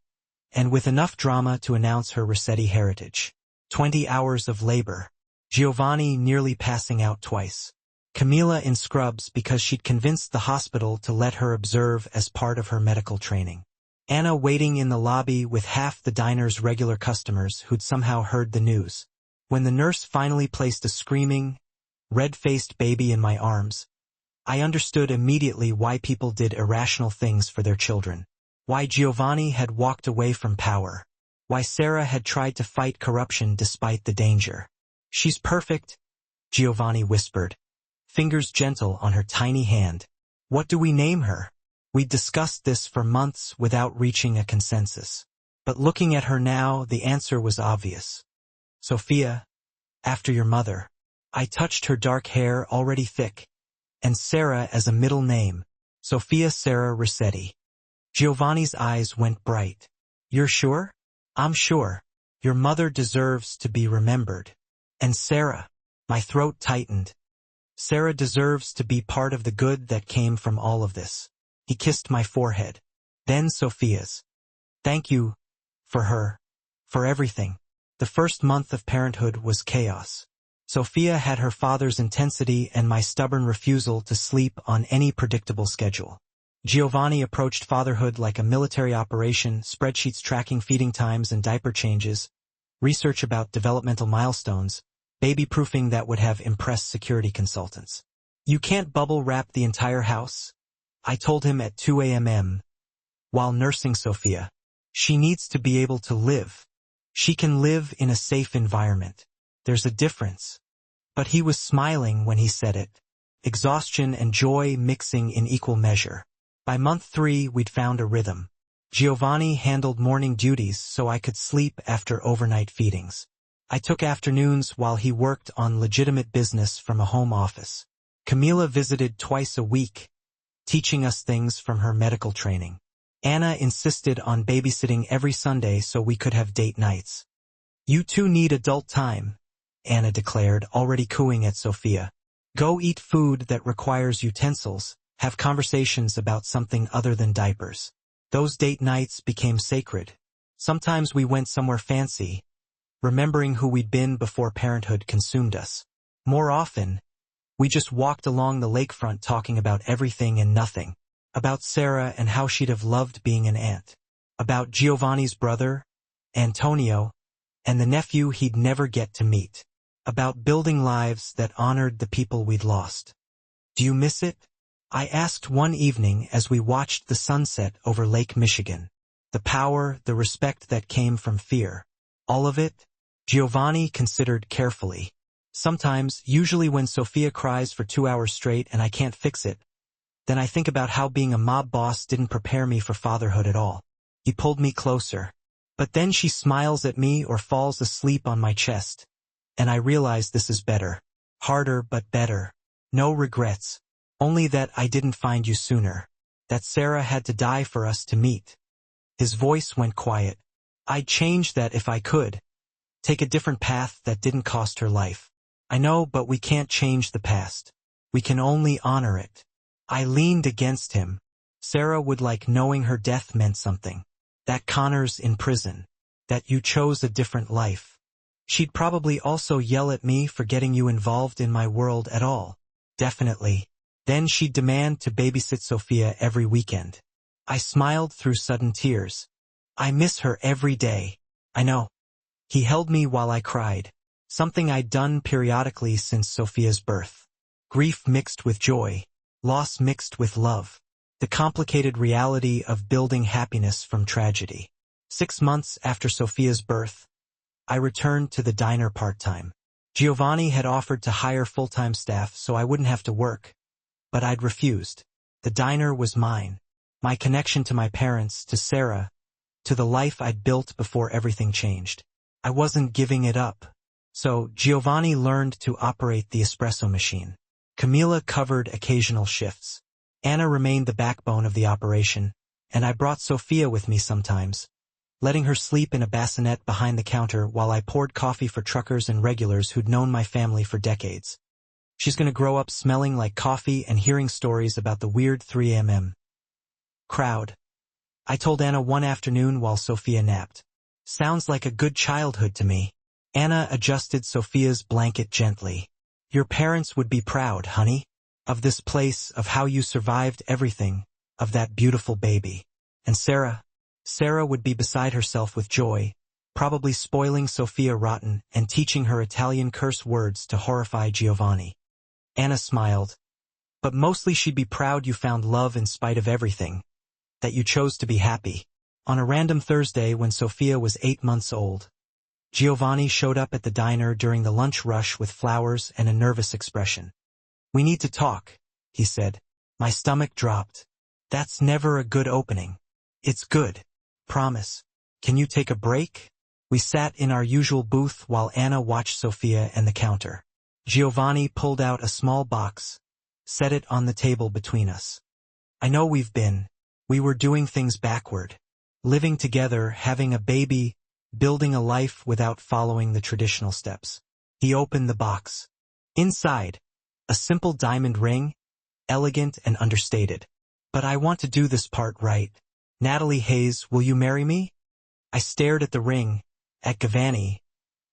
S1: and with enough drama to announce her Rossetti heritage. 20 hours of labor. Giovanni nearly passing out twice. Camila in scrubs because she'd convinced the hospital to let her observe as part of her medical training. Anna waiting in the lobby with half the diner's regular customers who'd somehow heard the news. When the nurse finally placed a screaming, red-faced baby in my arms, I understood immediately why people did irrational things for their children. Why Giovanni had walked away from power. Why Sarah had tried to fight corruption despite the danger. She's perfect, Giovanni whispered, fingers gentle on her tiny hand. What do we name her? We'd discussed this for months without reaching a consensus. But looking at her now, the answer was obvious. Sophia, after your mother. I touched her dark hair already thick, and Sarah as a middle name, Sophia Sarah Rossetti. Giovanni's eyes went bright. You're sure? I'm sure. Your mother deserves to be remembered. And Sarah. My throat tightened. Sarah deserves to be part of the good that came from all of this. He kissed my forehead. Then Sophia's. Thank you. For her. For everything. The first month of parenthood was chaos. Sophia had her father's intensity and my stubborn refusal to sleep on any predictable schedule. Giovanni approached fatherhood like a military operation, spreadsheets tracking feeding times and diaper changes, research about developmental milestones, baby-proofing that would have impressed security consultants. You can't bubble wrap the entire house, I told him at 2 a.m. while nursing Sophia. She needs to be able to live. She can live in a safe environment. There's a difference. But he was smiling when he said it. Exhaustion and joy mixing in equal measure. By month 3, we'd found a rhythm. Giovanni handled morning duties so I could sleep after overnight feedings. I took afternoons while he worked on legitimate business from a home office. Camila visited twice a week, teaching us things from her medical training. Anna insisted on babysitting every Sunday so we could have date nights. You two need adult time, Anna declared, already cooing at Sophia. Go eat food that requires utensils, have conversations about something other than diapers. Those date nights became sacred. Sometimes we went somewhere fancy, remembering who we'd been before parenthood consumed us. More often, we just walked along the lakefront talking about everything and nothing. About Sarah and how she'd have loved being an aunt. About Giovanni's brother, Antonio, and the nephew he'd never get to meet. About building lives that honored the people we'd lost. Do you miss it? I asked one evening as we watched the sunset over Lake Michigan. The power, the respect that came from fear. All of it? Giovanni considered carefully. Sometimes, usually when Sophia cries for 2 hours straight and I can't fix it, then I think about how being a mob boss didn't prepare me for fatherhood at all. He pulled me closer. But then she smiles at me or falls asleep on my chest. And I realize this is better. Harder but better. No regrets. Only that I didn't find you sooner. That Sarah had to die for us to meet. His voice went quiet. I'd change that if I could. Take a different path that didn't cost her life. I know, but we can't change the past. We can only honor it. I leaned against him. Sarah would like knowing her death meant something. That Connor's in prison. That you chose a different life. She'd probably also yell at me for getting you involved in my world at all. Definitely. Then she'd demand to babysit Sophia every weekend. I smiled through sudden tears. I miss her every day. I know. He held me while I cried. Something I'd done periodically since Sophia's birth. Grief mixed with joy. Loss mixed with love. The complicated reality of building happiness from tragedy. 6 months after Sophia's birth, I returned to the diner part-time. Giovanni had offered to hire full-time staff so I wouldn't have to work, but I'd refused. The diner was mine. My connection to my parents, to Sarah, to the life I'd built before everything changed. I wasn't giving it up. So Giovanni learned to operate the espresso machine. Camila covered occasional shifts. Anna remained the backbone of the operation, and I brought Sophia with me sometimes, letting her sleep in a bassinet behind the counter while I poured coffee for truckers and regulars who'd known my family for decades. She's gonna grow up smelling like coffee and hearing stories about the weird 3 a.m. crowd. I told Anna one afternoon while Sophia napped. Sounds like a good childhood to me. Anna adjusted Sophia's blanket gently. Your parents would be proud, honey, of this place, of how you survived everything, of that beautiful baby. And Sarah would be beside herself with joy, probably spoiling Sophia rotten and teaching her Italian curse words to horrify Giovanni. Anna smiled. But mostly she'd be proud you found love in spite of everything, that you chose to be happy. On a random Thursday when Sophia was 8 months old, Giovanni showed up at the diner during the lunch rush with flowers and a nervous expression. We need to talk, he said. My stomach dropped. That's never a good opening. It's good. Promise. Can you take a break? We sat in our usual booth while Anna watched Sophia and the counter. Giovanni pulled out a small box, set it on the table between us. I know we were doing things backward. Living together, having a baby, building a life without following the traditional steps. He opened the box. Inside, a simple diamond ring, elegant and understated. But I want to do this part right. Natalie Hayes, will you marry me? I stared at the ring, at Giovanni,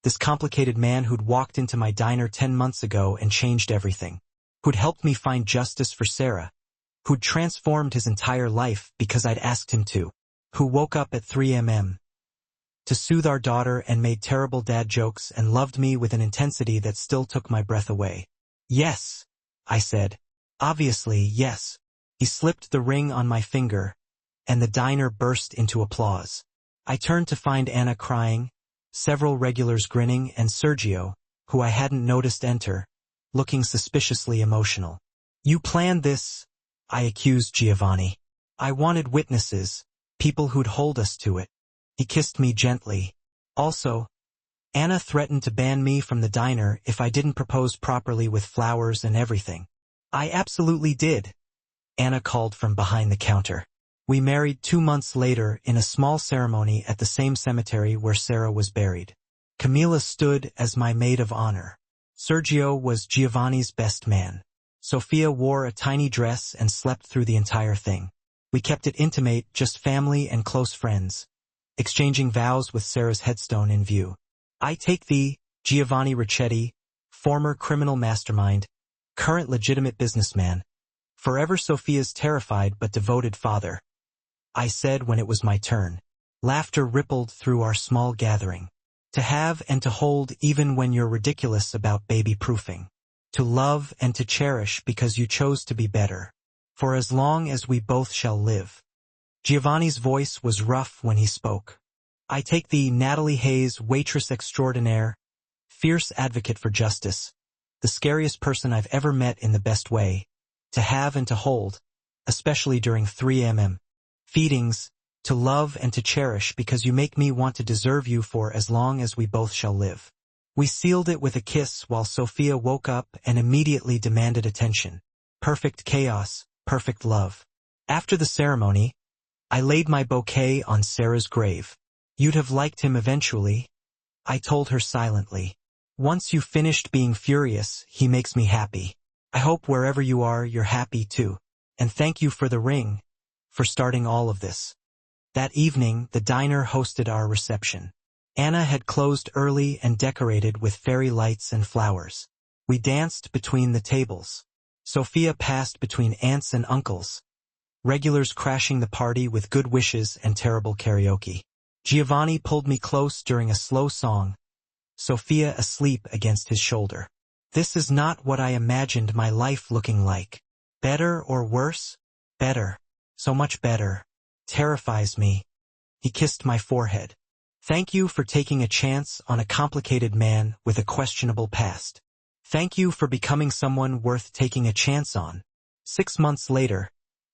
S1: this complicated man who'd walked into my diner 10 months ago and changed everything. Who'd helped me find justice for Sarah. Who'd transformed his entire life because I'd asked him to. Who woke up at 3 a.m. to soothe our daughter and made terrible dad jokes and loved me with an intensity that still took my breath away. Yes, I said. Obviously, yes. He slipped the ring on my finger, and the diner burst into applause. I turned to find Anna crying, several regulars grinning, and Sergio, who I hadn't noticed enter, looking suspiciously emotional. You planned this, I accused Giovanni. I wanted witnesses, people who'd hold us to it. He kissed me gently. Also, Anna threatened to ban me from the diner if I didn't propose properly with flowers and everything. I absolutely did, Anna called from behind the counter. We married 2 months later in a small ceremony at the same cemetery where Sarah was buried. Camila stood as my maid of honor. Sergio was Giovanni's best man. Sophia wore a tiny dress and slept through the entire thing. We kept it intimate, just family and close friends, exchanging vows with Sarah's headstone in view. I take thee, Giovanni Ricchetti, former criminal mastermind, current legitimate businessman, forever Sophia's terrified but devoted father, I said when it was my turn. Laughter rippled through our small gathering. To have and to hold even when you're ridiculous about baby-proofing. To love and to cherish because you chose to be better. For as long as we both shall live. Giovanni's voice was rough when he spoke. I take thee, Natalie Hayes, waitress extraordinaire, fierce advocate for justice, the scariest person I've ever met in the best way, to have and to hold, especially during 3 feedings, to love and to cherish because you make me want to deserve you for as long as we both shall live. We sealed it with a kiss while Sophia woke up and immediately demanded attention. Perfect chaos, perfect love. After the ceremony, I laid my bouquet on Sarah's grave. You'd have liked him eventually, I told her silently. Once you finished being furious, he makes me happy. I hope wherever you are, you're happy too. And thank you for the ring, for starting all of this. That evening, the diner hosted our reception. Anna had closed early and decorated with fairy lights and flowers. We danced between the tables. Sophia passed between aunts and uncles, regulars crashing the party with good wishes and terrible karaoke. Giovanni pulled me close during a slow song, Sophia asleep against his shoulder. This is not what I imagined my life looking like. Better or worse? Better. So much better. Terrifies me. He kissed my forehead. Thank you for taking a chance on a complicated man with a questionable past. Thank you for becoming someone worth taking a chance on. 6 months later,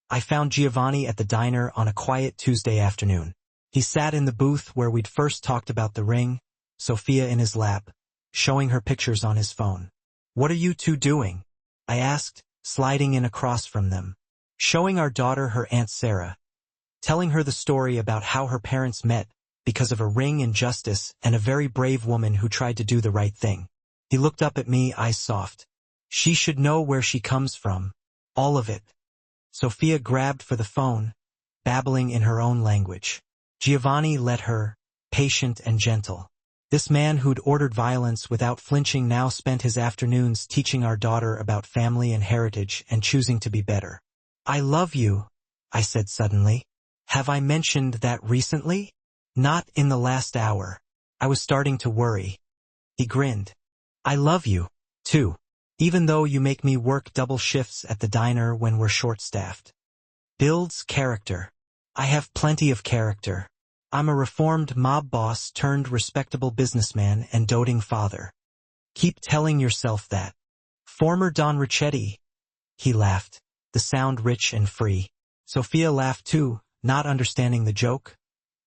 S1: I found Giovanni at the diner on a quiet Tuesday afternoon. He sat in the booth where we'd first talked about the ring, Sophia in his lap, showing her pictures on his phone. What are you two doing? I asked, sliding in across from them. Showing our daughter her Aunt Sarah. Telling her the story about how her parents met because of a ring and justice and a very brave woman who tried to do the right thing. He looked up at me, eyes soft. She should know where she comes from. All of it. Sophia grabbed for the phone, babbling in her own language. Giovanni let her, patient and gentle. This man who'd ordered violence without flinching now spent his afternoons teaching our daughter about family and heritage and choosing to be better. I love you, I said suddenly. Have I mentioned that recently? Not in the last hour. I was starting to worry. He grinned. I love you, too, even though you make me work double shifts at the diner when we're short-staffed. Builds character. I have plenty of character. I'm a reformed mob boss turned respectable businessman and doting father. Keep telling yourself that. Former Don Ricchetti. He laughed, the sound rich and free. Sophia laughed too, not understanding the joke,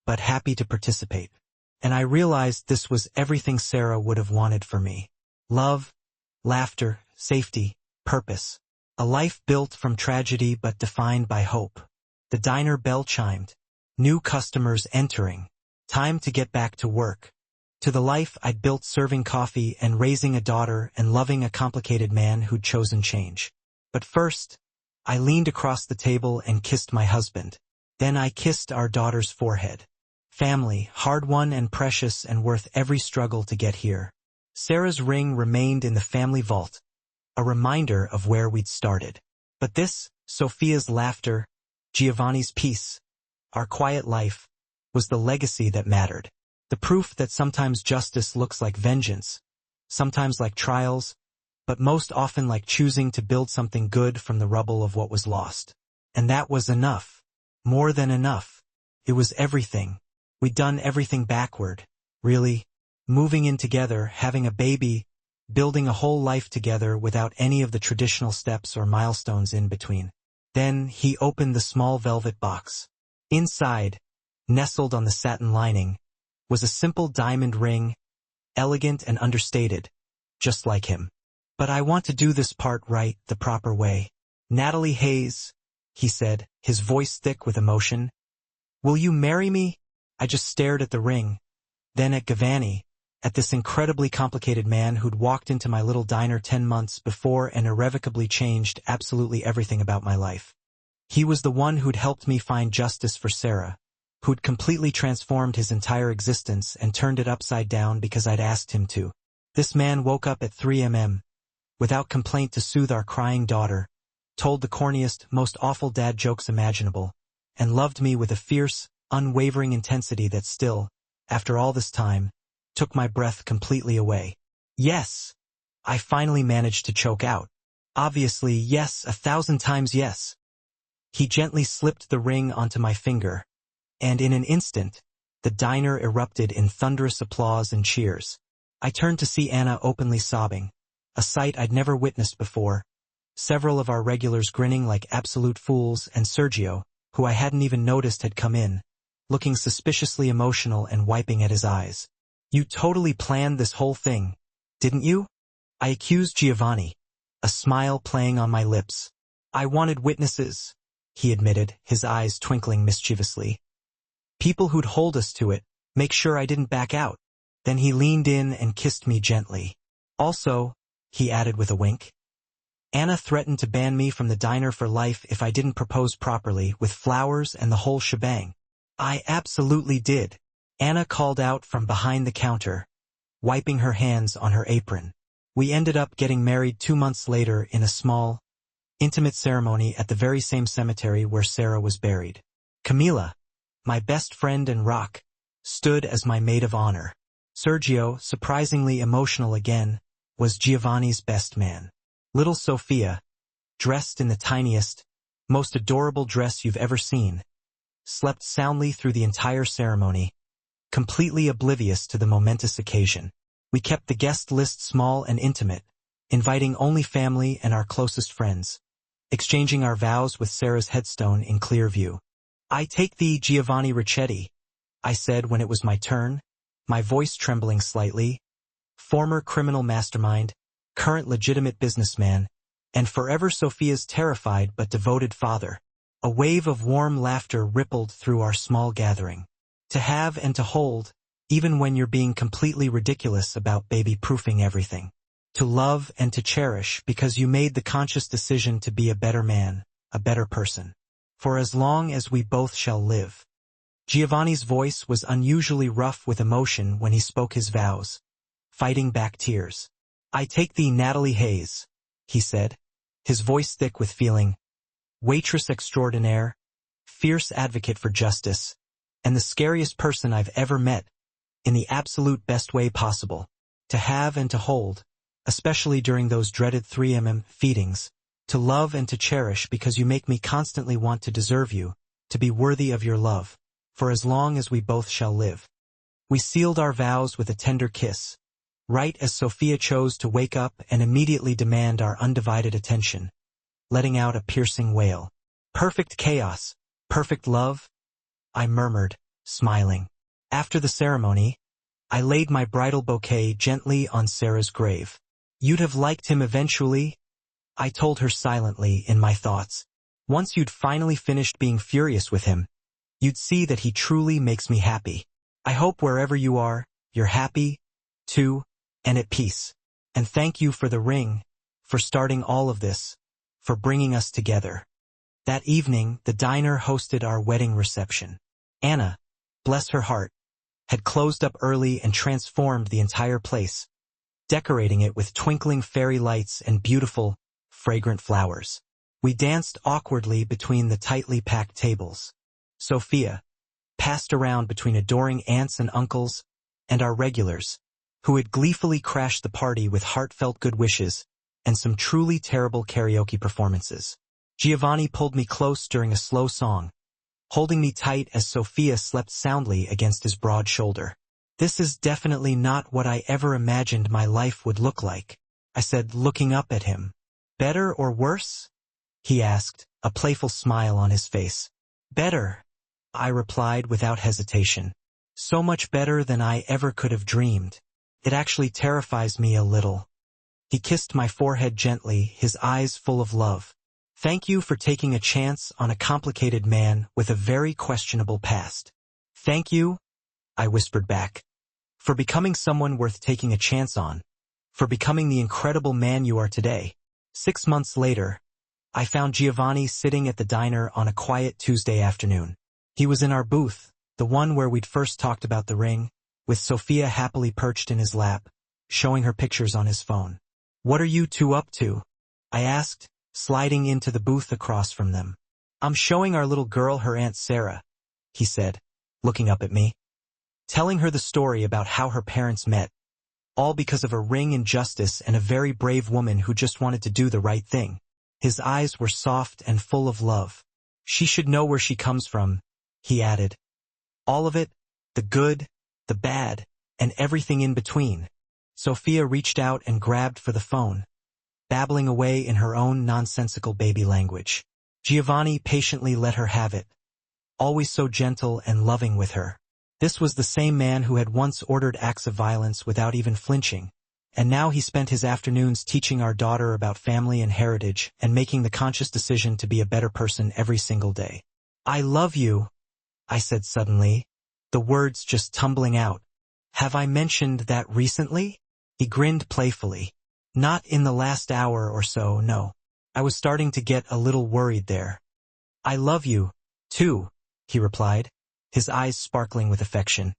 S1: but happy to participate. and I realized this was everything Sarah would have wanted for me. Love, laughter, safety, purpose. A life built from tragedy but defined by hope. The diner bell chimed. New customers entering. Time to get back to work. To the life I'd built serving coffee and raising a daughter and loving a complicated man who'd chosen change. But first, I leaned across the table and kissed my husband. Then I kissed our daughter's forehead. Family, hard-won and precious and worth every struggle to get here. Sarah's ring remained in the family vault, a reminder of where we'd started. But this, Sophia's laughter, Giovanni's peace, our quiet life, was the legacy that mattered. The proof that sometimes justice looks like vengeance, sometimes like trials, but most often like choosing to build something good from the rubble of what was lost. And that was enough. More than enough. It was everything. We'd done everything backward, really. Moving in together, having a baby, building a whole life together without any of the traditional steps or milestones in between. Then he opened the small velvet box. Inside, nestled on the satin lining, was a simple diamond ring, elegant and understated, just like him. But I want to do this part right, the proper way. Natalie Hayes, he said, his voice thick with emotion. Will you marry me? I just stared at the ring, then at Giovanni, at this incredibly complicated man who'd walked into my little diner 10 months before and irrevocably changed absolutely everything about my life. He was the one who'd helped me find justice for Sarah, who'd completely transformed his entire existence and turned it upside down because I'd asked him to. This man woke up at 3 a.m., without complaint to soothe our crying daughter, told the corniest, most awful dad jokes imaginable, and loved me with a fierce, unwavering intensity that still, after all this time, took my breath completely away. Yes, I finally managed to choke out. Obviously, yes, 1,000 times yes. He gently slipped the ring onto my finger, and in an instant, the diner erupted in thunderous applause and cheers. I turned to see Anna openly sobbing, a sight I'd never witnessed before, several of our regulars grinning like absolute fools, and Sergio, who I hadn't even noticed had come in, looking suspiciously emotional and wiping at his eyes. You totally planned this whole thing, didn't you? I accused Giovanni, a smile playing on my lips. I wanted witnesses, he admitted, his eyes twinkling mischievously. People who'd hold us to it, make sure I didn't back out. Then he leaned in and kissed me gently. Also, he added with a wink, Anna threatened to ban me from the diner for life if I didn't propose properly, with flowers and the whole shebang. I absolutely did, Anna called out from behind the counter, wiping her hands on her apron. We ended up getting married 2 months later in a small, intimate ceremony at the very same cemetery where Sarah was buried. Camila, my best friend and rock, stood as my maid of honor. Sergio, surprisingly emotional again, was Giovanni's best man. Little Sophia, dressed in the tiniest, most adorable dress you've ever seen, slept soundly through the entire ceremony, completely oblivious to the momentous occasion. We kept the guest list small and intimate, inviting only family and our closest friends, exchanging our vows with Sarah's headstone in clear view. I take thee, Giovanni Ricchetti, I said when it was my turn, my voice trembling slightly, former criminal mastermind, current legitimate businessman, and forever Sophia's terrified but devoted father. A wave of warm laughter rippled through our small gathering. To have and to hold, even when you're being completely ridiculous about baby-proofing everything. To love and to cherish because you made the conscious decision to be a better man, a better person. For as long as we both shall live. Giovanni's voice was unusually rough with emotion when he spoke his vows, fighting back tears. I take thee, Natalie Hayes, he said, his voice thick with feeling, waitress extraordinaire, fierce advocate for justice, and the scariest person I've ever met, in the absolute best way possible, to have and to hold, especially during those dreaded 3mm feedings, to love and to cherish because you make me constantly want to deserve you, to be worthy of your love, for as long as we both shall live. We sealed our vows with a tender kiss, right as Sophia chose to wake up and immediately demand our undivided attention, letting out a piercing wail. Perfect chaos, perfect love, I murmured, smiling. After the ceremony, I laid my bridal bouquet gently on Sarah's grave. You'd have liked him eventually, I told her silently in my thoughts. Once you'd finally finished being furious with him, you'd see that he truly makes me happy. I hope wherever you are, you're happy, too, and at peace. And thank you for the ring, for starting all of this, for bringing us together. That evening, the diner hosted our wedding reception. Anna, bless her heart, had closed up early and transformed the entire place, decorating it with twinkling fairy lights and beautiful, fragrant flowers. We danced awkwardly between the tightly packed tables. Sophia passed around between adoring aunts and uncles and our regulars, who had gleefully crashed the party with heartfelt good wishes and some truly terrible karaoke performances. Giovanni pulled me close during a slow song, holding me tight as Sophia slept soundly against his broad shoulder. This is definitely not what I ever imagined my life would look like, I said, looking up at him. Better or worse? He asked, a playful smile on his face. Better, I replied without hesitation. So much better than I ever could have dreamed. It actually terrifies me a little. He kissed my forehead gently, his eyes full of love. Thank you for taking a chance on a complicated man with a very questionable past. Thank you, I whispered back, for becoming someone worth taking a chance on, for becoming the incredible man you are today. 6 months later, I found Giovanni sitting at the diner on a quiet Tuesday afternoon. He was in our booth, the one where we'd first talked about the ring, with Sophia happily perched in his lap, showing her pictures on his phone. What are you two up to? I asked, sliding into the booth across from them. I'm showing our little girl her Aunt Sarah, he said, looking up at me. Telling her the story about how her parents met, all because of a ring injustice and a very brave woman who just wanted to do the right thing. His eyes were soft and full of love. She should know where she comes from, he added. All of it, the good, the bad, and everything in between. Sophia reached out and grabbed for the phone, babbling away in her own nonsensical baby language. Giovanni patiently let her have it, always so gentle and loving with her. This was the same man who had once ordered acts of violence without even flinching, and now he spent his afternoons teaching our daughter about family and heritage and making the conscious decision to be a better person every single day. I love you, I said suddenly, the words just tumbling out. Have I mentioned that recently? He grinned playfully. Not in the last hour or so, no. I was starting to get a little worried there. I love you, too, he replied, his eyes sparkling with affection.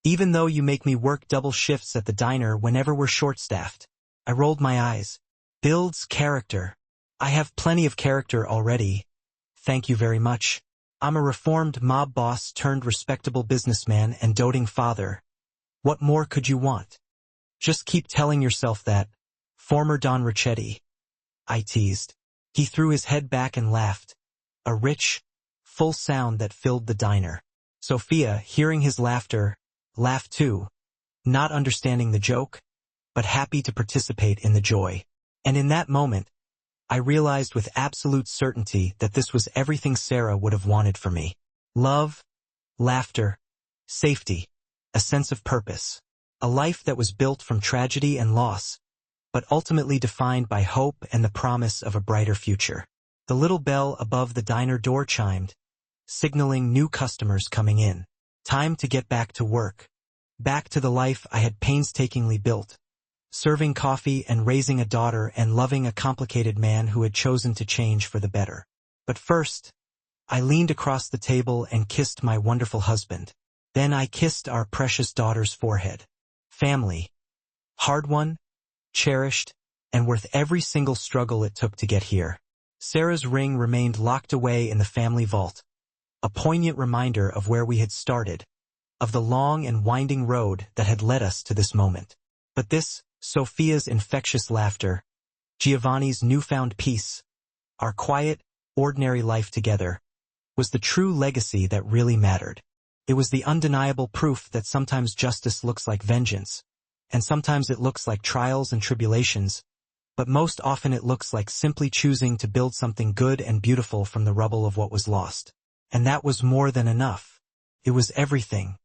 S1: Even though you make me work double shifts at the diner whenever we're short-staffed. I rolled my eyes. Builds character. I have plenty of character already. Thank you very much. I'm a reformed mob boss turned respectable businessman and doting father. What more could you want? Just keep telling yourself that. Former Don Richetti. I teased. He threw his head back and laughed. A rich, full sound that filled the diner. Sophia, hearing his laughter, laughed too, not understanding the joke, but happy to participate in the joy. And in that moment, I realized with absolute certainty that this was everything Sarah would have wanted for me. Love, laughter, safety, a sense of purpose. A life that was built from tragedy and loss, but ultimately defined by hope and the promise of a brighter future. The little bell above the diner door chimed, signaling new customers coming in. Time to get back to work. Back to the life I had painstakingly built. Serving coffee and raising a daughter and loving a complicated man who had chosen to change for the better. But first, I leaned across the table and kissed my wonderful husband. Then I kissed our precious daughter's forehead. Family. Hard-won, cherished, and worth every single struggle it took to get here. Sarah's ring remained locked away in the family vault, a poignant reminder of where we had started, of the long and winding road that had led us to this moment. But this, Sophia's infectious laughter, Giovanni's newfound peace, our quiet, ordinary life together, was the true legacy that really mattered. It was the undeniable proof that sometimes justice looks like vengeance, and sometimes it looks like trials and tribulations, but most often it looks like simply choosing to build something good and beautiful from the rubble of what was lost. And that was more than enough. It was everything.